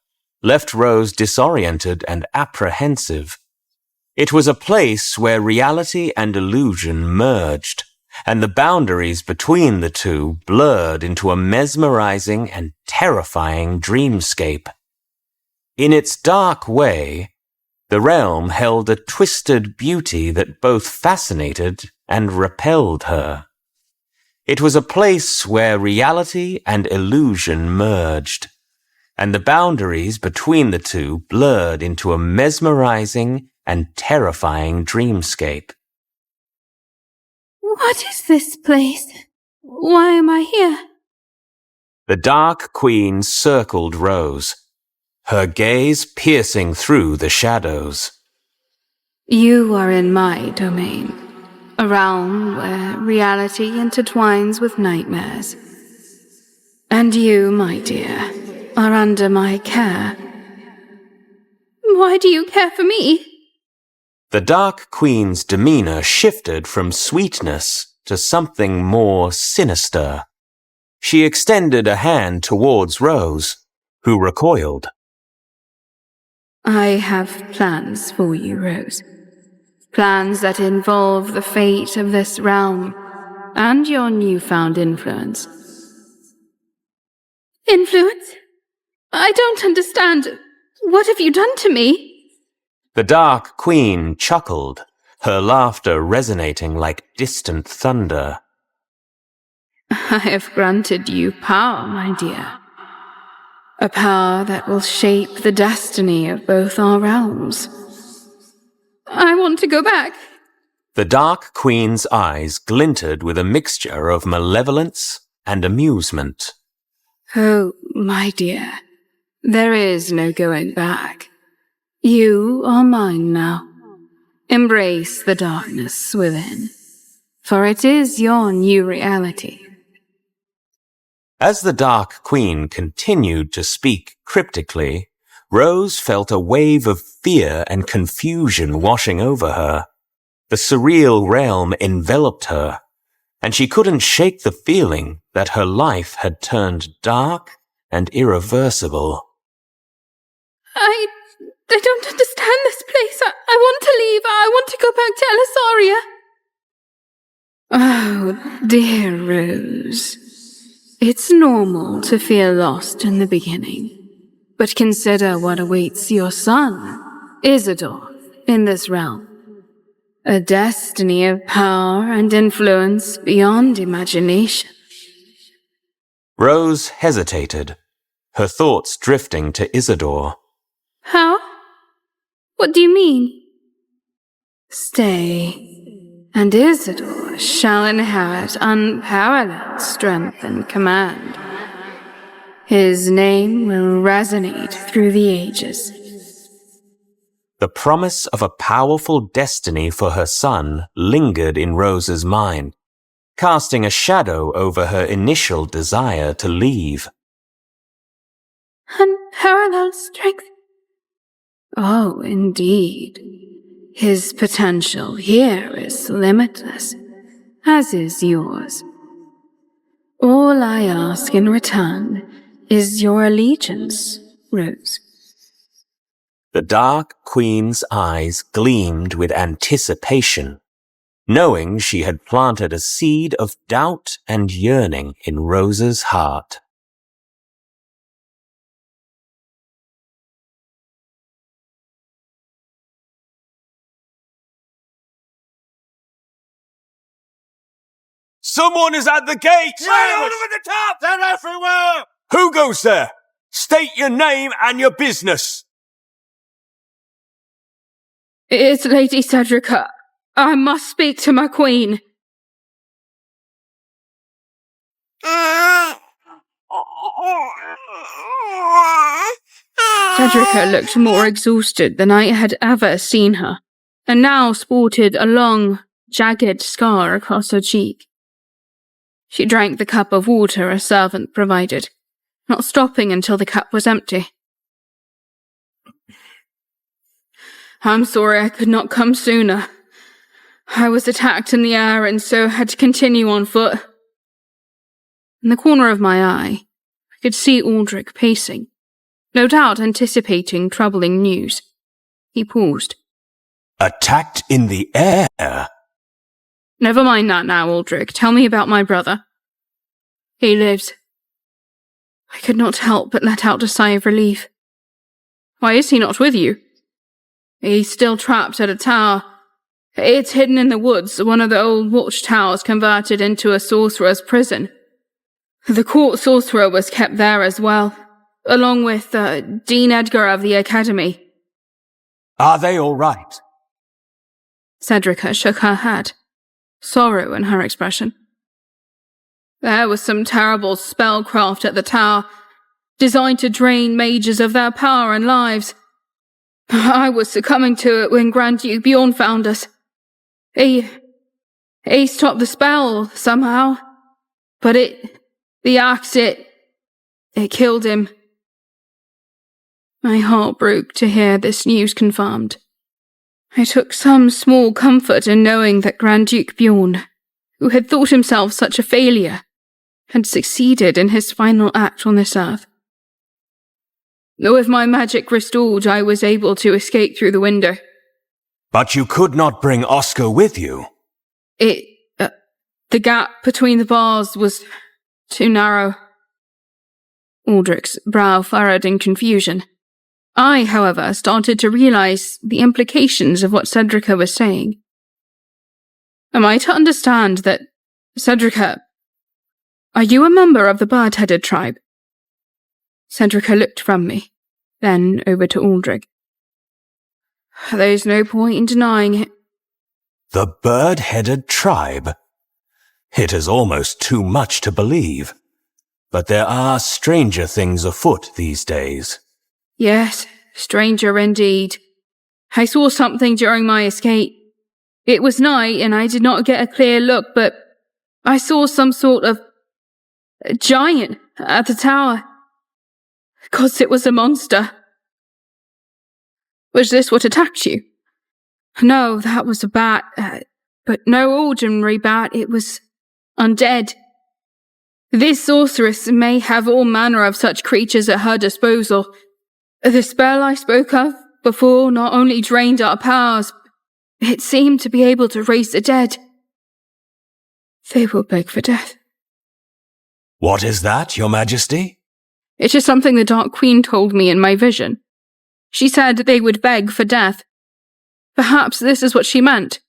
left Rose disoriented and apprehensive. It was a place where reality and illusion merged, and the boundaries between the two blurred into a mesmerizing and terrifying dreamscape. In its dark way, the realm held a twisted beauty that both fascinated and repelled her. It was a place where reality and illusion merged, and the boundaries between the two blurred into a mesmerizing and terrifying dreamscape. What is this place? Why am I here? The Dark Queen circled Rose, her gaze piercing through the shadows. You are in my domain, a realm where reality intertwines with nightmares. And you, my dear, are under my care. Why do you care for me? The Dark Queen's demeanor shifted from sweetness to something more sinister. She extended a hand towards Rose, who recoiled. I have plans for you, Rose. Plans that involve the fate of this realm and your newfound influence. Influence? I don't understand. What have you done to me? The Dark Queen chuckled, her laughter resonating like distant thunder. I have granted you power, my dear. A power that will shape the destiny of both our realms. I want to go back. The Dark Queen's eyes glinted with a mixture of malevolence and amusement. Oh, my dear, there is no going back. You are mine now. Embrace the darkness within, for it is your new reality. As the Dark Queen continued to speak cryptically, Rose felt a wave of fear and confusion washing over her. The surreal realm enveloped her, and she couldn't shake the feeling that her life had turned dark and irreversible. I don't understand this place. I want to leave. I want to go back to Elisaria. Oh, dear Rose. It's normal to feel lost in the beginning. But consider what awaits your son, Isidore, in this realm. A destiny of power and influence beyond imagination. Rose hesitated, her thoughts drifting to Isidore. How? What do you mean? Stay, and Isidore shall inherit unparalleled strength and command. His name will resonate through the ages. The promise of a powerful destiny for her son lingered in Rose's mind, casting a shadow over her initial desire to leave. Unparalleled strength? Oh, indeed. His potential here is limitless, as is yours. All I ask in return is your allegiance, Rose. The Dark Queen's eyes gleamed with anticipation, knowing she had planted a seed of doubt and yearning in Rose's heart. Someone is at the gate! Right over the top! They're everywhere! Who goes there? State your name and your business. It's Lady Cedrica. I must speak to my queen. Cedrica looked more exhausted than I had ever seen her, and now sported a long, jagged scar across her cheek. She drank the cup of water a servant provided, not stopping until the cup was empty. I'm sorry I could not come sooner. I was attacked in the air and so had to continue on foot. In the corner of my eye, I could see Aldrich pacing, no doubt anticipating troubling news. He paused. Attacked in the air? Never mind that now, Aldrich. Tell me about my brother. He lives. I could not help but let out a sigh of relief. Why is he not with you? He's still trapped at a tower. It's hidden in the woods, one of the old watchtowers converted into a sorcerer's prison. The court sorcerer was kept there as well, along with Dean Edgar of the Academy. Are they all right? Cedrica shook her head, sorrow in her expression. There was some terrible spellcraft at the tower, designed to drain mages of their power and lives. I was succumbing to it when Grand Duke Bjorn found us. He stopped the spell somehow, but the axe, it killed him. My heart broke to hear this news confirmed. I took some small comfort in knowing that Grand Duke Bjorn, who had thought himself such a failure, had succeeded in his final act on this earth. With my magic restored, I was able to escape through the window. But you could not bring Oscar with you. The gap between the bars was too narrow. Aldrich's brow furrowed in confusion. I, however, started to realize the implications of what Cedrica was saying. Am I to understand that, Cedrica, are you a member of the bird-headed tribe? Cedrica looked from me, then over to Aldrich. There's no point in denying it. The bird-headed tribe? It is almost too much to believe. But there are stranger things afoot these days. Yes, stranger indeed. I saw something during my escape. It was night and I did not get a clear look, but I saw some sort of giant at the tower. 'Cause it was a monster. Was this what attacked you? No, that was a bat, but no ordinary bat, it was undead. This sorceress may have all manner of such creatures at her disposal. The spell I spoke of before not only drained our powers, it seemed to be able to raise the dead. They will beg for death. What is that, Your Majesty? It is something the Dark Queen told me in my vision. She said they would beg for death. Perhaps this is what she meant,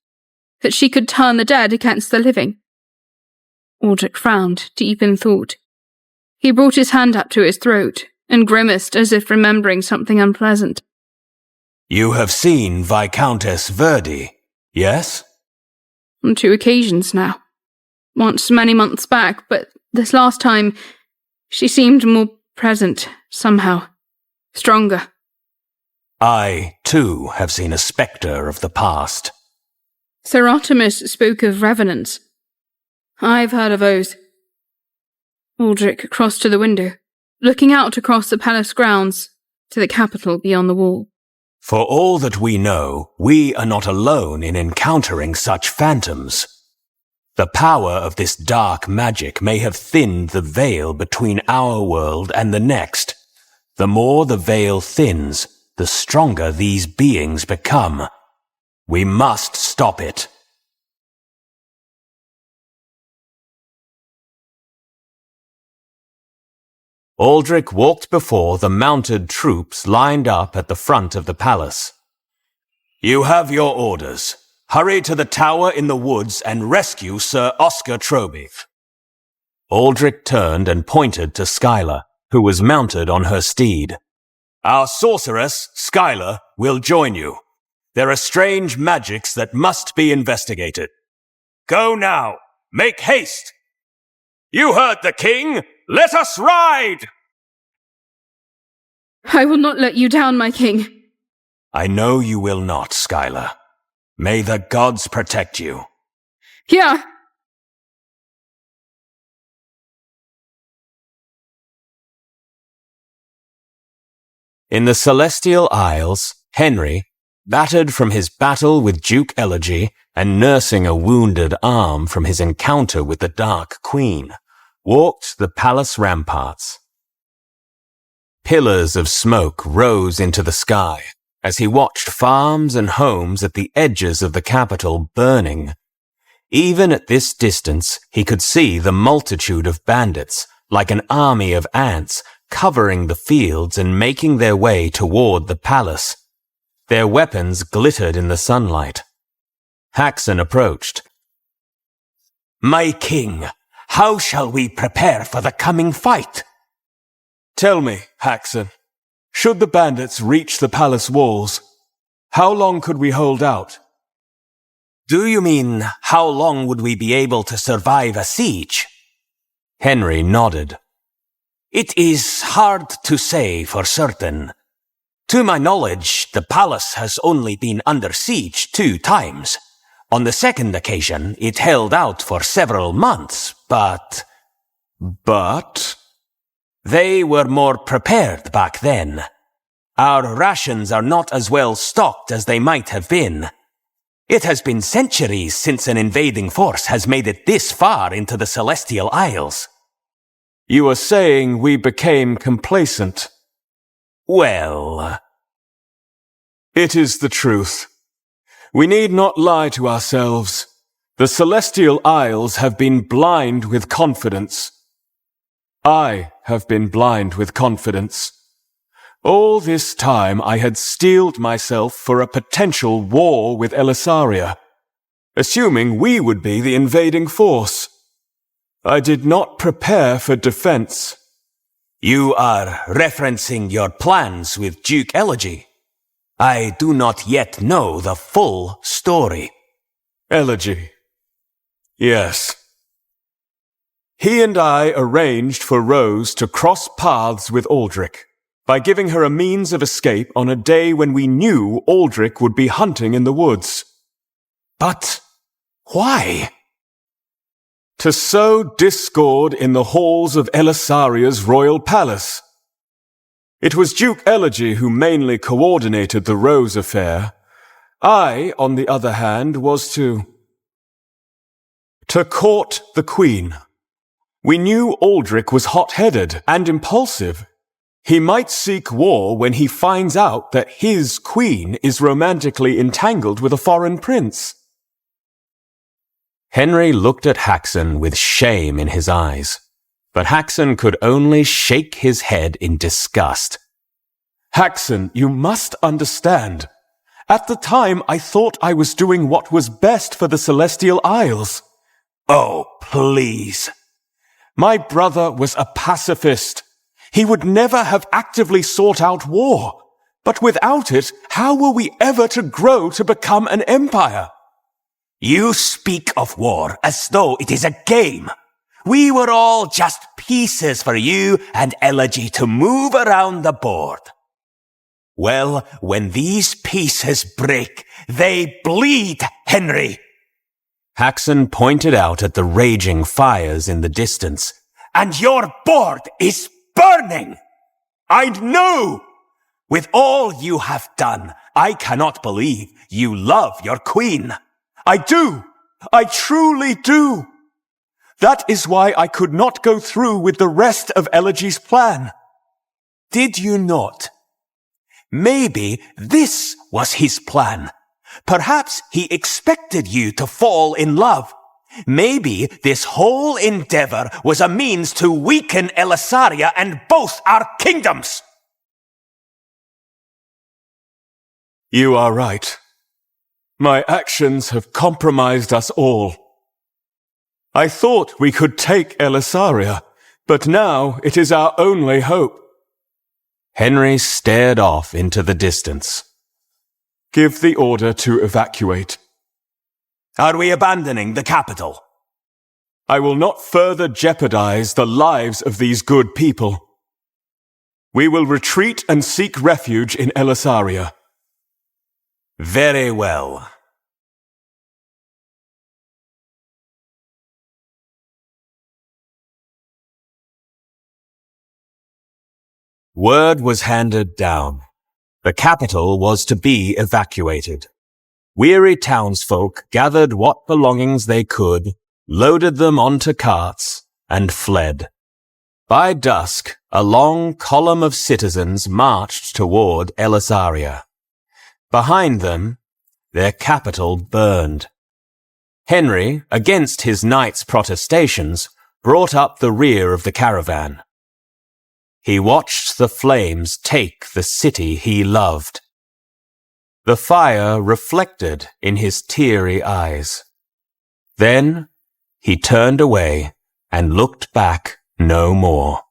that she could turn the dead against the living. Aldrich frowned, deep in thought. He brought his hand up to his throat and grimaced as if remembering something unpleasant. You have seen Viscountess Verdi, yes? On 2 occasions now. Once many months back, but this last time she seemed more present, somehow. Stronger. I, too, have seen a spectre of the past. Sir Artemis spoke of revenants. I've heard of those. Aldrich crossed to the window, looking out across the palace grounds to the capital beyond the wall. For all that we know, we are not alone in encountering such phantoms. The power of this dark magic may have thinned the veil between our world and the next. The more the veil thins, the stronger these beings become. We must stop it. Aldrich walked before the mounted troops lined up at the front of the palace. You have your orders. Hurry to the tower in the woods and rescue Sir Oscar Troby. Aldrich turned and pointed to Skylar, who was mounted on her steed. Our sorceress, Skylar, will join you. There are strange magics that must be investigated. Go now. Make haste. You heard the king. Let us ride! I will not let you down, my king. I know you will not, Skylar. May the gods protect you. Yeah. In the Celestial Isles, Henry, battered from his battle with Duke Elegy and nursing a wounded arm from his encounter with the Dark Queen, walked the palace ramparts. Pillars of smoke rose into the sky as he watched farms and homes at the edges of the capital burning. Even at this distance, he could see the multitude of bandits, like an army of ants, covering the fields and making their way toward the palace. Their weapons glittered in the sunlight. Haxan approached. My king, how shall we prepare for the coming fight? Tell me, Haxan, should the bandits reach the palace walls, how long could we hold out? Do you mean how long would we be able to survive a siege? Henry nodded. It is hard to say for certain. To my knowledge, the palace has only been under siege 2 times. On the second occasion, it held out for several months, but... They were more prepared back then. Our rations are not as well stocked as they might have been. It has been centuries since an invading force has made it this far into the Celestial Isles. You are saying we became complacent? Well... It is the truth. We need not lie to ourselves. The Celestial Isles have been blind with confidence. I have been blind with confidence. All this time I had steeled myself for a potential war with Elysaria, assuming we would be the invading force. I did not prepare for defense. You are referencing your plans with Duke Elegy. I do not yet know the full story. Elegy. Yes. He and I arranged for Rose to cross paths with Aldrich by giving her a means of escape on a day when we knew Aldrich would be hunting in the woods. But why? To sow discord in the halls of Elisaria's royal palace. It was Duke Elegy who mainly coordinated the Rose affair. I, on the other hand, was to court the Queen. We knew Aldrich was hot-headed and impulsive. He might seek war when he finds out that his queen is romantically entangled with a foreign prince. Henry looked at Haxan with shame in his eyes, but Haxan could only shake his head in disgust. Haxan, you must understand. At the time, I thought I was doing what was best for the Celestial Isles. Oh, please. My brother was a pacifist. He would never have actively sought out war. But without it, how were we ever to grow to become an empire? You speak of war as though it is a game. We were all just pieces for you and Elegy to move around the board. Well, when these pieces break, they bleed, Henry. Haxan pointed out at the raging fires in the distance. And your board is burning! I know! With all you have done, I cannot believe you love your queen. I do! I truly do! That is why I could not go through with the rest of Elegy's plan. Did you not? Maybe this was his plan. Perhaps he expected you to fall in love. Maybe this whole endeavor was a means to weaken Elysaria and both our kingdoms. You are right. My actions have compromised us all. I thought we could take Elysaria, but now it is our only hope. Henry stared off into the distance. Give the order to evacuate. Are we abandoning the capital? I will not further jeopardize the lives of these good people. We will retreat and seek refuge in Elysaria. Very well. Word was handed down. The capital was to be evacuated. Weary townsfolk gathered what belongings they could, loaded them onto carts, and fled. By dusk, a long column of citizens marched toward Elysaria. Behind them, their capital burned. Henry, against his knight's protestations, brought up the rear of the caravan. He watched the flames take the city he loved. The fire reflected in his teary eyes. Then he turned away and looked back no more.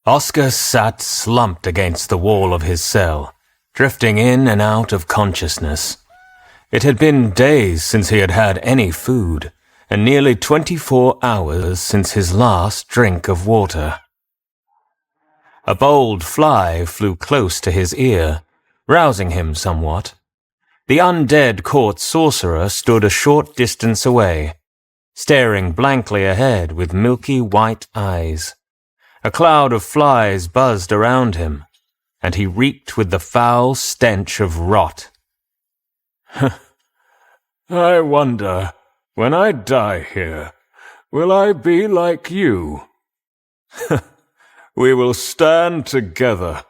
Oscar sat slumped against the wall of his cell, drifting in and out of consciousness. It had been days since he had had any food, and nearly 24 hours since his last drink of water. A bold fly flew close to his ear, rousing him somewhat. The undead court sorcerer stood a short distance away, staring blankly ahead with milky white eyes. A cloud of flies buzzed around him, and he reeked with the foul stench of rot. I wonder, when I die here, will I be like you? We will stand together,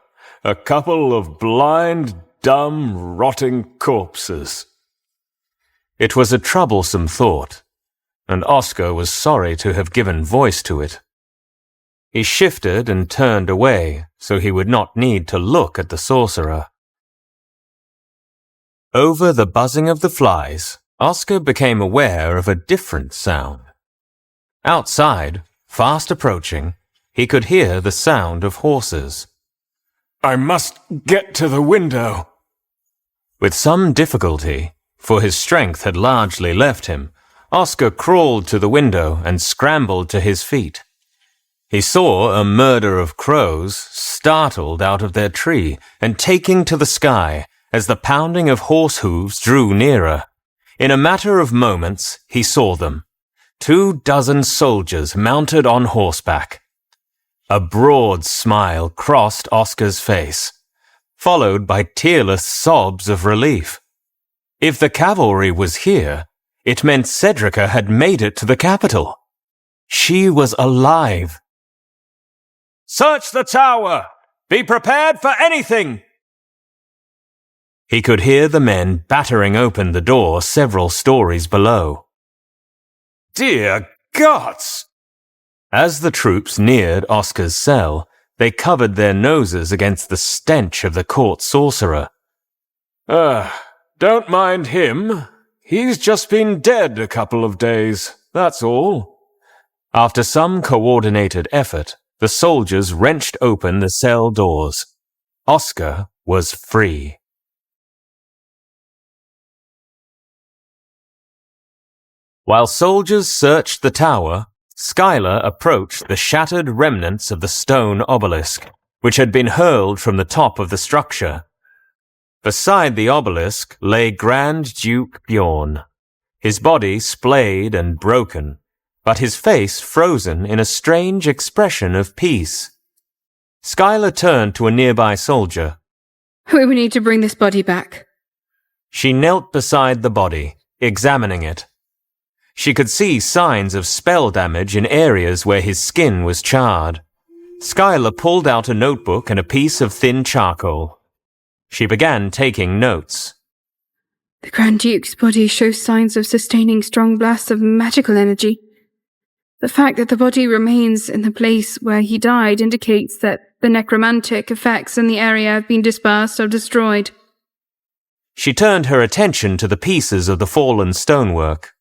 a couple of blind, dumb, rotting corpses. It was a troublesome thought, and Oscar was sorry to have given voice to it. He shifted and turned away so he would not need to look at the sorcerer. Over the buzzing of the flies, Oscar became aware of a different sound. Outside, fast approaching, he could hear the sound of horses. I must get to the window. With some difficulty, for his strength had largely left him, Oscar crawled to the window and scrambled to his feet. He saw a murder of crows startled out of their tree and taking to the sky as the pounding of horse hooves drew nearer. In a matter of moments, he saw them. 24 soldiers mounted on horseback. A broad smile crossed Oscar's face, followed by tearless sobs of relief. If the cavalry was here, it meant Cedrica had made it to the capital. She was alive. Search the tower! Be prepared for anything! He could hear the men battering open the door several stories below. Dear gods! As the troops neared Oscar's cell, they covered their noses against the stench of the court sorcerer. Don't mind him. He's just been dead a couple of days, that's all. After some coordinated effort, the soldiers wrenched open the cell doors. Oscar was free. While soldiers searched the tower, Schuyler approached the shattered remnants of the stone obelisk, which had been hurled from the top of the structure. Beside the obelisk lay Grand Duke Bjorn, his body splayed and broken, but his face frozen in a strange expression of peace. Schuyler turned to a nearby soldier. We need to bring this body back. She knelt beside the body, examining it. She could see signs of spell damage in areas where his skin was charred. Schuyler pulled out a notebook and a piece of thin charcoal. She began taking notes. The Grand Duke's body shows signs of sustaining strong blasts of magical energy. The fact that the body remains in the place where he died indicates that the necromantic effects in the area have been dispersed or destroyed. She turned her attention to the pieces of the fallen stonework.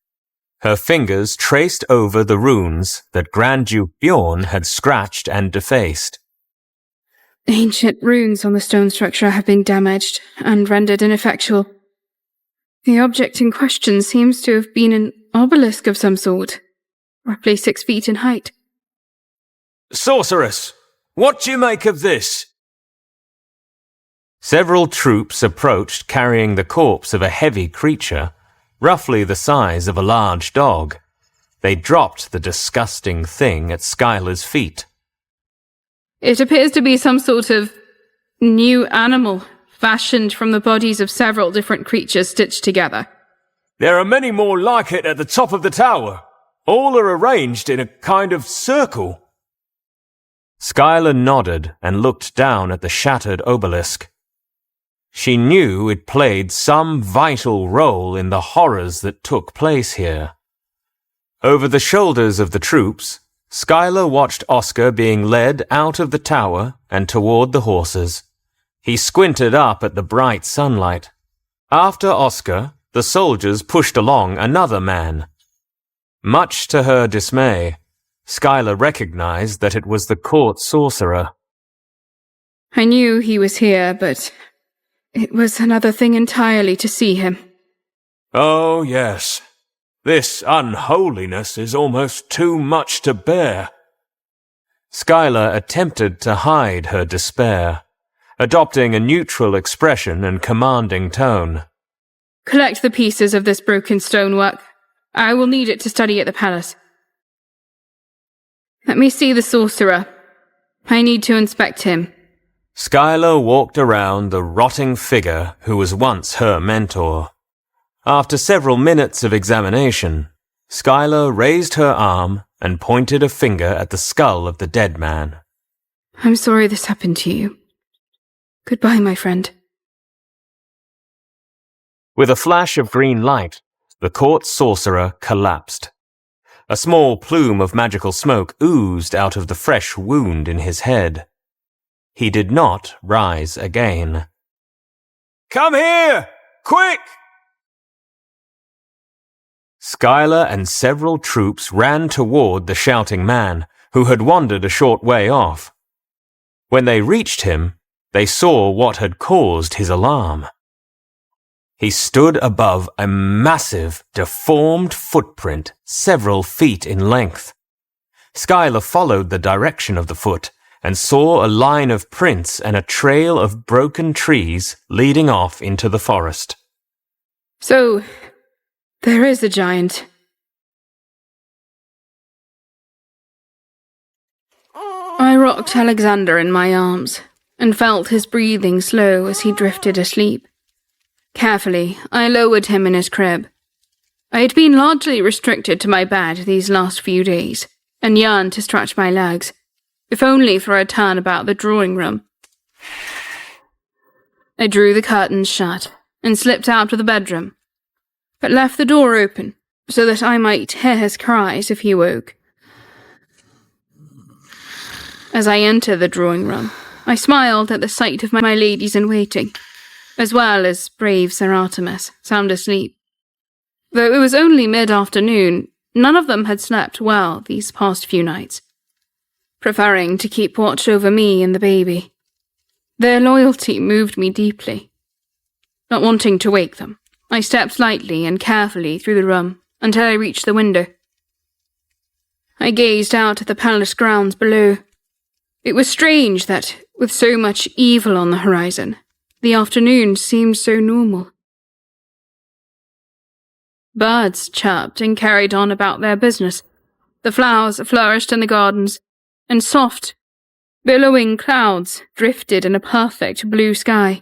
Her fingers traced over the runes that Grand Duke Bjorn had scratched and defaced. Ancient runes on the stone structure have been damaged and rendered ineffectual. The object in question seems to have been an obelisk of some sort, roughly 6 feet in height. Sorceress, what do you make of this? Several troops approached carrying the corpse of a heavy creature, roughly the size of a large dog. They dropped the disgusting thing at Schuyler's feet. It appears to be some sort of new animal, fashioned from the bodies of several different creatures stitched together. There are many more like it at the top of the tower. All are arranged in a kind of circle. Skylar nodded and looked down at the shattered obelisk. She knew it played some vital role in the horrors that took place here. Over the shoulders of the troops, Skylar watched Oscar being led out of the tower and toward the horses. He squinted up at the bright sunlight. After Oscar, the soldiers pushed along another man. Much to her dismay, Skylar recognized that it was the court sorcerer. I knew he was here, but it was another thing entirely to see him. Oh, yes. This unholiness is almost too much to bear. Skylar attempted to hide her despair, adopting a neutral expression and commanding tone. Collect the pieces of this broken stonework. I will need it to study at the palace. Let me see the sorcerer. I need to inspect him. Skylar walked around the rotting figure who was once her mentor. After several minutes of examination, Skylar raised her arm and pointed a finger at the skull of the dead man. I'm sorry this happened to you. Goodbye, my friend. With a flash of green light, the court sorcerer collapsed. A small plume of magical smoke oozed out of the fresh wound in his head. He did not rise again. Come here! Quick! Skylar and several troops ran toward the shouting man, who had wandered a short way off. When they reached him, they saw what had caused his alarm. He stood above a massive, deformed footprint several feet in length. Skylar followed the direction of the foot and saw a line of prints and a trail of broken trees leading off into the forest. So, there is a giant. I rocked Alexander in my arms and felt his breathing slow as he drifted asleep. Carefully, I lowered him in his crib. I had been largely restricted to my bed these last few days, and yearned to stretch my legs, if only for a turn about the drawing room. I drew the curtains shut and slipped out of the bedroom, but left the door open so that I might hear his cries if he woke. As I entered the drawing room, I smiled at the sight of my ladies-in-waiting, as well as brave Sir Artemis, sound asleep. Though it was only mid-afternoon, none of them had slept well these past few nights, preferring to keep watch over me and the baby. Their loyalty moved me deeply. Not wanting to wake them, I stepped lightly and carefully through the room until I reached the window. I gazed out at the palace grounds below. It was strange that, with so much evil on the horizon, the afternoon seemed so normal. Birds chirped and carried on about their business. The flowers flourished in the gardens, and soft, billowing clouds drifted in a perfect blue sky.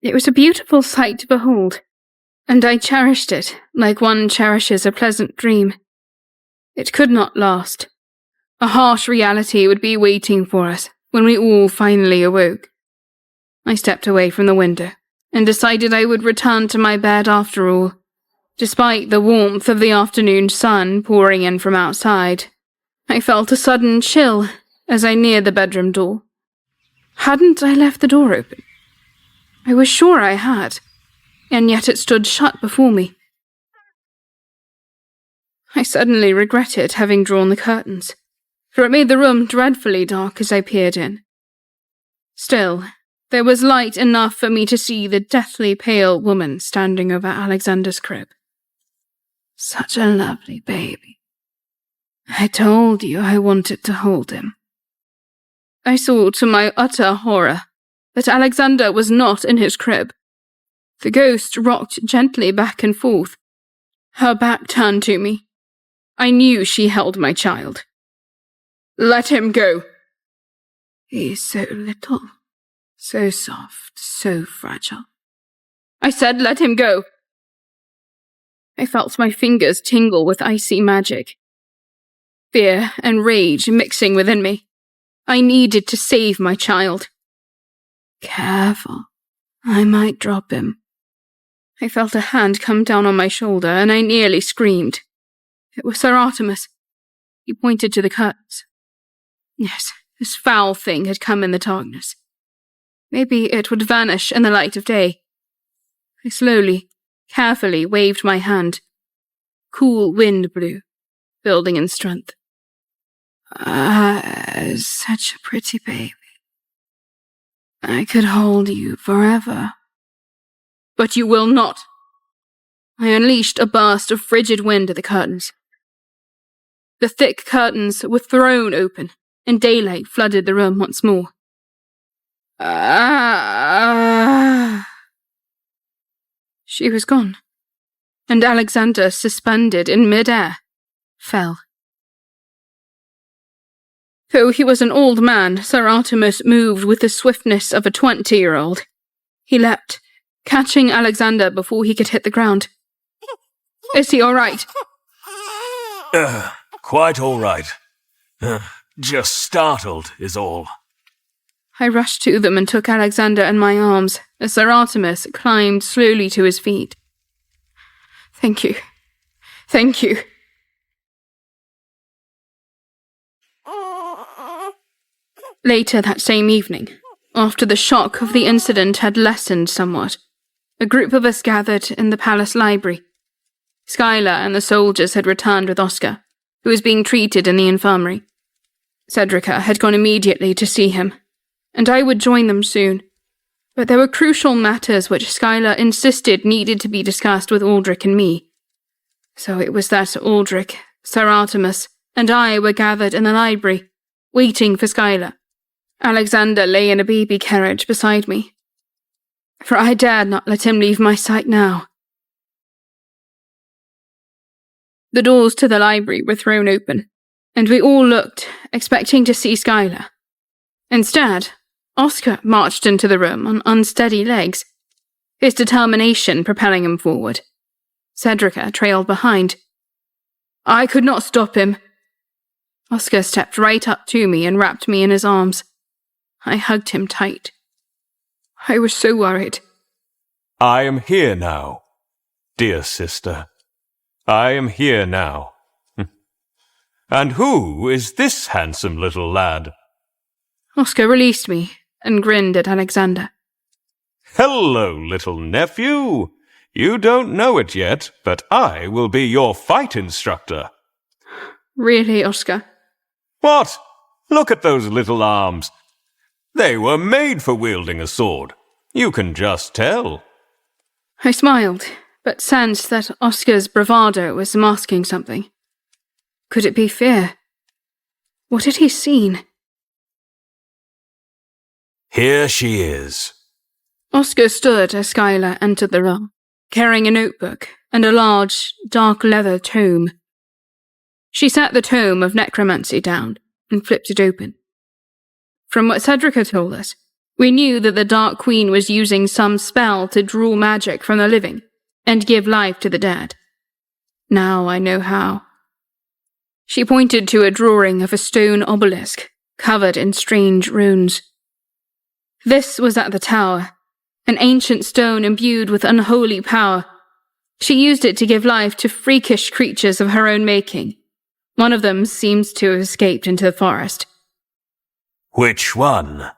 It was a beautiful sight to behold, and I cherished it like one cherishes a pleasant dream. It could not last. A harsh reality would be waiting for us when we all finally awoke. I stepped away from the window and decided I would return to my bed after all, despite the warmth of the afternoon sun pouring in from outside. I felt a sudden chill as I neared the bedroom door. Hadn't I left the door open? I was sure I had, and yet it stood shut before me. I suddenly regretted having drawn the curtains, for it made the room dreadfully dark as I peered in. Still, there was light enough for me to see the deathly pale woman standing over Alexander's crib. Such a lovely baby. I told you I wanted to hold him. I saw to my utter horror that Alexander was not in his crib. The ghost rocked gently back and forth, her back turned to me. I knew she held my child. Let him go. He is so little, so soft, so fragile. I said let him go. I felt my fingers tingle with icy magic. Fear and rage mixing within me. I needed to save my child. Careful. I might drop him. I felt a hand come down on my shoulder, and I nearly screamed. It was Sir Artemis. He pointed to the curtains. Yes, this foul thing had come in the darkness. Maybe it would vanish in the light of day. I slowly, carefully waved my hand. Cool wind blew, building in strength. Such a pretty baby. I could hold you forever. But you will not. I unleashed a burst of frigid wind at the curtains. The thick curtains were thrown open, and daylight flooded the room once more. She was gone, and Alexander, suspended in mid-air, fell. Though he was an old man, Sir Artemis moved with the swiftness of a 20-year-old. He leapt, catching Alexander before he could hit the ground. Is he all right? Quite all right. Just startled is all. I rushed to them and took Alexander in my arms as Sir Artemis climbed slowly to his feet. Thank you. Thank you. Later that same evening, after the shock of the incident had lessened somewhat, a group of us gathered in the palace library. Skylar and the soldiers had returned with Oscar, who was being treated in the infirmary. Cedrica had gone immediately to see him, and I would join them soon. But there were crucial matters which Skylar insisted needed to be discussed with Aldrich and me. So it was that Aldrich, Sir Artemis, and I were gathered in the library, waiting for Skylar. Alexander lay in a baby carriage beside me, for I dared not let him leave my sight now. The doors to the library were thrown open, and we all looked, expecting to see Skylar. Instead, Oscar marched into the room on unsteady legs, his determination propelling him forward. Cedrica trailed behind. I could not stop him. Oscar stepped right up to me and wrapped me in his arms. I hugged him tight. I was so worried. I am here now, dear sister. I am here now. And who is this handsome little lad? Oscar released me and grinned at Alexander. Hello, little nephew. You don't know it yet, but I will be your fight instructor. Really, Oscar? What? Look at those little arms. They were made for wielding a sword. You can just tell. I smiled, but sensed that Oscar's bravado was masking something. Could it be fear? What had he seen? Here she is. Oscar stood as Skylar entered the room, carrying a notebook and a large, dark leather tome. She set the tome of necromancy down and flipped it open. From what Cedrica told us, we knew that the Dark Queen was using some spell to draw magic from the living and give life to the dead. Now I know how. She pointed to a drawing of a stone obelisk covered in strange runes. This was at the tower, an ancient stone imbued with unholy power. She used it to give life to freakish creatures of her own making. One of them seems to have escaped into the forest. Which one?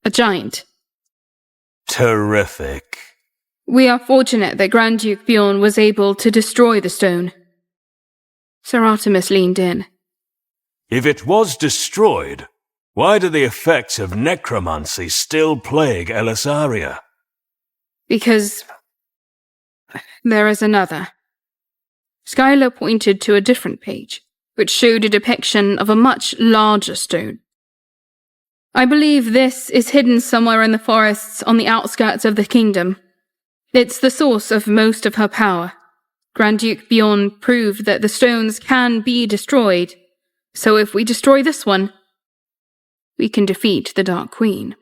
A giant. Terrific. We are fortunate that Grand Duke Bjorn was able to destroy the stone. Sir Artemis leaned in. If it was destroyed, why do the effects of necromancy still plague Elisaria? Because there is another. Skylar pointed to a different page, which showed a depiction of a much larger stone. I believe this is hidden somewhere in the forests on the outskirts of the kingdom. It's the source of most of her power. Grand Duke Bjorn proved that the stones can be destroyed, so if we destroy this one, we can defeat the Dark Queen.